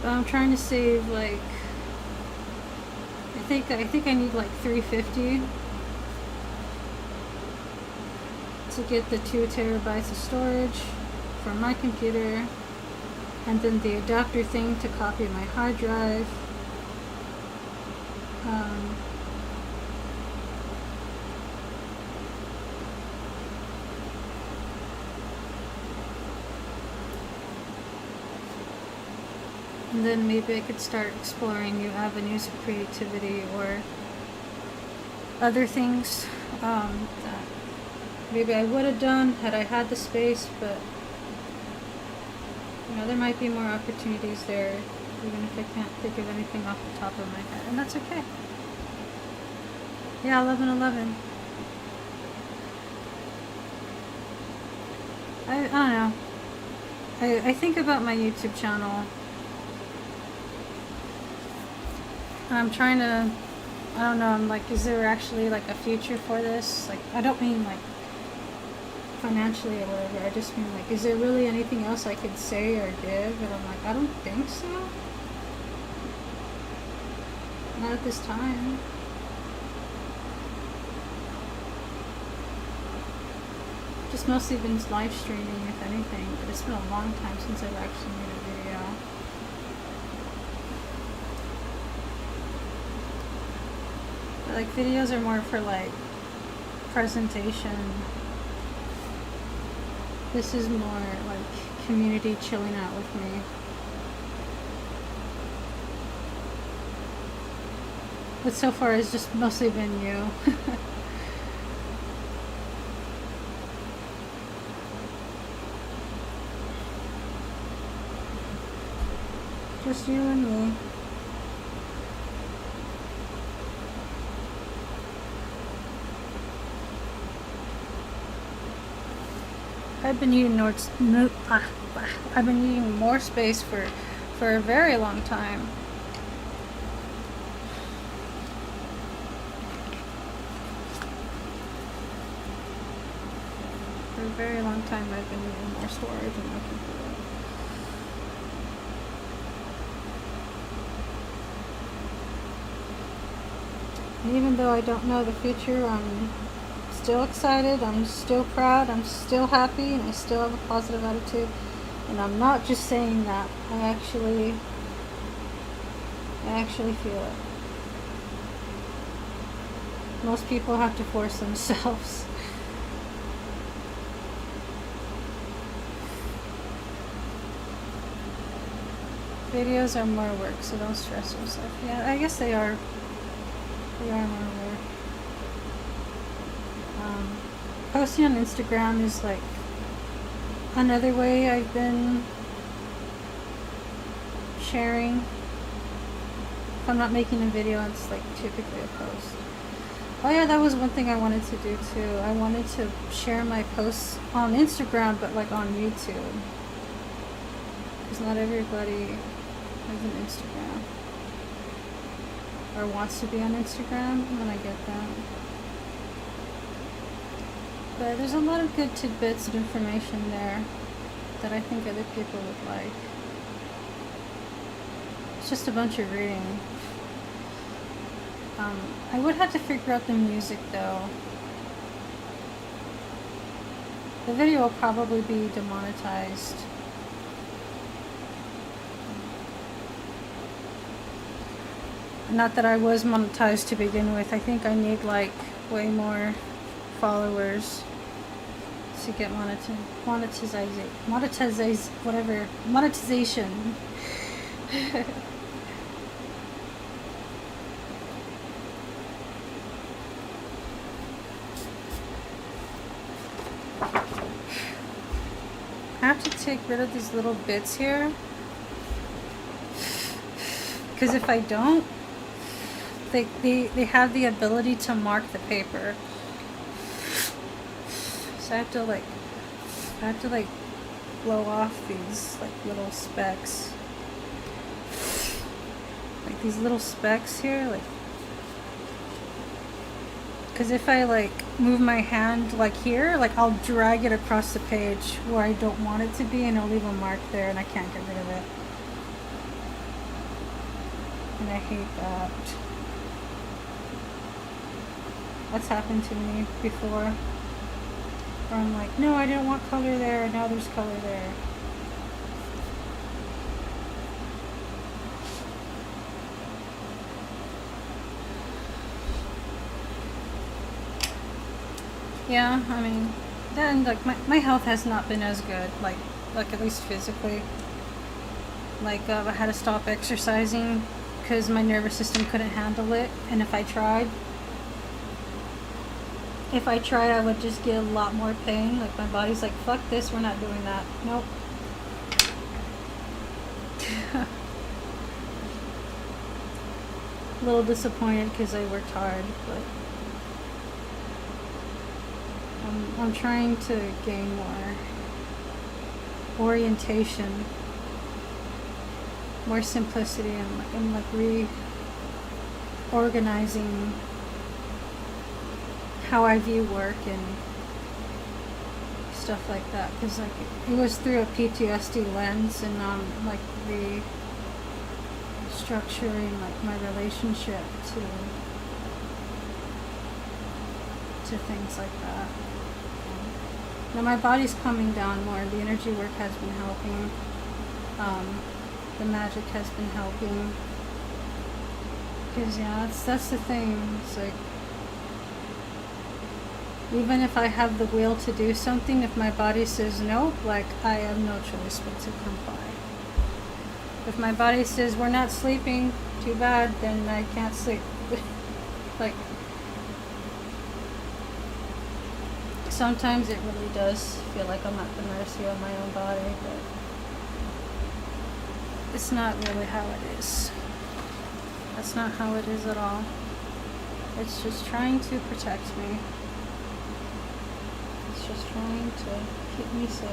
But I'm trying to save like I think I need like $350 to get the 2 terabytes of storage for my computer, and then the adapter thing to copy my hard drive. And then maybe I could start exploring new avenues of creativity or other things that maybe I would have done had I had the space, but you know, there might be more opportunities there, even if I can't think of anything off the top of my head, and that's okay. Yeah, 1111. I don't know. I think about my YouTube channel. I'm trying to, I don't know, I'm like, is there actually like a future for this? Like, I don't mean like financially or whatever. I just mean, like, is there really anything else I could say or give? And I'm like, I don't think so. Not at this time. Just mostly been live streaming, if anything, but it's been a long time since I've actually made a video. But, like, videos are more for, like, presentation. This is more like community chilling out with me. But so far it's just mostly been you. Just you and me. I've been needing more space for a very long time. For a very long time I've been needing more storage in my computer. And even though I don't know the future, I'm still excited, I'm still proud, I'm still happy, and I still have a positive attitude. And I'm not just saying that. I actually feel it. Most people have to force themselves. Videos are more work, so don't stress yourself. Yeah, I guess they are. They are more work. Posting on Instagram is like another way I've been sharing. If I'm not making a video, it's like typically a post. Oh yeah, that was one thing I wanted to do too. I wanted to share my posts on Instagram, but like on YouTube. Because not everybody has an Instagram. Or wants to be on Instagram, and I get that. But there's a lot of good tidbits of information there that I think other people would like. It's just a bunch of reading. I would have to figure out the music though. The video will probably be demonetized. Not that I was monetized to begin with. I think I need like way more followers to get monetization. I have to take rid of these little bits here, because if I don't, they have the ability to mark the paper. So I have to like blow off these like little specks. Like these little specks here, like, because if I like move my hand like here, like I'll drag it across the page where I don't want it to be, and it'll leave a mark there and I can't get rid of it. And I hate that. That's happened to me before. Where I'm like, no, I didn't want color there, and now there's color there. Yeah, I mean, then like my health has not been as good, like at least physically. Like I had to stop exercising because my nervous system couldn't handle it, and if I tried, I would just get a lot more pain. Like my body's like, fuck this, we're not doing that. Nope. A little disappointed because I worked hard, but I'm trying to gain more orientation, more simplicity, and like reorganizing how I view work, and stuff like that, because like it was through a PTSD lens, and like restructuring like my relationship to things like that. Now my body's coming down more. The energy work has been helping. The magic has been helping. Because yeah, that's the thing. It's like, even if I have the will to do something, if my body says no, like I have no choice but to comply. If my body says we're not sleeping, too bad, then I can't sleep. Like, sometimes it really does feel like I'm at the mercy of my own body, but it's not really how it is. That's not how it is at all. It's just trying to protect me. It's just trying to keep me safe.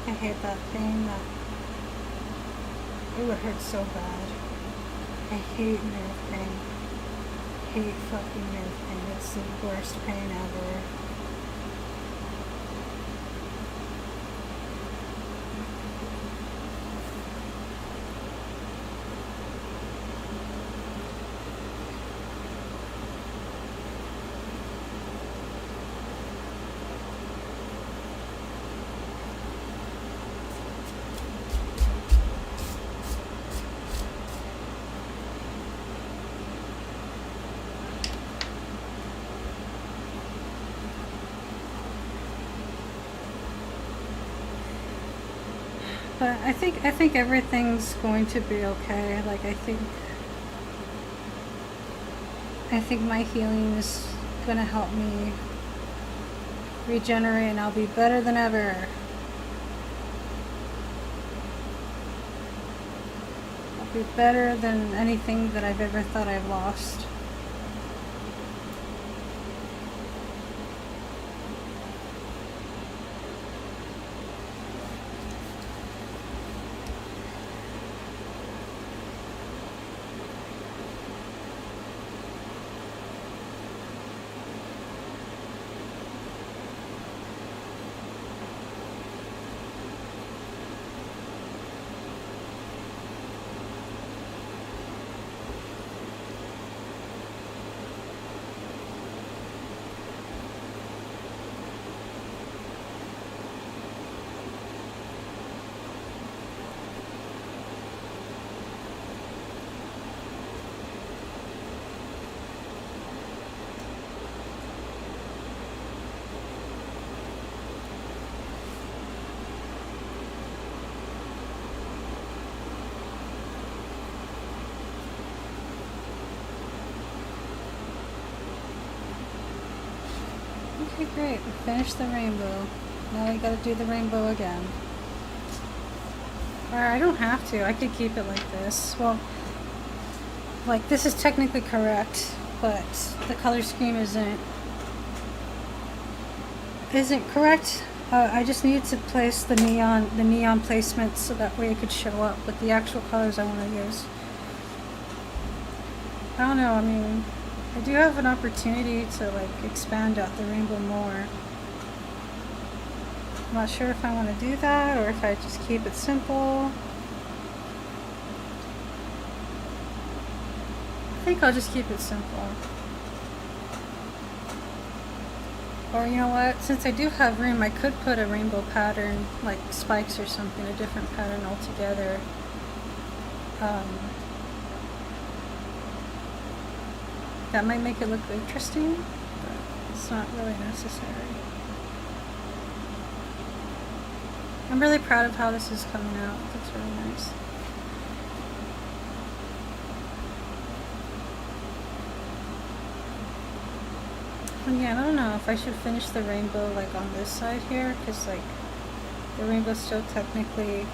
I hate that pain. That it would hurt so bad. I hate nerve pain. Hate fucking nerve pain. It's the worst pain ever. But I think everything's going to be okay. Like I think my healing is gonna help me regenerate, and I'll be better than ever. I'll be better than anything that I've ever thought I've lost. Okay, great. We finished the rainbow. Now we gotta do the rainbow again. Or I don't have to. I could keep it like this. Well, like this is technically correct, but the color scheme isn't correct. I just needed to place the neon placement so that way it could show up with the actual colors I want to use. I don't know. I mean, I do have an opportunity to like expand out the rainbow more. I'm not sure if I want to do that or if I just keep it simple. I think I'll just keep it simple. Or you know what, since I do have room, I could put a rainbow pattern, like spikes or something, a different pattern altogether. That might make it look interesting, but it's not really necessary. I'm really proud of how this is coming out. That's really nice. And yeah, I don't know if I should finish the rainbow like on this side here, because like the rainbow still technically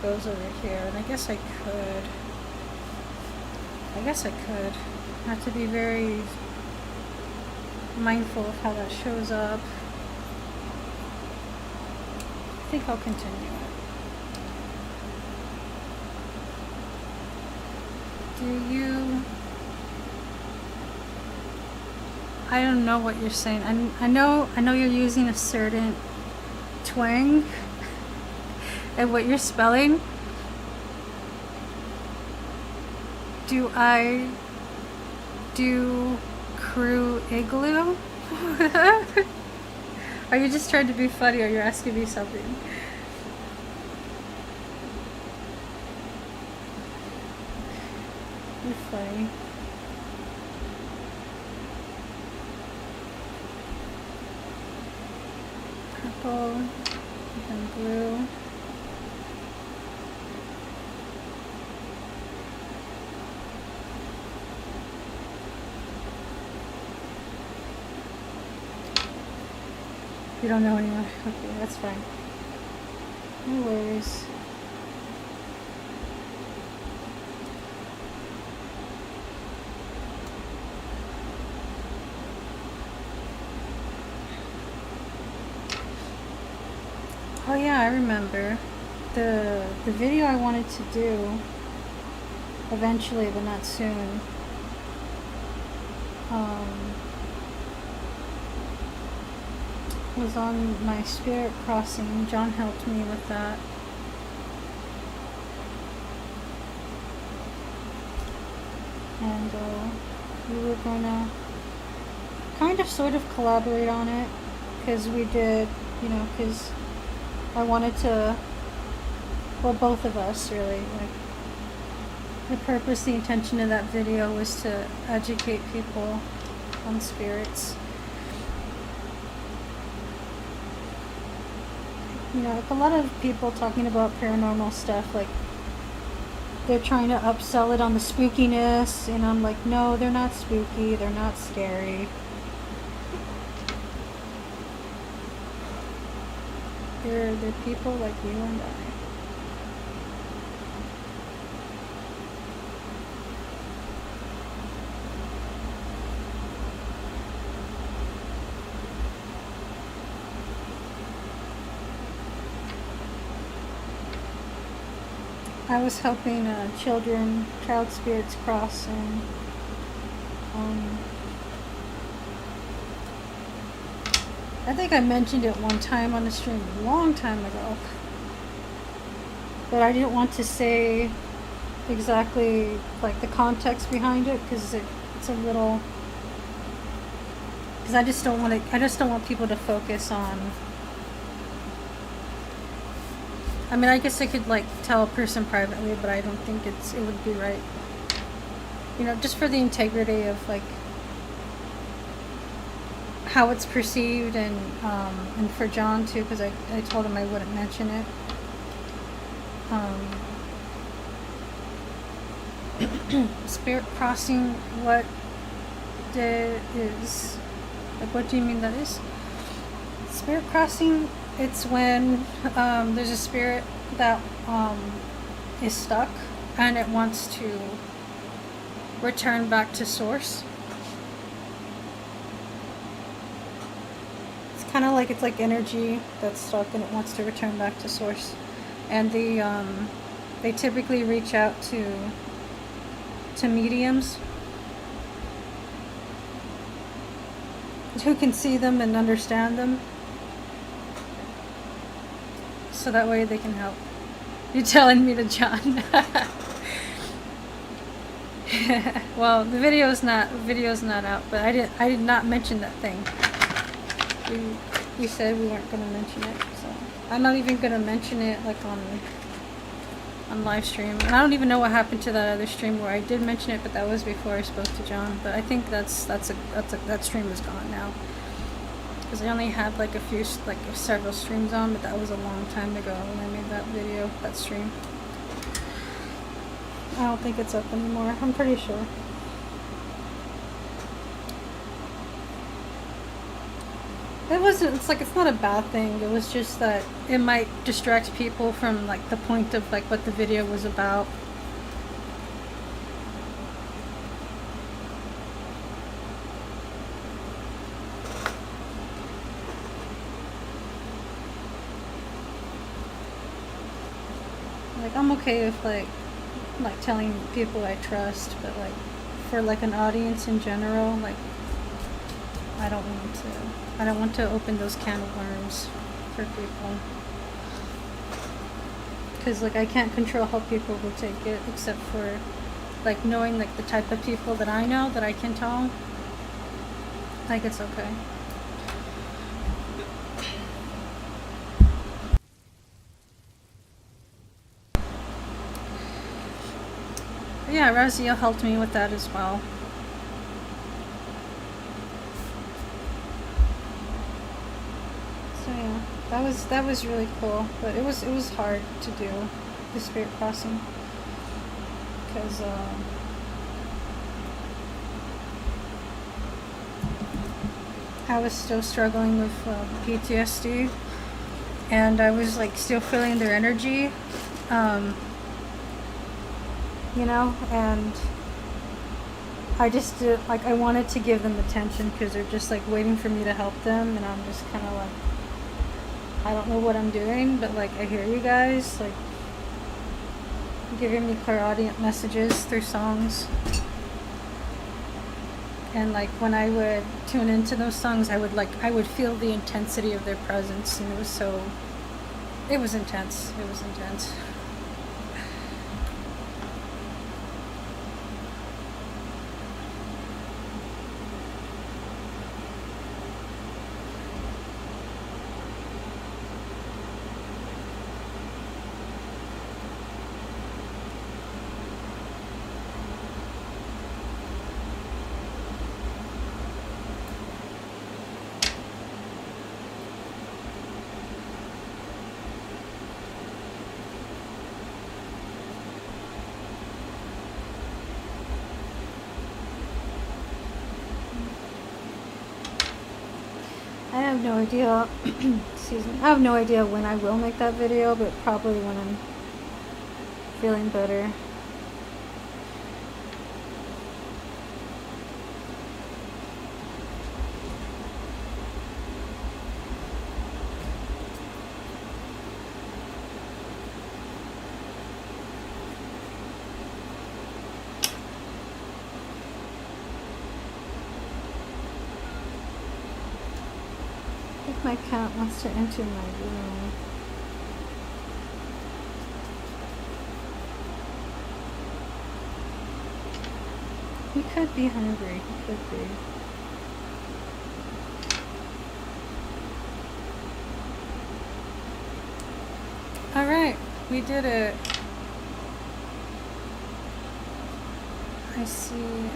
goes over here, and I guess I could. I have to be very mindful of how that shows up. think I'll continue it. Do you... I don't know what you're saying. I know you're using a certain twang and what you're spelling. Do I do crew igloo? Are you just trying to be funny, or you're asking me something? You're funny. Purple and blue. You don't know anymore. Okay, that's fine. No worries. Oh yeah, I remember. The video I wanted to do eventually, but not soon. Was on my spirit crossing. John helped me with that. And we were gonna kind of sort of collaborate on it, because we did, you know, because I wanted to, well, both of us really, like, the purpose, the intention of that video was to educate people on spirits. You know, like a lot of people talking about paranormal stuff, like they're trying to upsell it on the spookiness, and I'm like, no, they're not spooky, they're not scary. They're people like you and I. I was helping child spirits cross, and I think I mentioned it one time on the stream a long time ago, but I didn't want to say exactly like the context behind it, because it's a little, because I just don't want people to focus on. I mean, I guess I could like tell a person privately, but I don't think it would be right. You know, just for the integrity of like how it's perceived, and for John too, because I told him I wouldn't mention it. Spirit crossing, what is, like, what do you mean that is? Spirit crossing, it's when there's a spirit that is stuck and it wants to return back to source. It's kind of like, it's like energy that's stuck and it wants to return back to source. And they typically reach out to mediums who can see them and understand them, so that way they can help. You're telling me to John. Well, the video's not out, but I did not mention that thing. We said we weren't going to mention it, so I'm not even going to mention it like on live stream. And I don't even know what happened to that other stream where I did mention it, but that was before I spoke to John. But I think that stream is gone now, because I only had like several streams on, but that was a long time ago when I made that video, that stream. I don't think it's up anymore, I'm pretty sure. It's not a bad thing. It was just that it might distract people from like the point of like what the video was about. Like, I'm okay with like telling people I trust, but like for like an audience in general, like I don't want to. I don't want to open those can of worms for people. Because like I can't control how people will take it, except for like knowing like the type of people that I know that I can tell. Like it's okay. But yeah, Raziel helped me with that as well. So yeah, that was really cool, but it was hard to do the spirit crossing because I was still struggling with PTSD, and I was like still feeling their energy, you know, and I just did, like I wanted to give them attention because they're just like waiting for me to help them, and I'm just kind of like, I don't know what I'm doing, but like I hear you guys like giving me clairaudient messages through songs. And like when I would tune into those songs, I would feel the intensity of their presence, and it was intense. It was intense. I have no idea, excuse me, I have no idea when I will make that video, but probably when I'm feeling better. I think my cat wants to enter my room. He could be hungry. He could be. Alright, we did it. I see,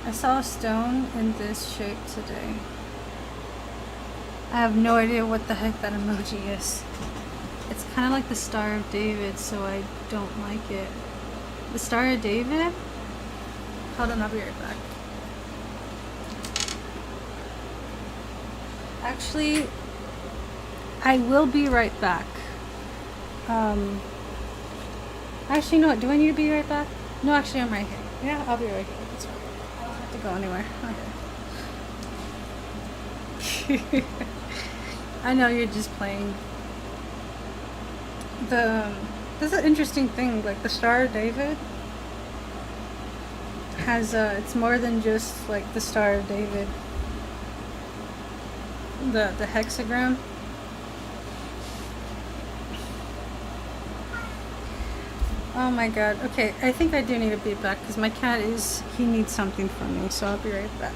I saw a stone in this shape today. I have no idea what the heck that emoji is. It's kind of like the Star of David, so I don't like it. The Star of David? Hold on, I'll be right back. Actually, I will be right back. Actually, no, do I need to be right back? No, actually, I'm right here. Yeah, I'll be right here. That's right. I don't have to go anywhere. Okay. I know you're just playing. This is an interesting thing. Like the Star of David has it's more than just like the Star of David. The hexagram. Oh my god. Okay, I think I do need to be back because my cat he needs something from me, so I'll be right back.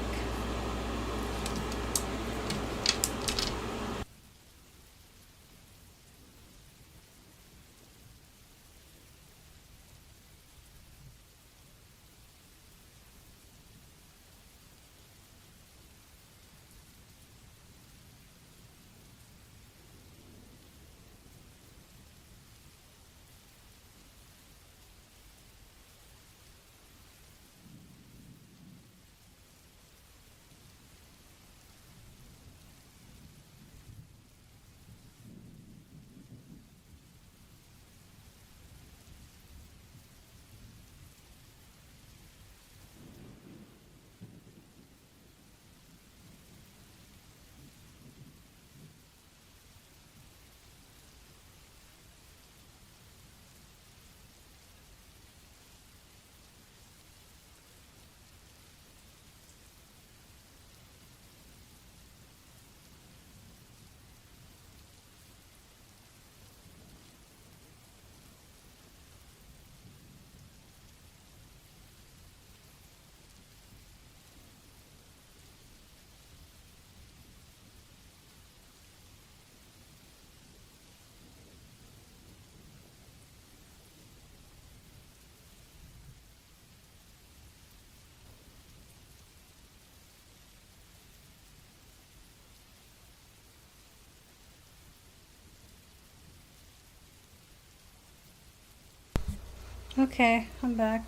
Okay, I'm back.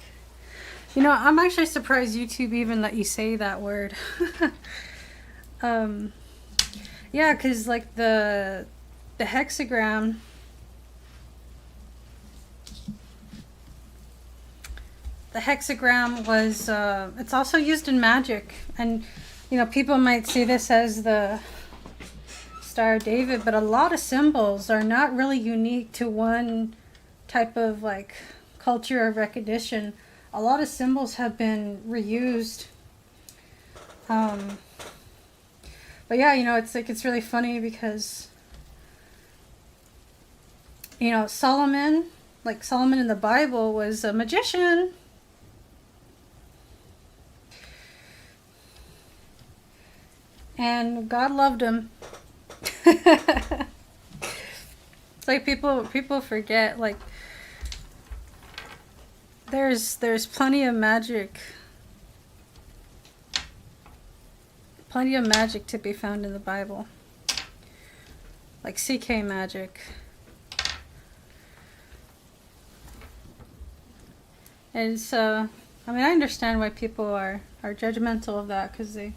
You know, I'm actually surprised YouTube even let you say that word. um, yeah, because like the hexagram, was it's also used in magic, and you know, people might see this as the Star of David, but a lot of symbols are not really unique to one type of like culture or recognition. A lot of symbols have been reused. But yeah, you know, it's like, it's really funny because, you know, Solomon, like Solomon in the Bible, was a magician. And God loved him. It's like people forget, like there's plenty of magic to be found in the Bible. Like CK magic. And so, I mean, I understand why people are judgmental of that, because they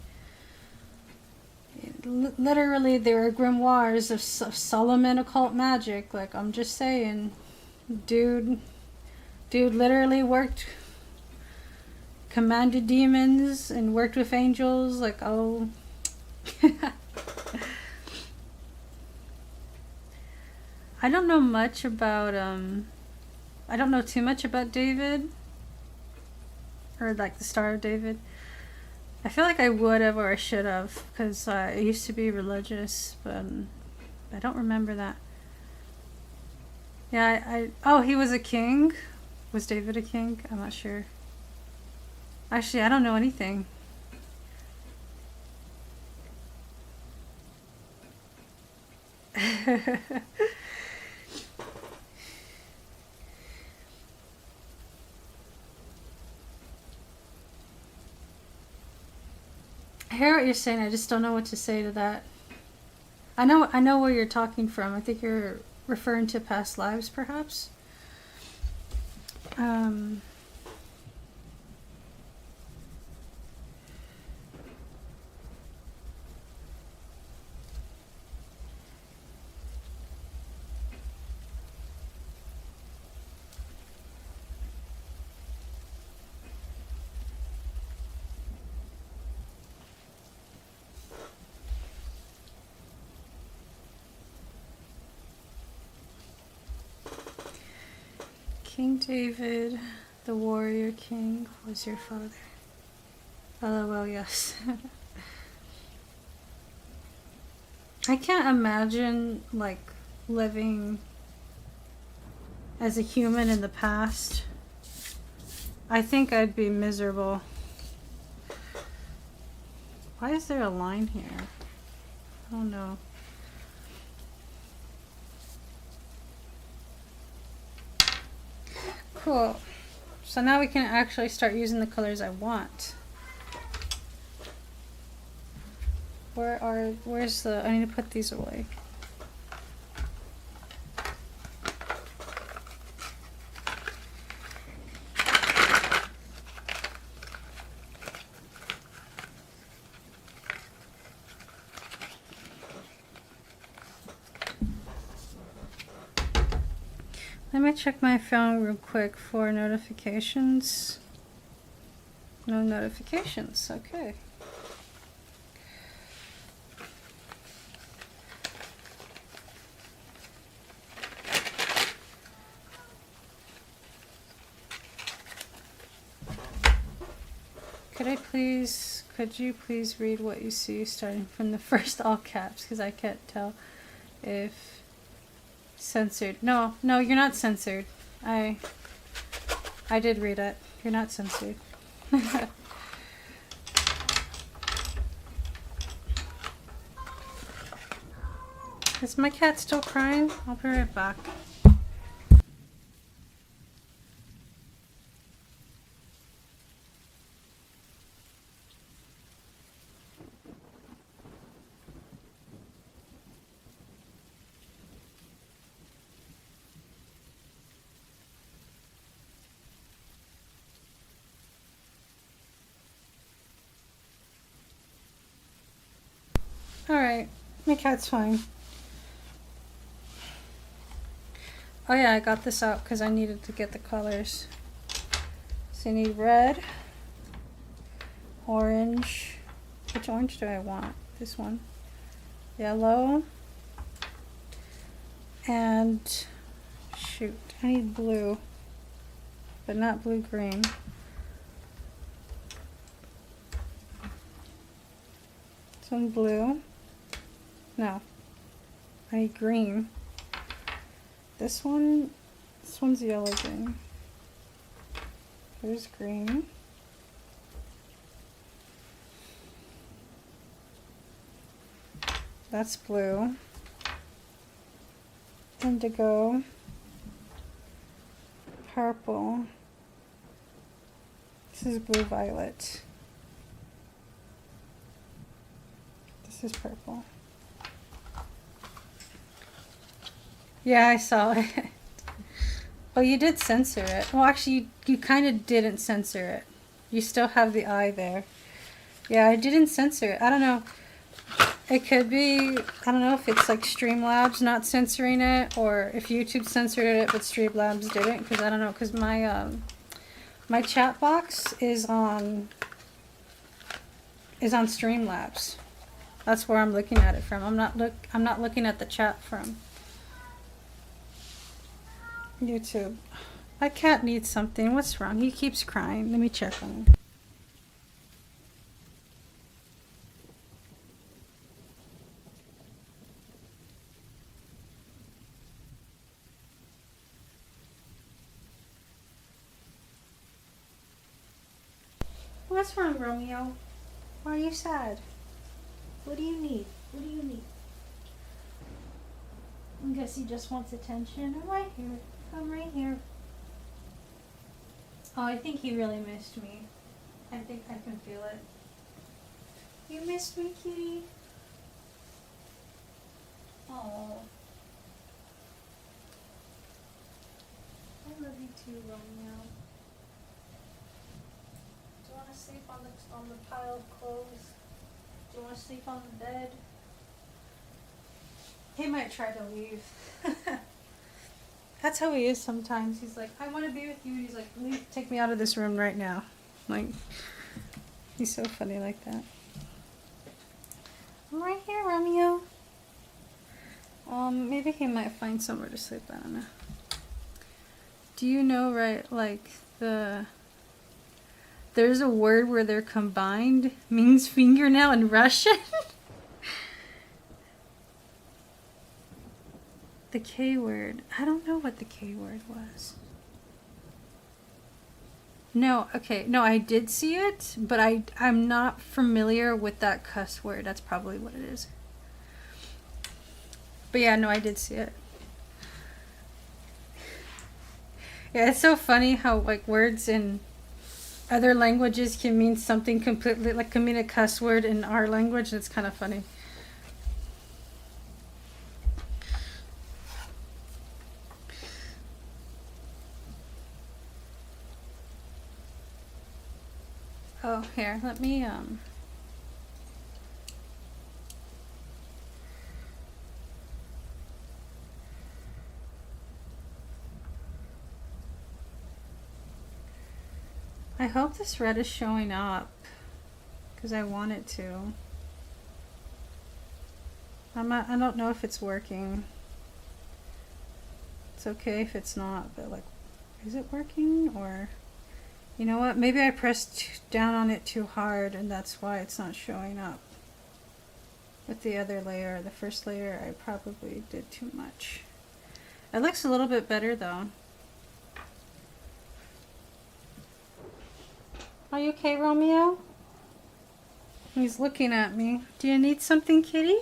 literally, there are grimoires of Solomon occult magic. Like, I'm just saying, dude literally commanded demons and worked with angels. Like, oh. I don't know much about I don't know too much about David, or like the Star of David. I feel like I would have, or I should have, because I used to be religious, but I don't remember that. Yeah, oh, he was a king? Was David a king? I'm not sure. Actually, I don't know anything. I hear what you're saying. I just don't know what to say to that. I know where you're talking from. I think you're referring to past lives, perhaps. King David, the warrior king, was your father. LOL, yes. I can't imagine, like, living as a human in the past. I think I'd be miserable. Why is there a line here? Oh no. Cool. So now we can actually start using the colors I want. Where's the, I need to put these away. Let me check my phone real quick for notifications. No notifications, okay. Could you please read what you see starting from the first all caps, because I can't tell if censored. No, you're not censored. I did read it. You're not censored. Is my cat still crying? I'll be right back. My cat's fine. Oh yeah, I got this out because I needed to get the colors. So you need red, orange. Which orange do I want? This one. Yellow. And shoot, I need blue, but not blue-green. Some blue. No, I need green. This one's yellow-green. Here's green. That's blue. Indigo. Purple. This is blue-violet. This is purple. Yeah, I saw it. Oh, you did censor it. Well, actually, you kind of didn't censor it. You still have the eye there. Yeah, I didn't censor it. I don't know. It could be, I don't know if it's like Streamlabs not censoring it, or if YouTube censored it but Streamlabs didn't, because I don't know, because my chat box is on Streamlabs. That's where I'm looking at it from. I'm not looking at the chat from YouTube. My cat needs something. What's wrong? He keeps crying. Let me check on him. What's wrong, Romeo? Why are you sad? What do you need? What do you need? I guess he just wants attention. I'm right here. I'm right here. Oh, I think he really missed me. I think I can feel it. You missed me, kitty? Oh. I love you too, Romeo. Do you want to sleep on the pile of clothes? Do you want to sleep on the bed? He might try to leave. That's how he is sometimes. He's like, I want to be with you. He's like, leave, take me out of this room right now. Like, he's so funny like that. I'm right here, Romeo. Maybe he might find somewhere to sleep. I don't know. Do you know, right, like there's a word where they're combined, means fingernail in Russian? The K word. I don't know what the K word was. No, okay. No, I did see it, but I'm not familiar with that cuss word. That's probably what it is. But yeah, no, I did see it. Yeah, it's so funny how like words in other languages can mean something completely, like can mean a cuss word in our language. It's kind of funny. Oh, here, let me, I hope this red is showing up, because I want it to. I don't know if it's working. It's okay if it's not, but like, is it working, or... You know what? Maybe I pressed down on it too hard and that's why it's not showing up. With the other layer, the first layer, I probably did too much. It looks a little bit better though. Are you okay, Romeo? He's looking at me. Do you need something, kitty?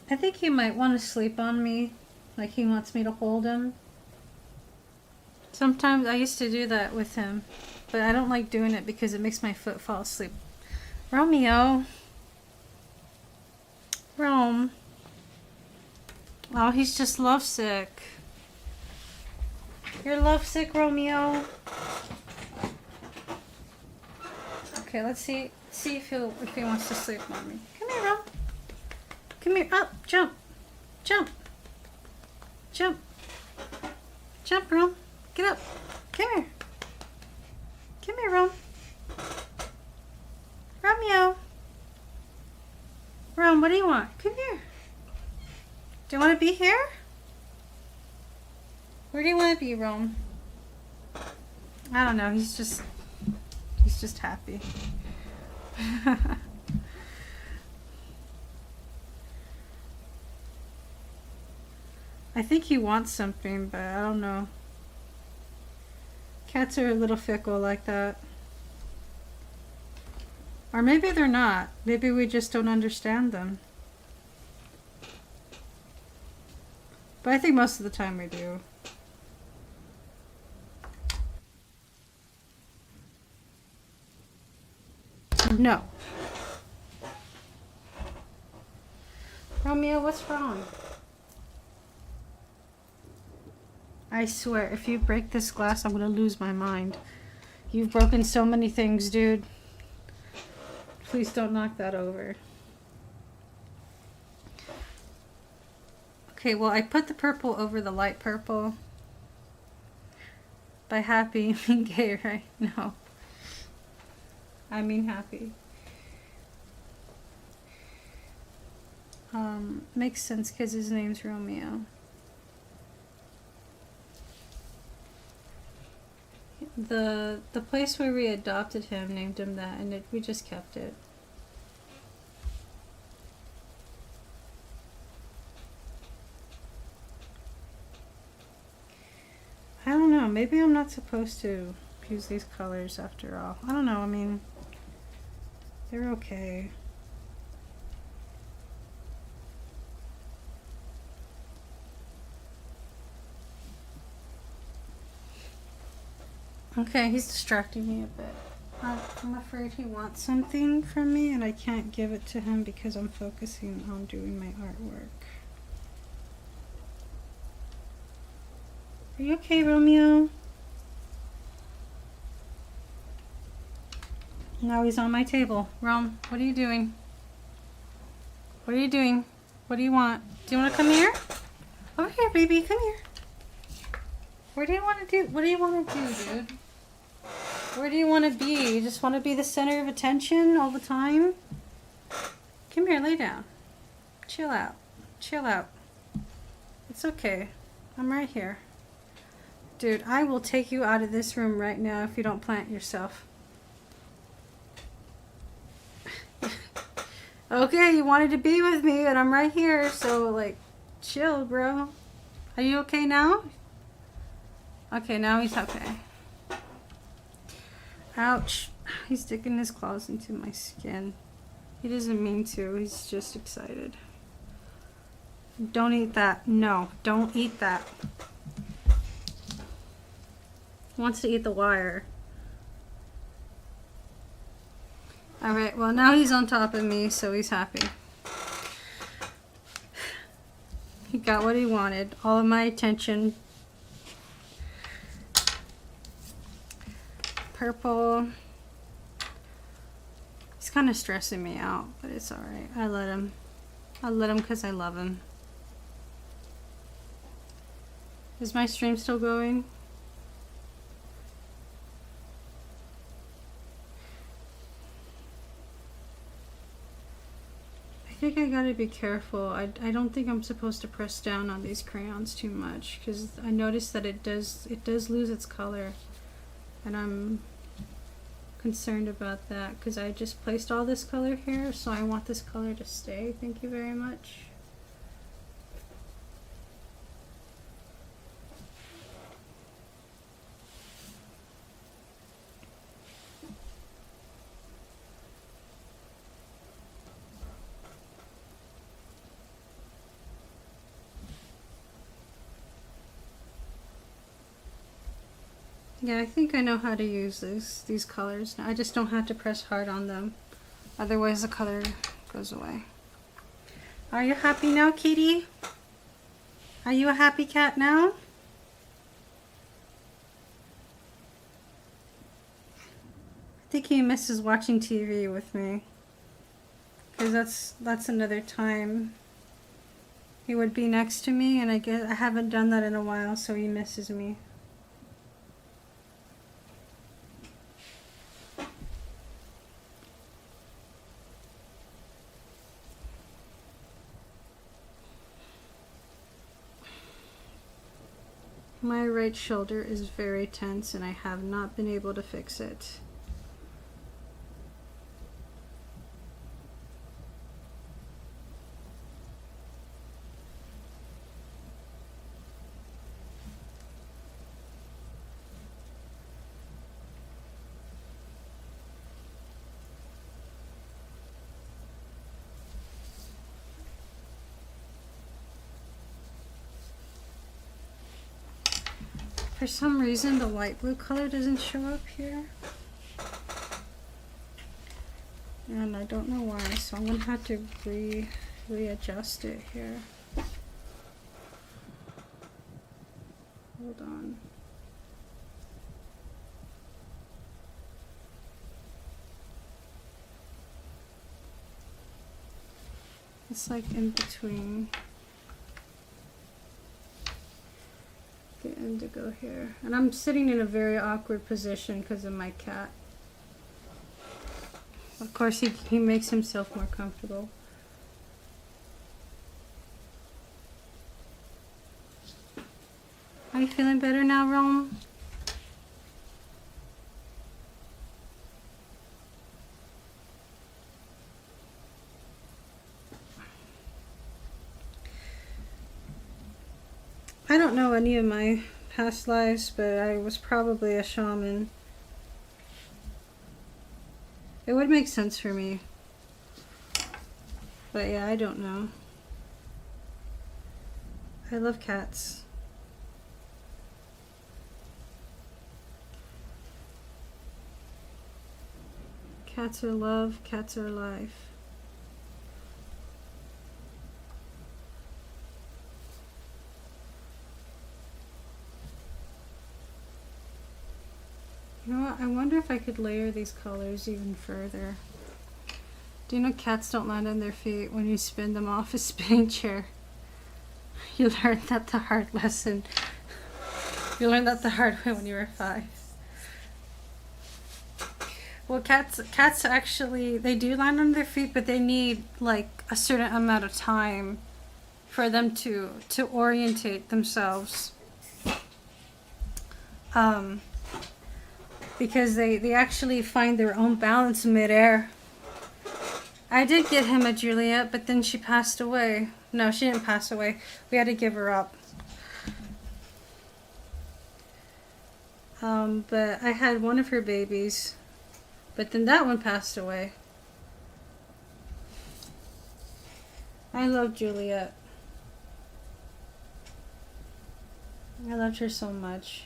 I think he might want to sleep on me. Like he wants me to hold him. Sometimes I used to do that with him, but I don't like doing it because it makes my foot fall asleep. Romeo. Rome. Oh, he's just lovesick. You're lovesick, Romeo. Okay, let's see if he wants to sleep on me. Come here, Rom. Come here. Up, jump, jump, jump, jump, Rom. Get up. Come here. Come here, Rom. Romeo. Rom, what do you want? Come here. Do you want to be here? Where do you want to be, Rom? I don't know. He's just happy. I think he wants something, but I don't know. Cats are a little fickle like that. Or maybe they're not. Maybe we just don't understand them. But I think most of the time we do. No. Romeo, what's wrong? I swear, if you break this glass, I'm gonna lose my mind. You've broken so many things, dude. Please don't knock that over. Okay, well, I put the purple over the light purple. By happy, I mean gay, right? No. I mean happy. Makes sense because his name's Romeo. The place where we adopted him named him that, and we just kept it. I don't know, maybe I'm not supposed to use these colors after all. I don't know, I mean, they're okay. Okay, he's distracting me a bit. I'm afraid he wants something from me and I can't give it to him because I'm focusing on doing my artwork. Are you okay, Romeo? Now he's on my table. Rom, what are you doing? What are you doing? What do you want? Do you want to come here? Over here, baby, come here. Where do you want to do? What do you want to do, dude? Where do you want to be? You just want to be the center of attention all the time? Come here, lay down. Chill out. Chill out. It's okay. I'm right here. Dude, I will take you out of this room right now if you don't plant yourself. Okay, you wanted to be with me, and I'm right here, so, like, chill, bro. Are you okay now? Okay, now he's okay. Ouch. He's sticking his claws into my skin. He doesn't mean to. He's just excited. Don't eat that. No, don't eat that. He wants to eat the wire. Alright, well now he's on top of me, so he's happy. He got what he wanted. All of my attention. Purple. He's kind of stressing me out, but it's alright. I let him. I let him because I love him. Is my stream still going? I think I gotta be careful. I don't think I'm supposed to press down on these crayons too much because I noticed that it does lose its color, and I'm concerned about that because I just placed all this color here, so I want this color to stay. Thank you very much. Yeah, I think I know how to use these colors. I just don't have to press hard on them. Otherwise the color goes away. Are you happy now, kitty? Are you a happy cat now? I think he misses watching TV with me. Because that's another time he would be next to me, and I guess I haven't done that in a while, so he misses me. My right shoulder is very tense and I have not been able to fix it. For some reason, the light blue color doesn't show up here. And I don't know why, so I'm gonna have to readjust it here. Hold on. It's like in between the indigo here. And I'm sitting in a very awkward position because of my cat. Of course, he makes himself more comfortable. Are you feeling better now, Rome? I don't know any of my past lives, but I was probably a shaman. It would make sense for me. But yeah, I don't know. I love cats. Cats are love, cats are life. You know what? I wonder if I could layer these colors even further. Do you know cats don't land on their feet when you spin them off a spinning chair? You learned that the hard lesson. You learned that the hard way when you were 5. Well, cats actually, they do land on their feet, but they need like a certain amount of time for them to orientate themselves. Because they actually find their own balance midair. I did get him a Juliet, but then she passed away. No, she didn't pass away. We had to give her up. But I had one of her babies, but then that one passed away. I love Juliet. I loved her so much.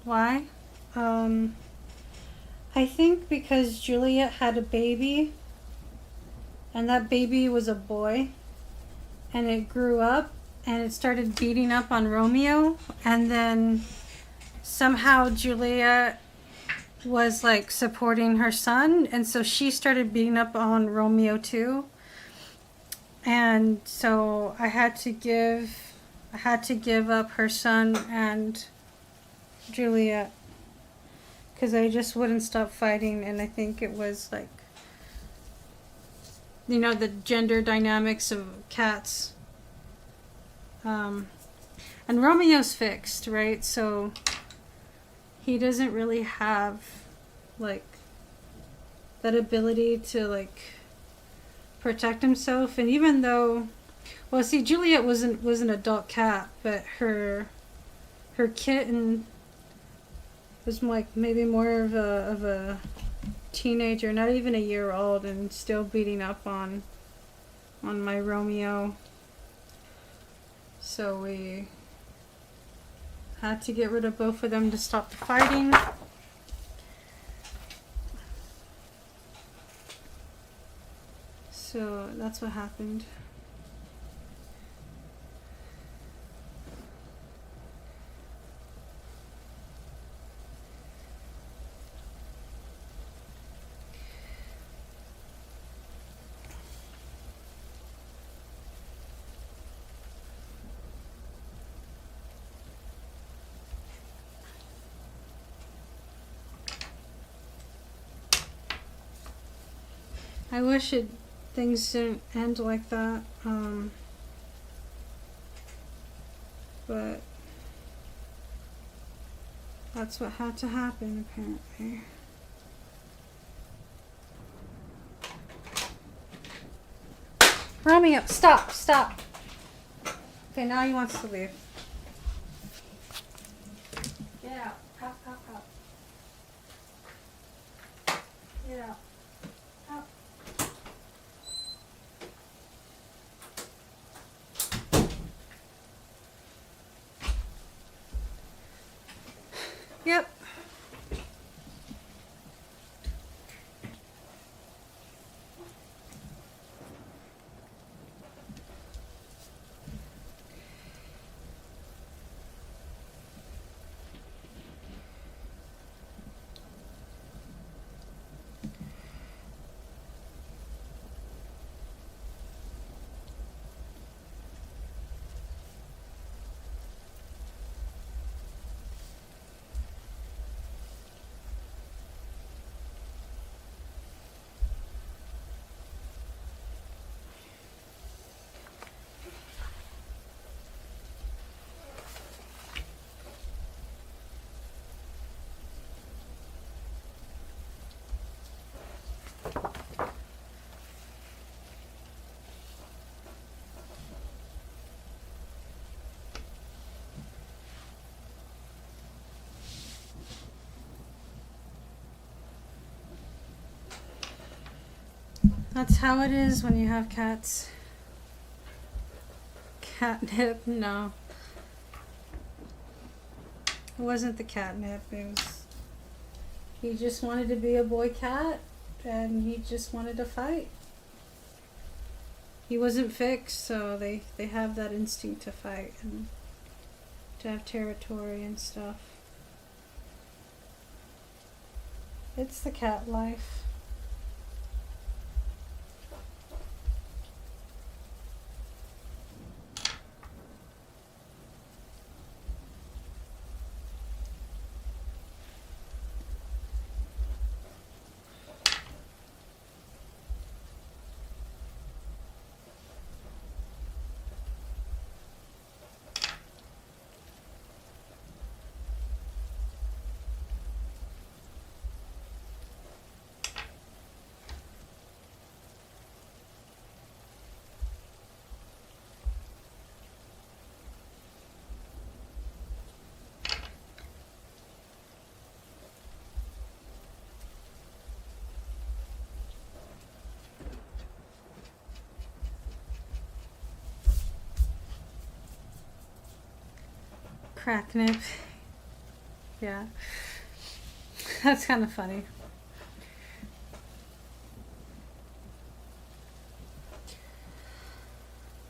Why? I think because Juliet had a baby, and that baby was a boy, and it grew up, and it started beating up on Romeo, and then somehow Juliet was like supporting her son, and so she started beating up on Romeo too. And so I had to give up her son and Juliet because I just wouldn't stop fighting. And I think it was like, you know, the gender dynamics of cats. And Romeo's fixed, right? So he doesn't really have like that ability to like protect himself. And even though, well, see, Juliet was an adult cat, but her kitten was like maybe more of a teenager, not even a year old, and still beating up on my Romeo. So we had to get rid of both of them to stop the fighting. So that's what happened. I wish things didn't end like that, but that's what had to happen, apparently. Romeo, stop. Okay, now he wants to leave. Get out. Out. Get out. Out. Yep. That's how it is when you have cats. Catnip, no. It wasn't the catnip. It was, he just wanted to be a boy cat, and he just wanted to fight. He wasn't fixed, so they have that instinct to fight and to have territory and stuff. It's the cat life. Cracknip. Yeah. That's kind of funny.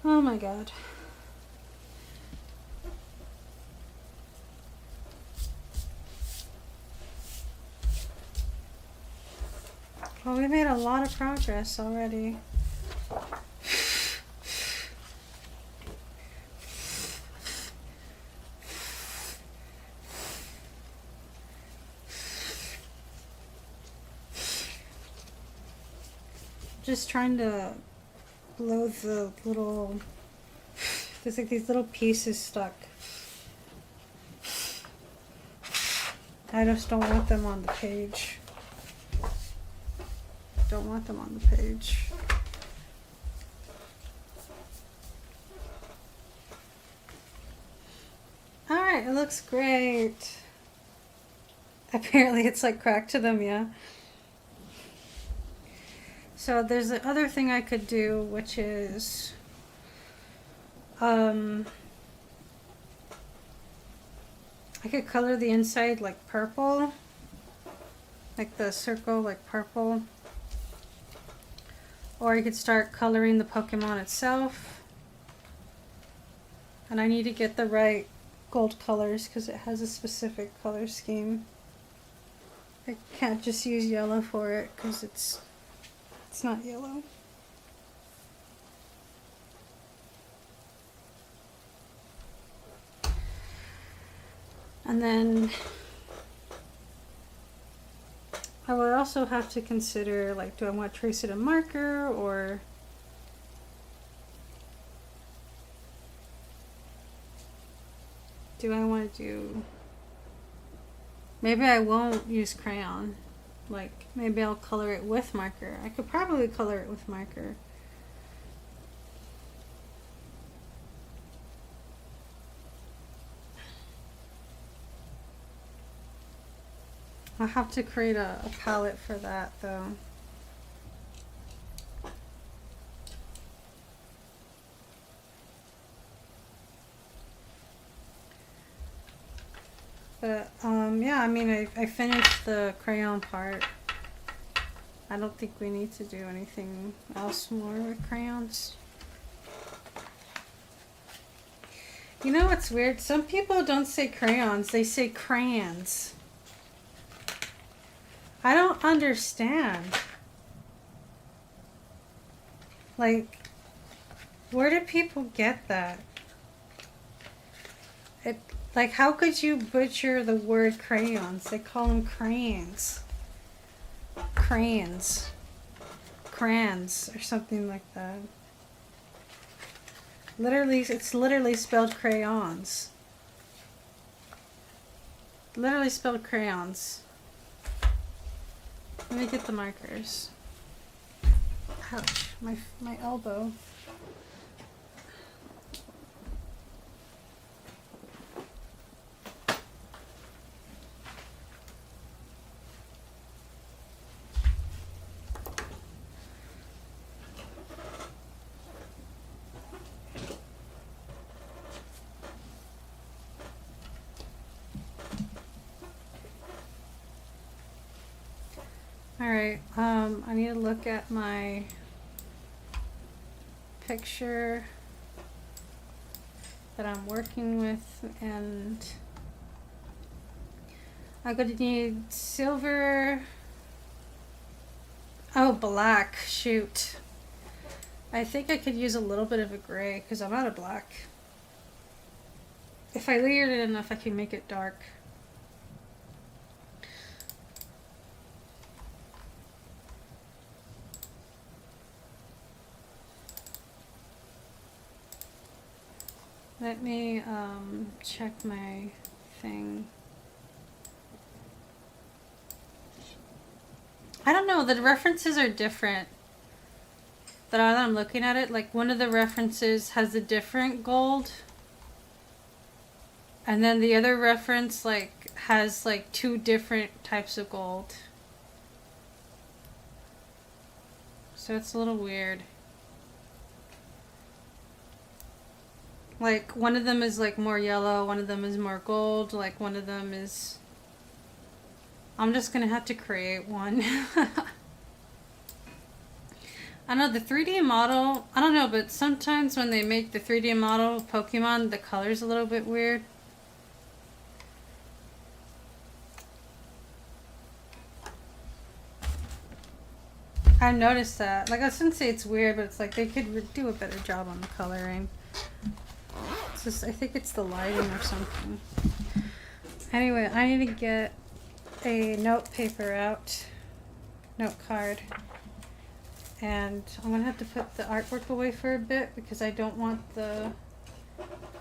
Oh my god. Well, we made a lot of progress already. Just trying to blow the little There's like these little pieces stuck. I just don't want them on the page. Don't want them on the page. All right, it looks great. Apparently it's like cracked to them, yeah. So there's the other thing I could do, which is I could color the inside like purple, like the circle like purple, or I could start coloring the Pokemon itself. And I need to get the right gold colors because it has a specific color scheme. I can't just use yellow for it because it's not yellow. And then I would also have to consider, like, do I want to trace it in marker, or do I want to do, maybe I won't use crayon, like maybe I'll color it with marker. I could probably color it with marker. I'll have to create a palette for that though. But yeah, I mean, I finished the crayon part. I don't think we need to do anything else more with crayons. You know what's weird? Some people don't say crayons, they say crayons. I don't understand. Like, where do people get that? Like, how could you butcher the word crayons? They call them crayons. Crayons. Crayons, or something like that. Literally, it's literally spelled crayons. Literally spelled crayons. Let me get the markers. Ouch, my elbow. Alright, I need to look at my picture that I'm working with, and I'm going to need silver. Oh, black, shoot. I think I could use a little bit of a gray because I'm out of black. If I layered it enough, I can make it dark. Let me check my thing. I don't know, the references are different. That I'm looking at it, like one of the references has a different gold. And then the other reference like has like two different types of gold. So it's a little weird. Like, one of them is like more yellow, one of them is more gold, like one of them is... I'm just gonna have to create one. I don't know, the 3D model, I don't know, but sometimes when they make the 3D model of Pokemon, the color's a little bit weird. I noticed that. Like, I shouldn't say it's weird, but it's like they could do a better job on the coloring. It's just, I think it's the lighting or something. Anyway, I need to get a note paper out, note card, and I'm gonna have to put the artwork away for a bit because I don't want the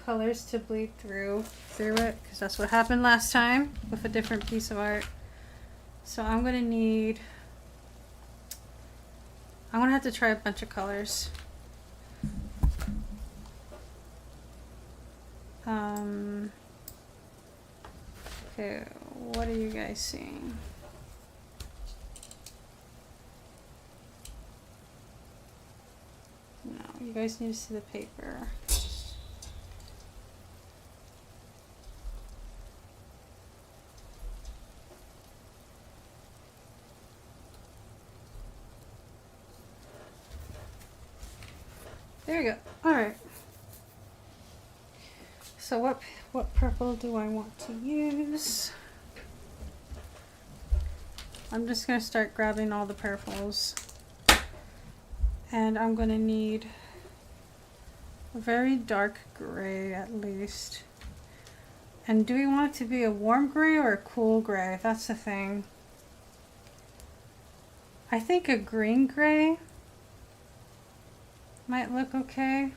colors to bleed through it, because that's what happened last time with a different piece of art. So I'm gonna have to try a bunch of colors. Okay, what are you guys seeing? No, you guys need to see the paper. There you go. All right. So what purple do I want to use? I'm just going to start grabbing all the purples. And I'm going to need a very dark gray at least. And do we want it to be a warm gray or a cool gray? That's the thing. I think a green gray might look okay.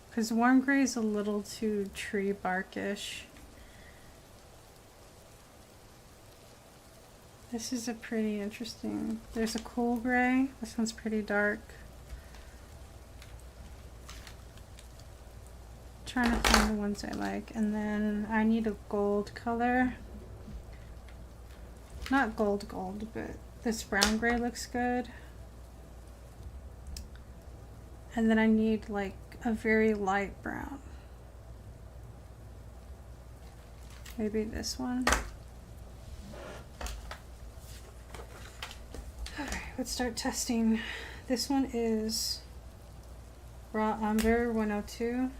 Because warm gray is a little too tree barkish. This is a pretty interesting. There's a cool gray. This one's pretty dark. Trying to find the ones I like. And then I need a gold color. Not gold, but this brown gray looks good. And then I need like a very light brown. Maybe this one. Alright, let's start testing. This one is Raw Umber 102.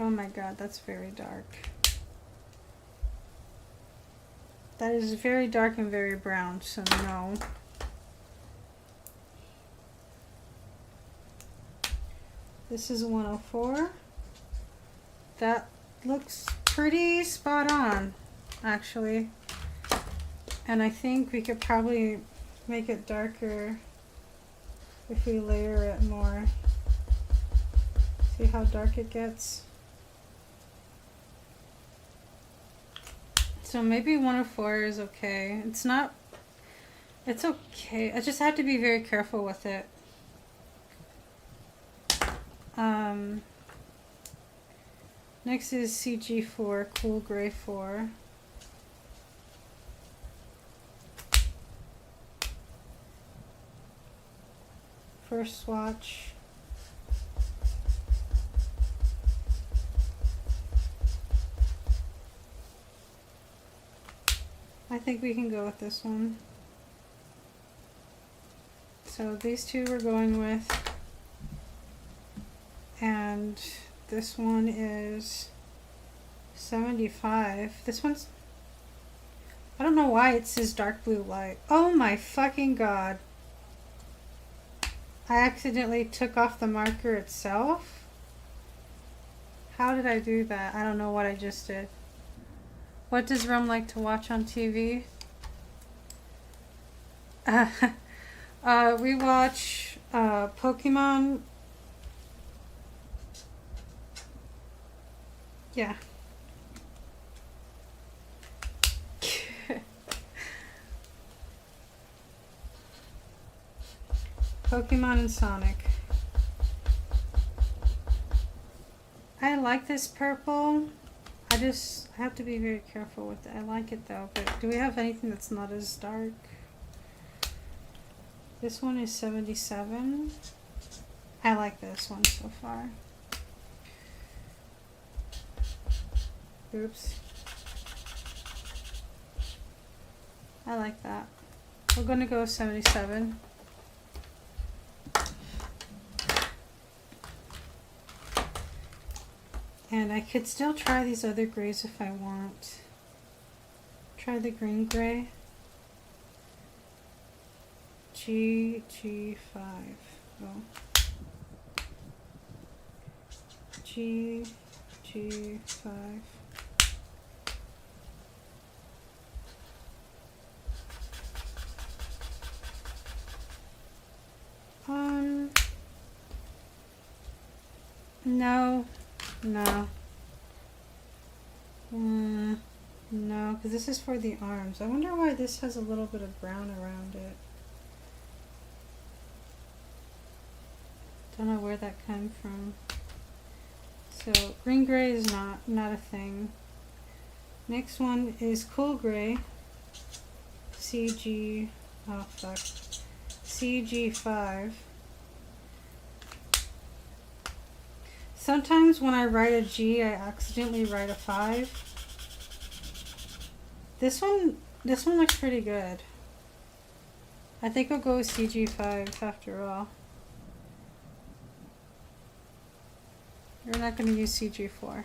Oh my god, that's very dark. That is very dark and very brown, so no. This is 104. That looks pretty spot on, actually. And I think we could probably make it darker if we layer it more. See how dark it gets? So maybe 104 is okay. It's not, it's okay. I just have to be very careful with it. Next is CG4, Cool Gray 4. First swatch. I think we can go with this one. So these two we're going with. And this one is 75. This one's, I don't know why it says dark blue light. Oh my fucking god. I accidentally took off the marker itself. How did I do that? I don't know what I just did. What does Rum like to watch on TV? We watch Pokemon. Yeah. Pokemon and Sonic. I like this purple. I have to be very careful with it. I like it though, but do we have anything that's not as dark? This one is 77. I like this one so far. Oops. I like that. We're gonna go 77. And I could still try these other grays if I want. Try the green gray. G5. Oh. G5. No, no. No, because this is for the arms. I wonder why this has a little bit of brown around it. Don't know where that came from. So green gray is not a thing. Next one is cool gray. CG, oh fuck, CG5. Sometimes when I write a G, I accidentally write a 5. This one looks pretty good. I think I'll go with CG5 after all. We're not going to use CG4.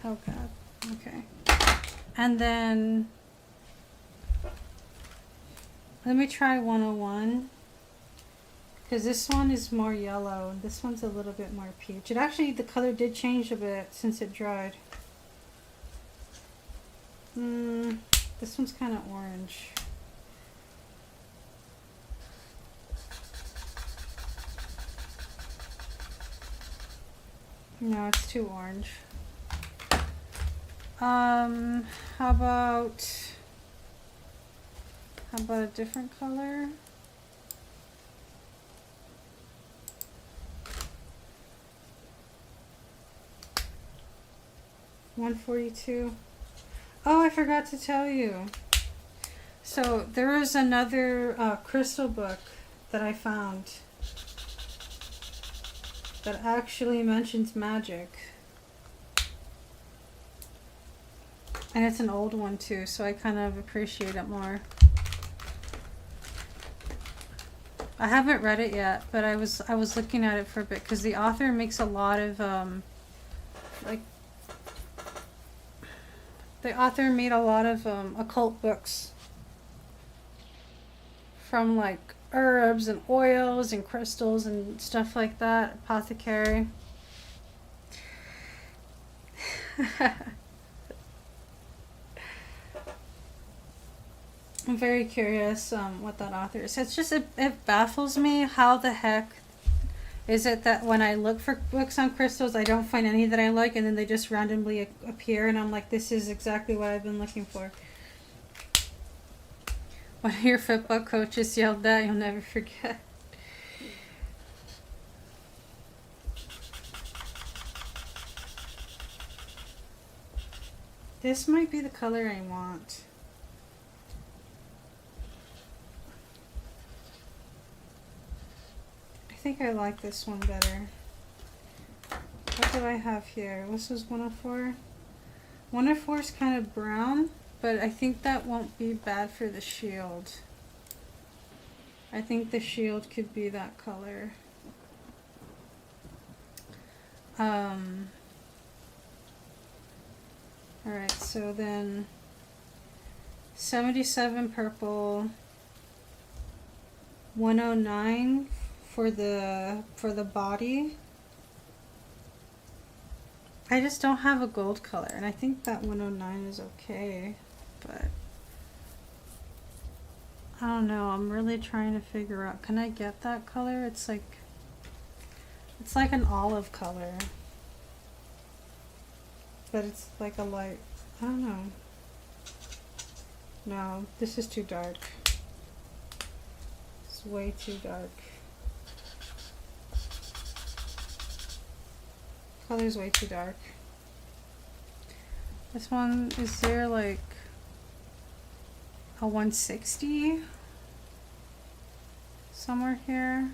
Oh god. Okay. And then let me try 101. Because this one is more yellow and this one's a little bit more peach. It actually, the color did change a bit since it dried. This one's kind of orange. No, it's too orange. How about a different color? $142. Oh, I forgot to tell you. So there is another crystal book that I found that actually mentions magic. And it's an old one too, so I kind of appreciate it more. I haven't read it yet, but I was looking at it for a bit because the author makes a lot of like the author made a lot of occult books from like herbs and oils and crystals and stuff like that. Apothecary. I'm very curious what that author is. It's just, it baffles me how the heck is it that when I look for books on crystals, I don't find any that I like, and then they just randomly appear, and I'm like, this is exactly what I've been looking for. One of your football coaches yelled that, you'll never forget. This might be the color I want. I think I like this one better. What do I have here? This was 104. 104 is kind of brown, but I think that won't be bad for the shield. I think the shield could be that color. Alright, so then 77 purple, 109 for the body. I just don't have a gold color, and I think that 109 is okay, but I don't know. I'm really trying to figure out, can I get that color? It's like an olive color, but it's like a light, I don't know. No, this is too dark. It's way too dark. Color's way too dark. This one, is there like a 160 somewhere here?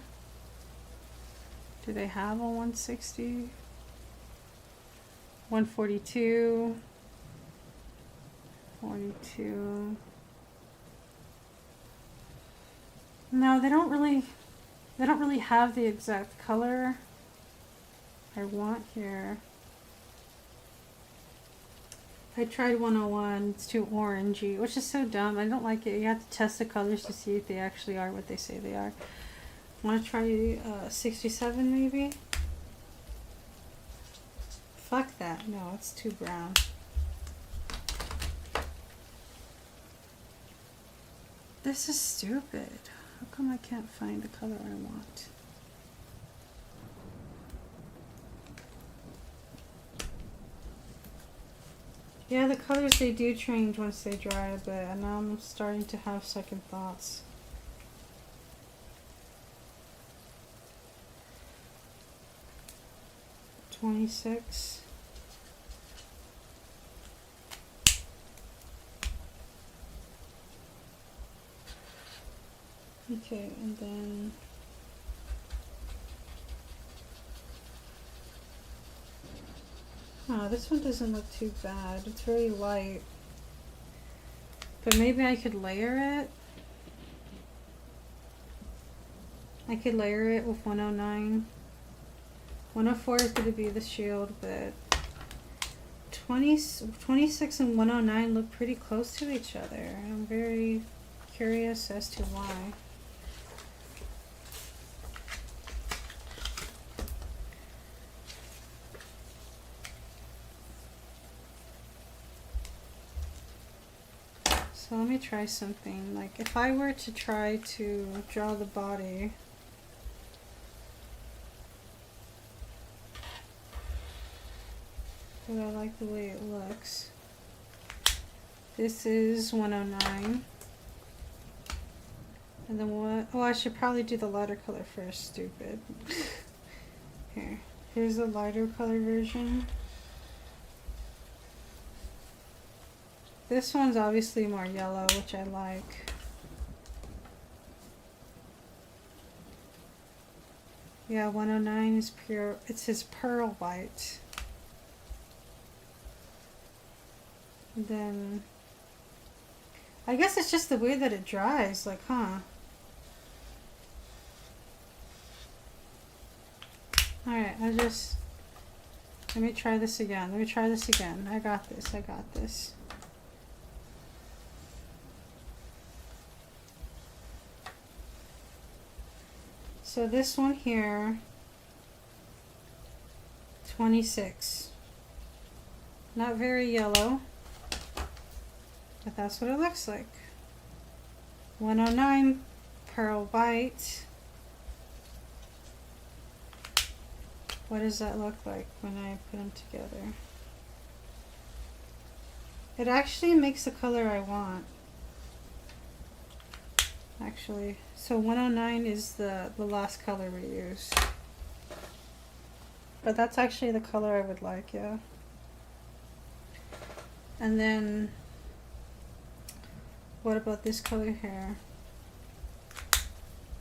Do they have a 160? 142, 42. No, they don't really have the exact color I want here. I tried 101, it's too orangey, which is so dumb. I don't like it. You have to test the colors to see if they actually are what they say they are. Want to try 67 maybe? Fuck that. No, it's too brown. This is stupid. How come I can't find the color I want? Yeah, the colors, they do change once they dry a bit, and now I'm starting to have second thoughts. $26. Okay, and then oh, this one doesn't look too bad. It's very light. But maybe I could layer it. I could layer it with 109. 104 is going to be the shield, but 26 and 109 look pretty close to each other. I'm very curious as to why. So let me try something. Like if I were to try to draw the body, but I like the way it looks. This is 109. And then what? Oh, I should probably do the lighter color first, stupid. Here's the lighter color version. This one's obviously more yellow, which I like. Yeah, 109 is pure, it's his pearl white. And then, I guess it's just the way that it dries, like, huh? Alright, let me try this again. Let me try this again. I got this, I got this. So this one here, 26. Not very yellow, but that's what it looks like. 109, pearl white. What does that look like when I put them together? It actually makes the color I want. Actually, so 109 is the last color we used. But that's actually the color I would like, yeah. And then, what about this color here?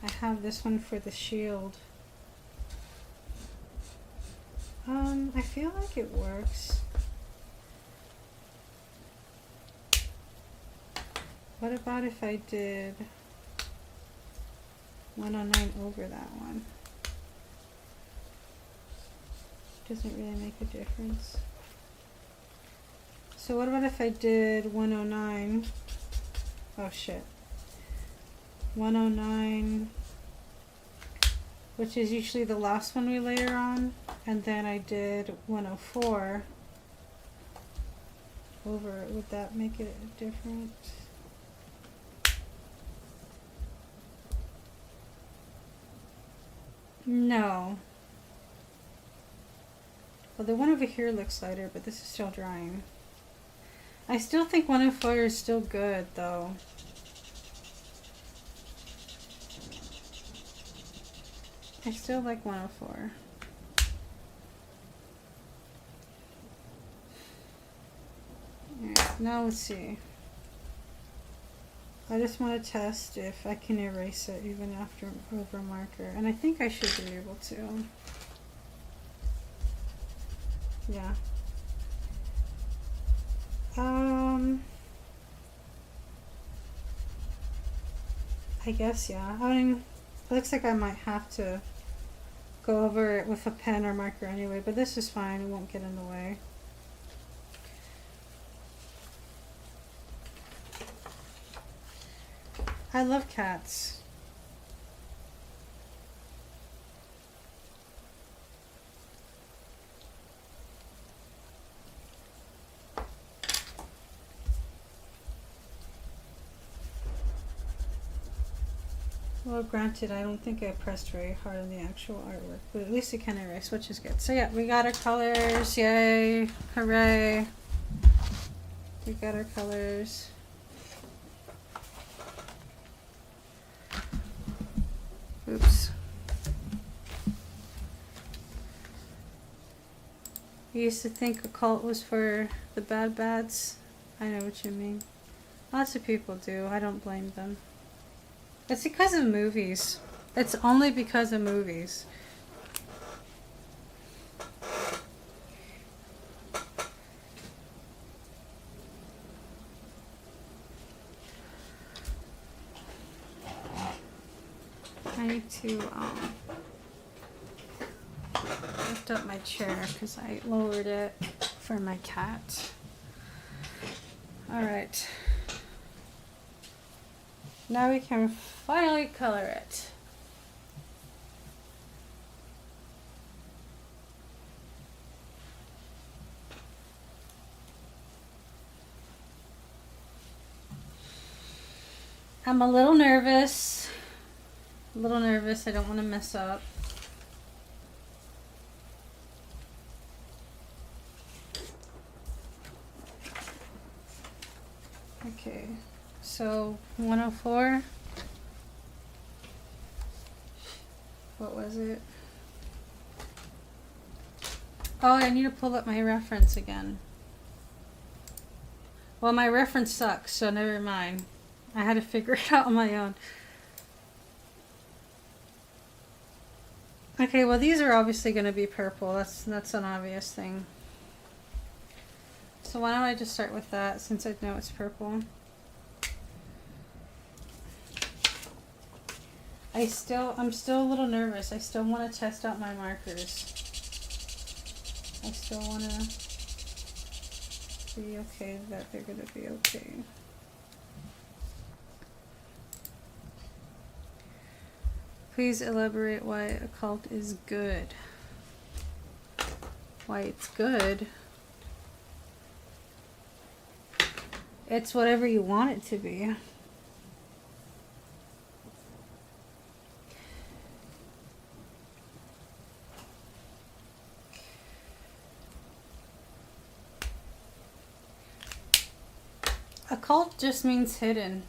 I have this one for the shield. I feel like it works. What about if I did 109 over that one? Doesn't really make a difference. So what about if I did 109? Oh shit. 109, which is usually the last one we layer on, and then I did 104 over it. Would that make it different? No. Well, the one over here looks lighter, but this is still drying. I still think 104 is still good, though. I still like 104. Alright, now let's see. I just want to test if I can erase it even after over marker, and I think I should be able to. Yeah. I guess, yeah. I mean, it looks like I might have to go over it with a pen or marker anyway, but this is fine. It won't get in the way. I love cats. Well, granted, I don't think I pressed very hard on the actual artwork, but at least it can erase, which is good. So yeah, we got our colors. Yay. Hooray. We got our colors. Oops. I used to think occult was for the bad bads. I know what you mean. Lots of people do. I don't blame them. It's because of movies. It's only because of movies. I need to lift up my chair because I lowered it for my cat. All right. Now we can finally color it. I'm a little nervous. A little nervous. I don't want to mess up. Okay. So 104. What was it? Oh, I need to pull up my reference again. Well, my reference sucks, so never mind. I had to figure it out on my own. Okay, well these are obviously going to be purple. That's an obvious thing. So why don't I just start with that since I know it's purple. I'm still a little nervous. I still want to test out my markers. I still want to be okay that they're going to be okay. Please elaborate why occult is good. Why it's good? It's whatever you want it to be. Occult just means hidden.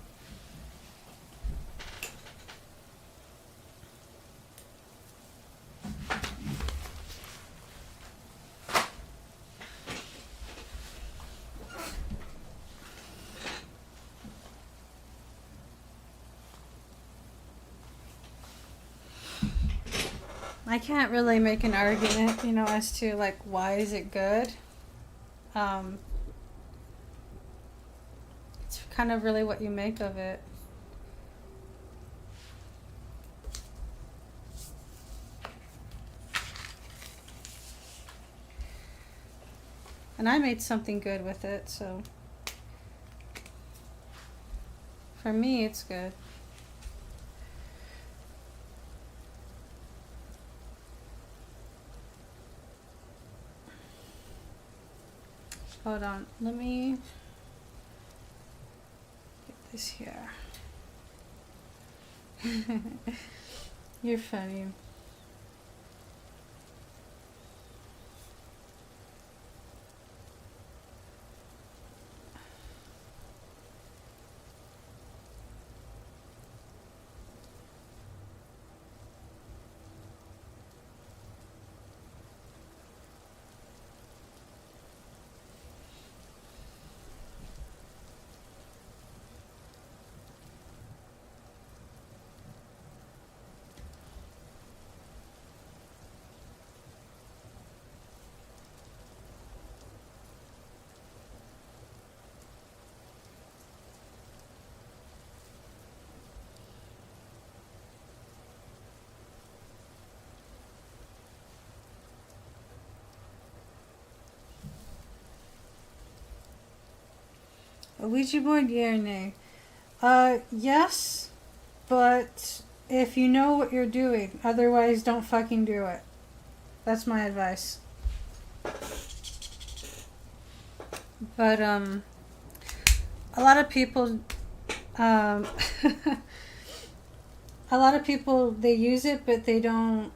I can't really make an argument, you know, as to like why is it good. It's kind of really what you make of it. And I made something good with it, so for me it's good. Hold on, let me get this here. You're funny. A Ouija board, yeah or nay? Yes, but if you know what you're doing, otherwise don't fucking do it. That's my advice. But, a lot of people, a lot of people, they use it, but they don't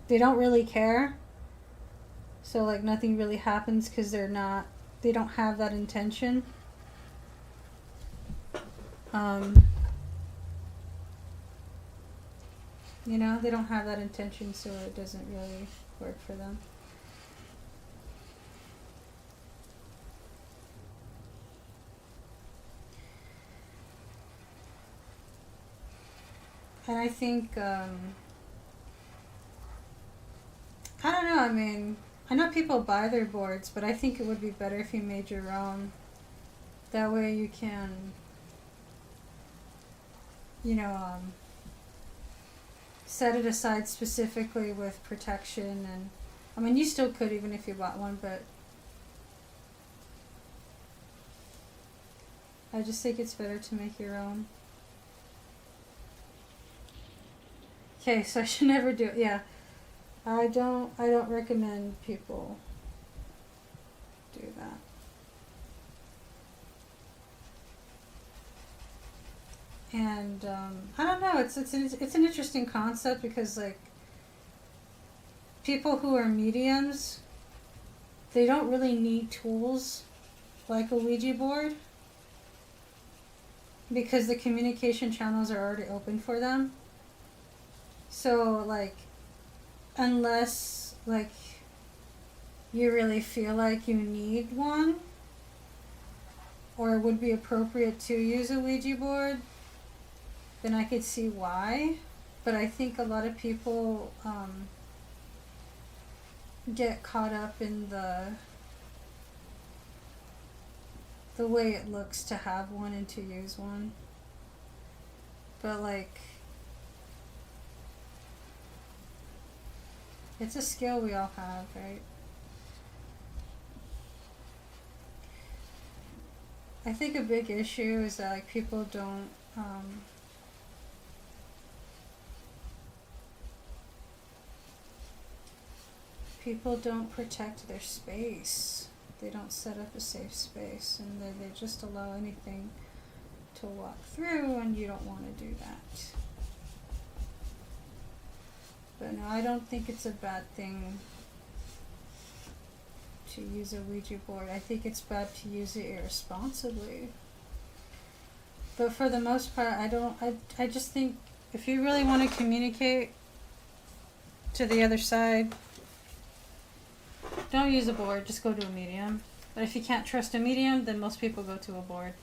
really care. So like nothing really happens because they don't have that intention. You know, they don't have that intention, so it doesn't really work for them. And I think, I don't know, I mean, I know people buy their boards, but I think it would be better if you made your own. That way you can, you know, set it aside specifically with protection. And I mean, you still could even if you bought one, but I just think it's better to make your own. Okay, so I should never do it. Yeah, I don't recommend people do that. And I don't know. It's an interesting concept because like people who are mediums, they don't really need tools like a Ouija board because the communication channels are already open for them. So like, unless like you really feel like you need one or it would be appropriate to use a Ouija board, then I could see why. But I think a lot of people get caught up in the way it looks to have one and to use one. But like, it's a skill we all have, right? I think a big issue is that like people don't protect their space. They don't set up a safe space, and they just allow anything to walk through, and you don't want to do that. But no, I don't think it's a bad thing to use a Ouija board. I think it's bad to use it irresponsibly. But for the most part, I just think if you really want to communicate to the other side, don't use a board, just go to a medium. But if you can't trust a medium, then most people go to a board.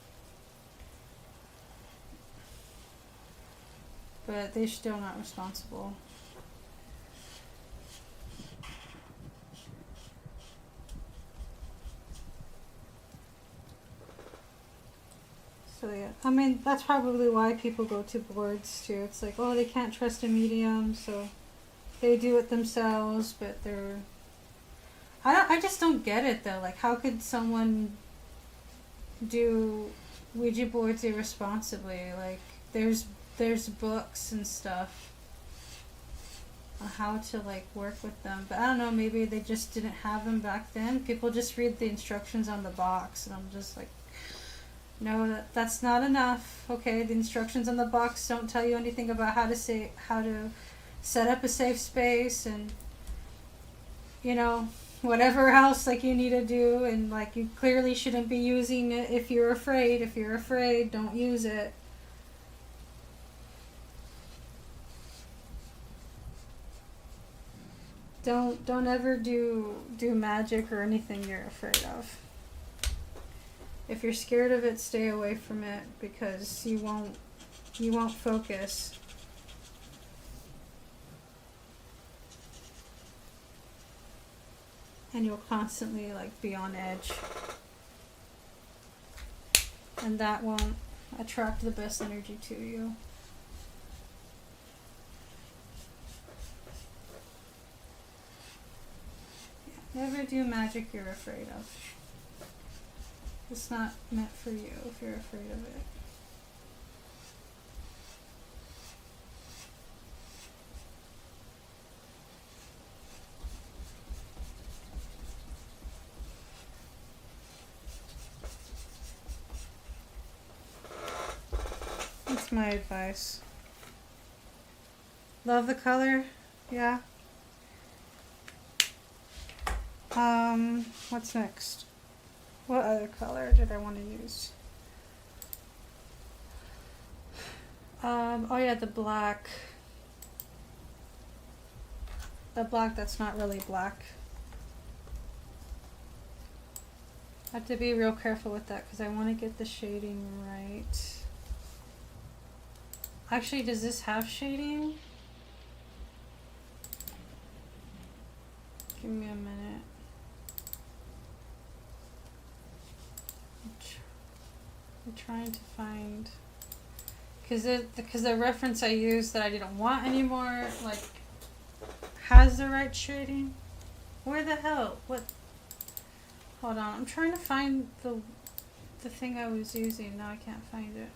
But they're still not responsible. So yeah, I mean, that's probably why people go to boards too. It's like, oh, they can't trust a medium, so they do it themselves, but they're... I just don't get it though. Like, how could someone do Ouija boards irresponsibly? Like, there's books and stuff on how to like work with them. But I don't know, maybe they just didn't have them back then. People just read the instructions on the box, and I'm just like, no, that's not enough. Okay, the instructions on the box don't tell you anything about how to set up a safe space, and you know, whatever else like you need to do. And like, you clearly shouldn't be using it if you're afraid. If you're afraid, don't use it. Don't ever do magic or anything you're afraid of. If you're scared of it, stay away from it, because you won't focus. And you'll constantly like be on edge. And that won't attract the best energy to you. Yeah, never do magic you're afraid of. It's not meant for you if you're afraid of it. That's my advice. Love the color? Yeah. What's next? What other color did I want to use? Oh yeah, the black. The black that's not really black. I have to be real careful with that because I want to get the shading right. Actually, does this have shading? Give me a minute. I'm trying to find, because the reference I used that I didn't want anymore, like, has the right shading. Where the hell? What? Hold on. I'm trying to find the thing I was using. Now I can't find it.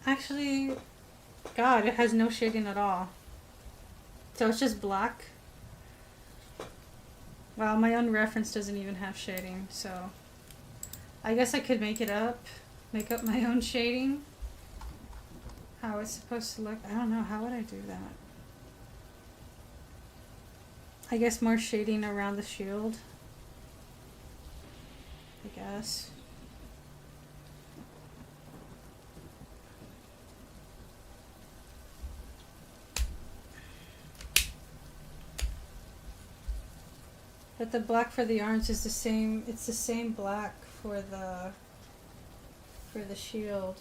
Actually, God, it has no shading at all. So it's just black. Well, my own reference doesn't even have shading, so I guess I could make up my own shading. How it's supposed to look, I don't know, how would I do that? I guess more shading around the shield, I guess. But the black for the arms is the same, it's the same black for the shield.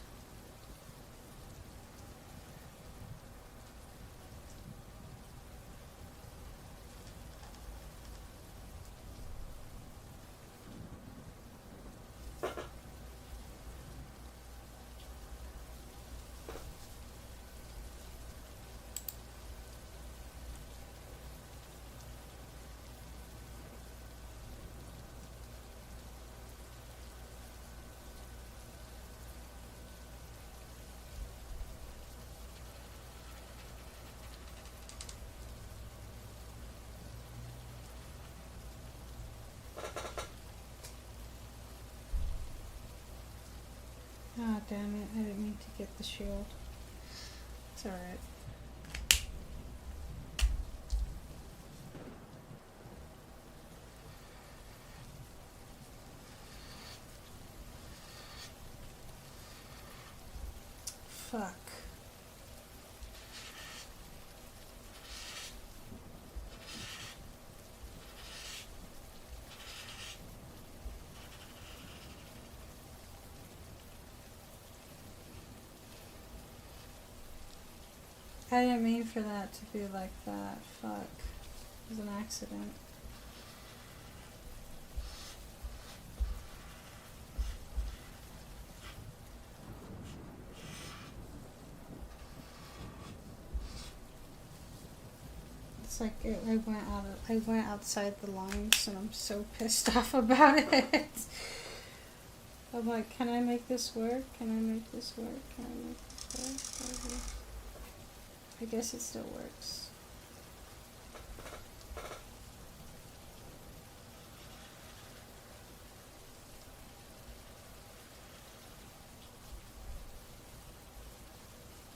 Ah, damn it, I didn't mean to get the shield. It's alright. Fuck. I didn't mean for that to be like that. Fuck. It was an accident. It's like I went outside the lines and I'm so pissed off about it. I'm like, can I make this work? Can I make this work? Can I make this work? I guess it still works.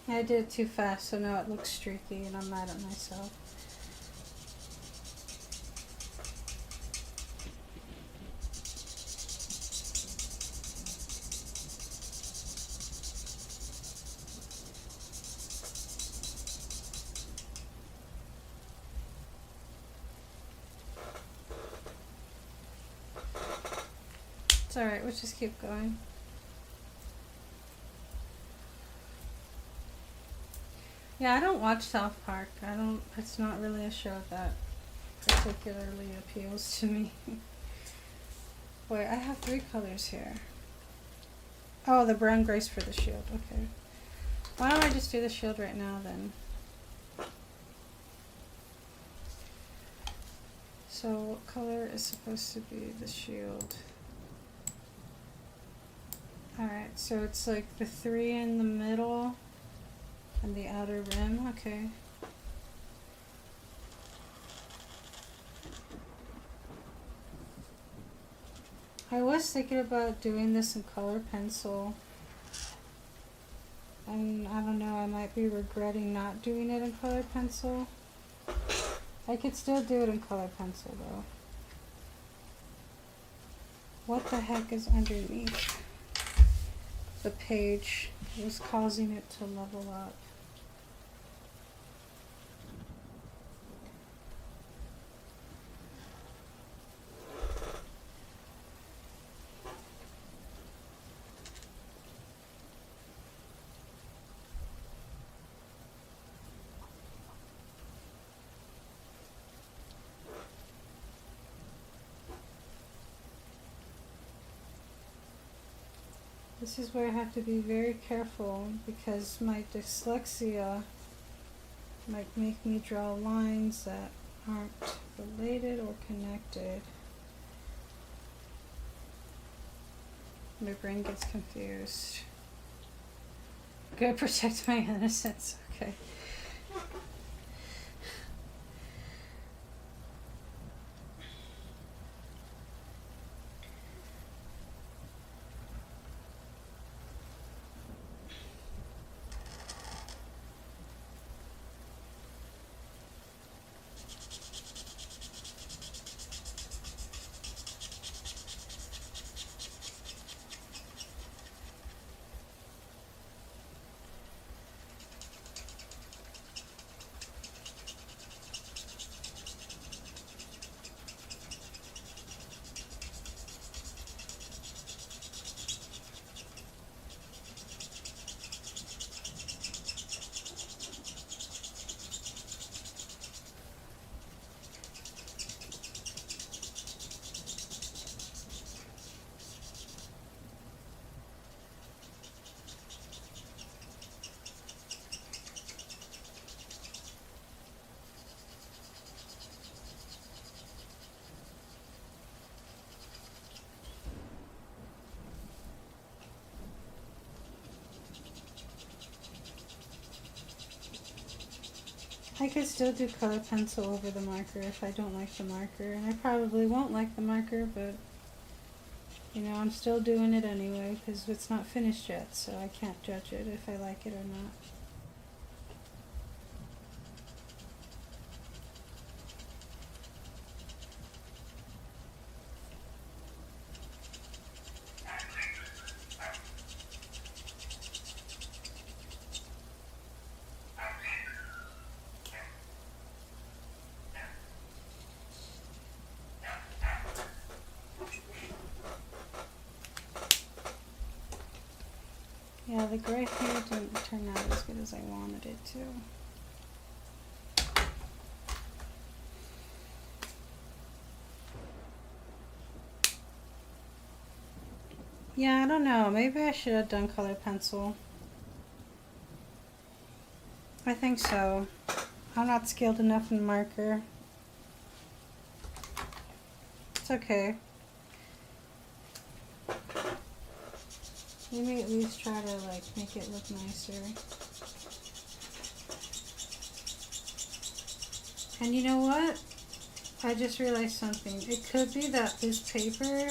I did it too fast, so now it looks streaky and I'm mad at myself. It's alright, we'll just keep going. Yeah, I don't watch South Park. It's not really a show that particularly appeals to me. Wait, I have 3 colors here. Oh, the brown grace for the shield, okay. Why don't I just do the shield right now then? So what color is supposed to be the shield? Alright, so it's like the 3 in the middle and the outer rim, okay. I was thinking about doing this in color pencil, and I don't know, I might be regretting not doing it in colored pencil. I could still do it in colored pencil though. What the heck is underneath the page? It was causing it to level up. This is where I have to be very careful because my dyslexia might make me draw lines that aren't related or connected. My brain gets confused. Gotta protect my innocence, okay. I could still do color pencil over the marker if I don't like the marker, and I probably won't like the marker, but you know, I'm still doing it anyway because it's not finished yet, so I can't judge it if I like it or not. Yeah, the gray hair didn't turn out as good as I wanted it to. Yeah, I don't know. Maybe I should have done color pencil. I think so. I'm not skilled enough in marker. It's okay. Maybe at least try to like make it look nicer. And you know what? I just realized something. It could be that this paper,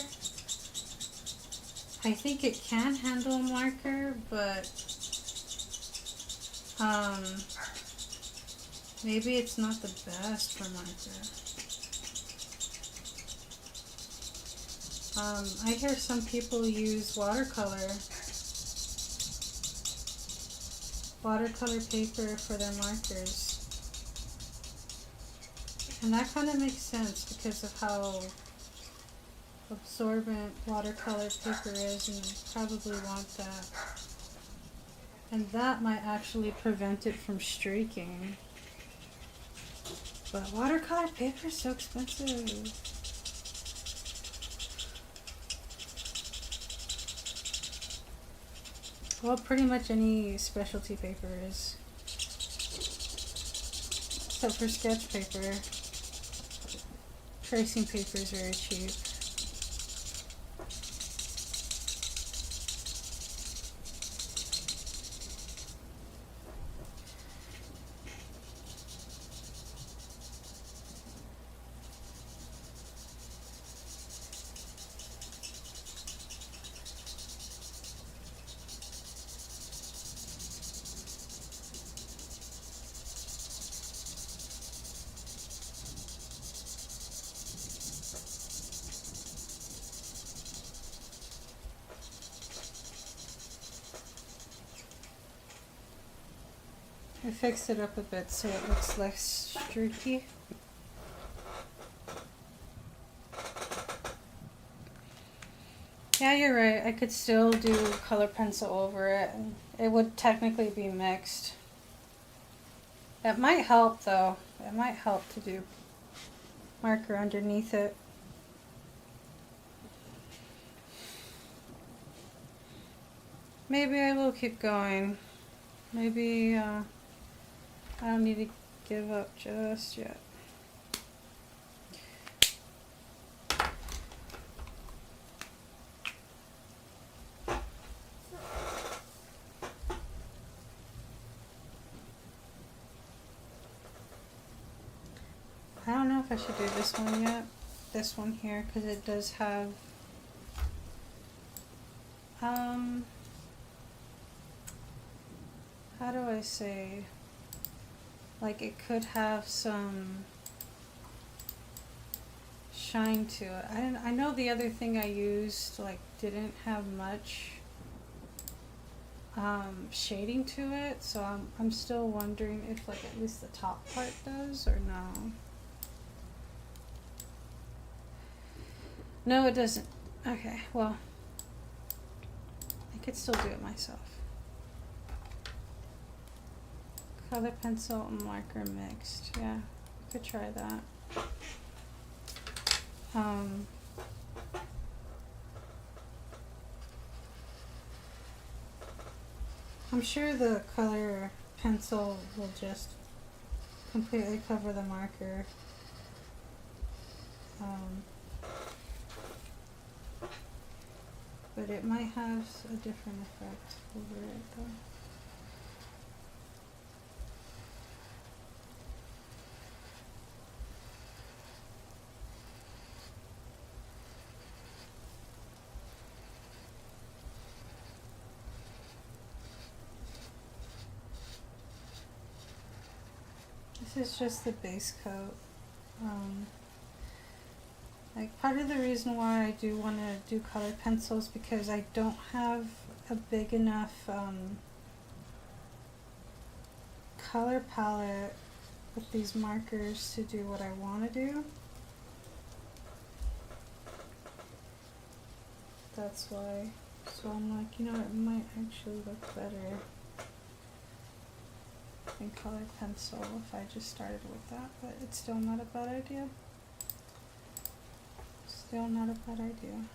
I think it can handle a marker, but maybe it's not the best for marker. I hear some people use watercolor paper for their markers. And that kind of makes sense because of how absorbent watercolor paper is, and you probably want that. And that might actually prevent it from streaking. But watercolor paper is so expensive. Well, pretty much any specialty paper is. Except for sketch paper. Tracing paper is very cheap. I fixed it up a bit so it looks less streaky. Yeah, you're right. I could still do color pencil over it. It would technically be mixed. It might help though. It might help to do marker underneath it. Maybe I will keep going. Maybe I don't need to give up just yet. I don't know if I should do this one yet. This one here, because it does have how do I say, like it could have some shine to it. I know the other thing I used like didn't have much shading to it, so I'm still wondering if like at least the top part does or no. No, it doesn't. Okay, well, I could still do it myself. Color pencil and marker mixed. Yeah, I could try that. I'm sure the color pencil will just completely cover the marker. But it might have a different effect over it though. This is just the base coat. Like part of the reason why I do want to do color pencils because I don't have a big enough color palette with these markers to do what I want to do. That's why. So I'm like, you know, it might actually look better than color pencil if I just started with that, but it's still not a bad idea. Still not a bad idea.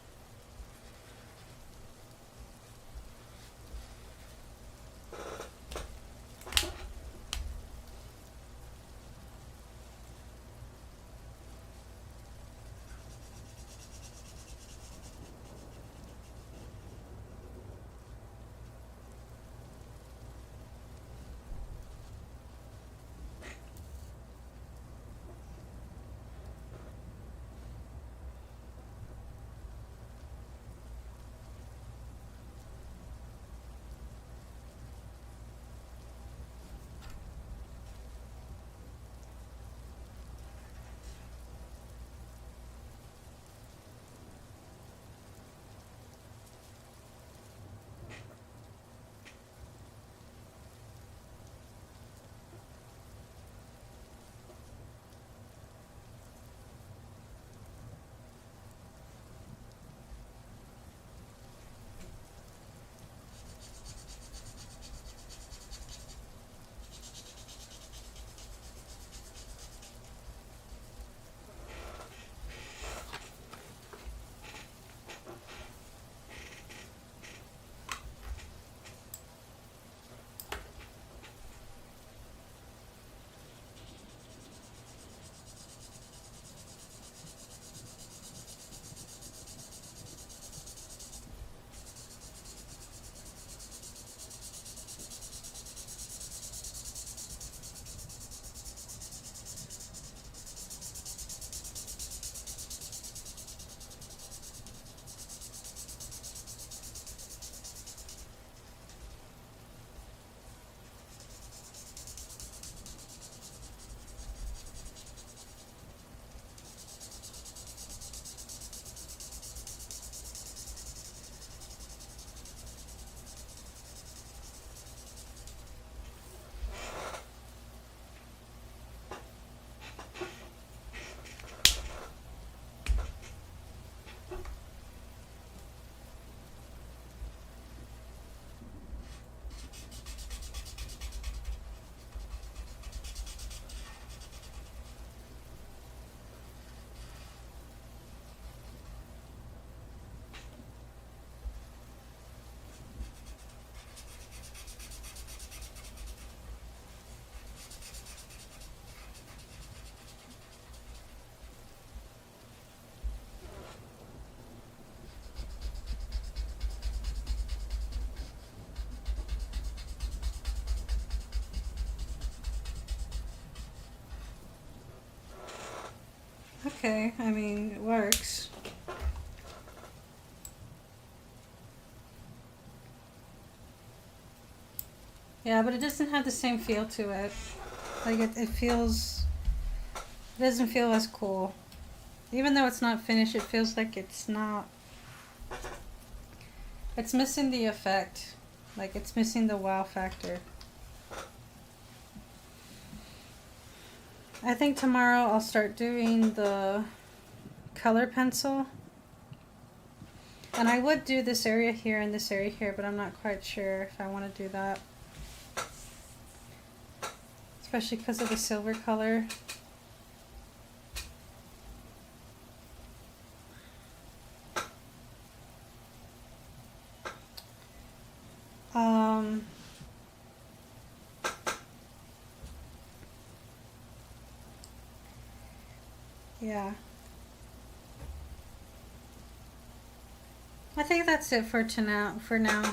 okay. I mean, it works. Yeah, but it doesn't have the same feel to it. Like it feels, it doesn't feel as cool. Even though it's not finished, it feels like it's not, it's missing the effect. Like it's missing the wow factor. I think tomorrow I'll start doing the color pencil. And I would do this area here and this area here, but I'm not quite sure if I want to do that. Especially because of the silver color. Yeah. I think that's it for now.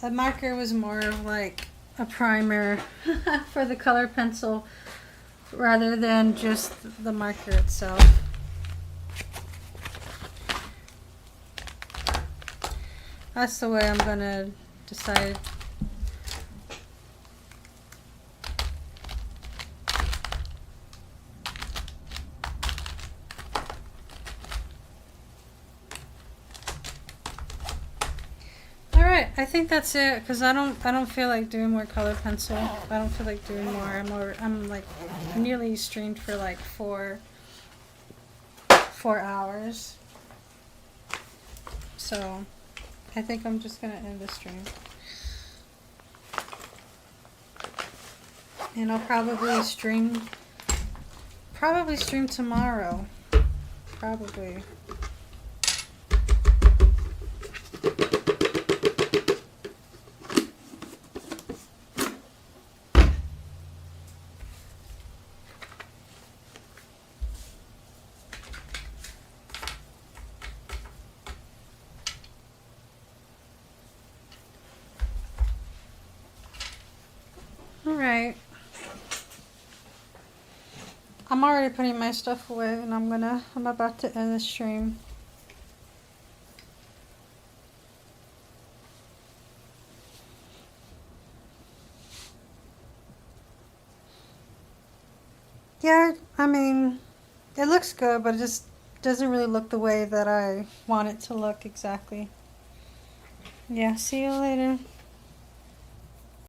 The marker was more of like a primer for the color pencil rather than just the marker itself. That's the way I'm gonna decide. Alright, I think that's it because I don't feel like doing more color pencil. I don't feel like doing more. I'm like nearly streamed for like 4 hours. So I think I'm just gonna end the stream. And I'll probably stream tomorrow. Probably. Alright. I'm already putting my stuff away and I'm about to end the stream. Yeah, I mean, it looks good, but it just doesn't really look the way that I want it to look exactly. Yeah, see you later.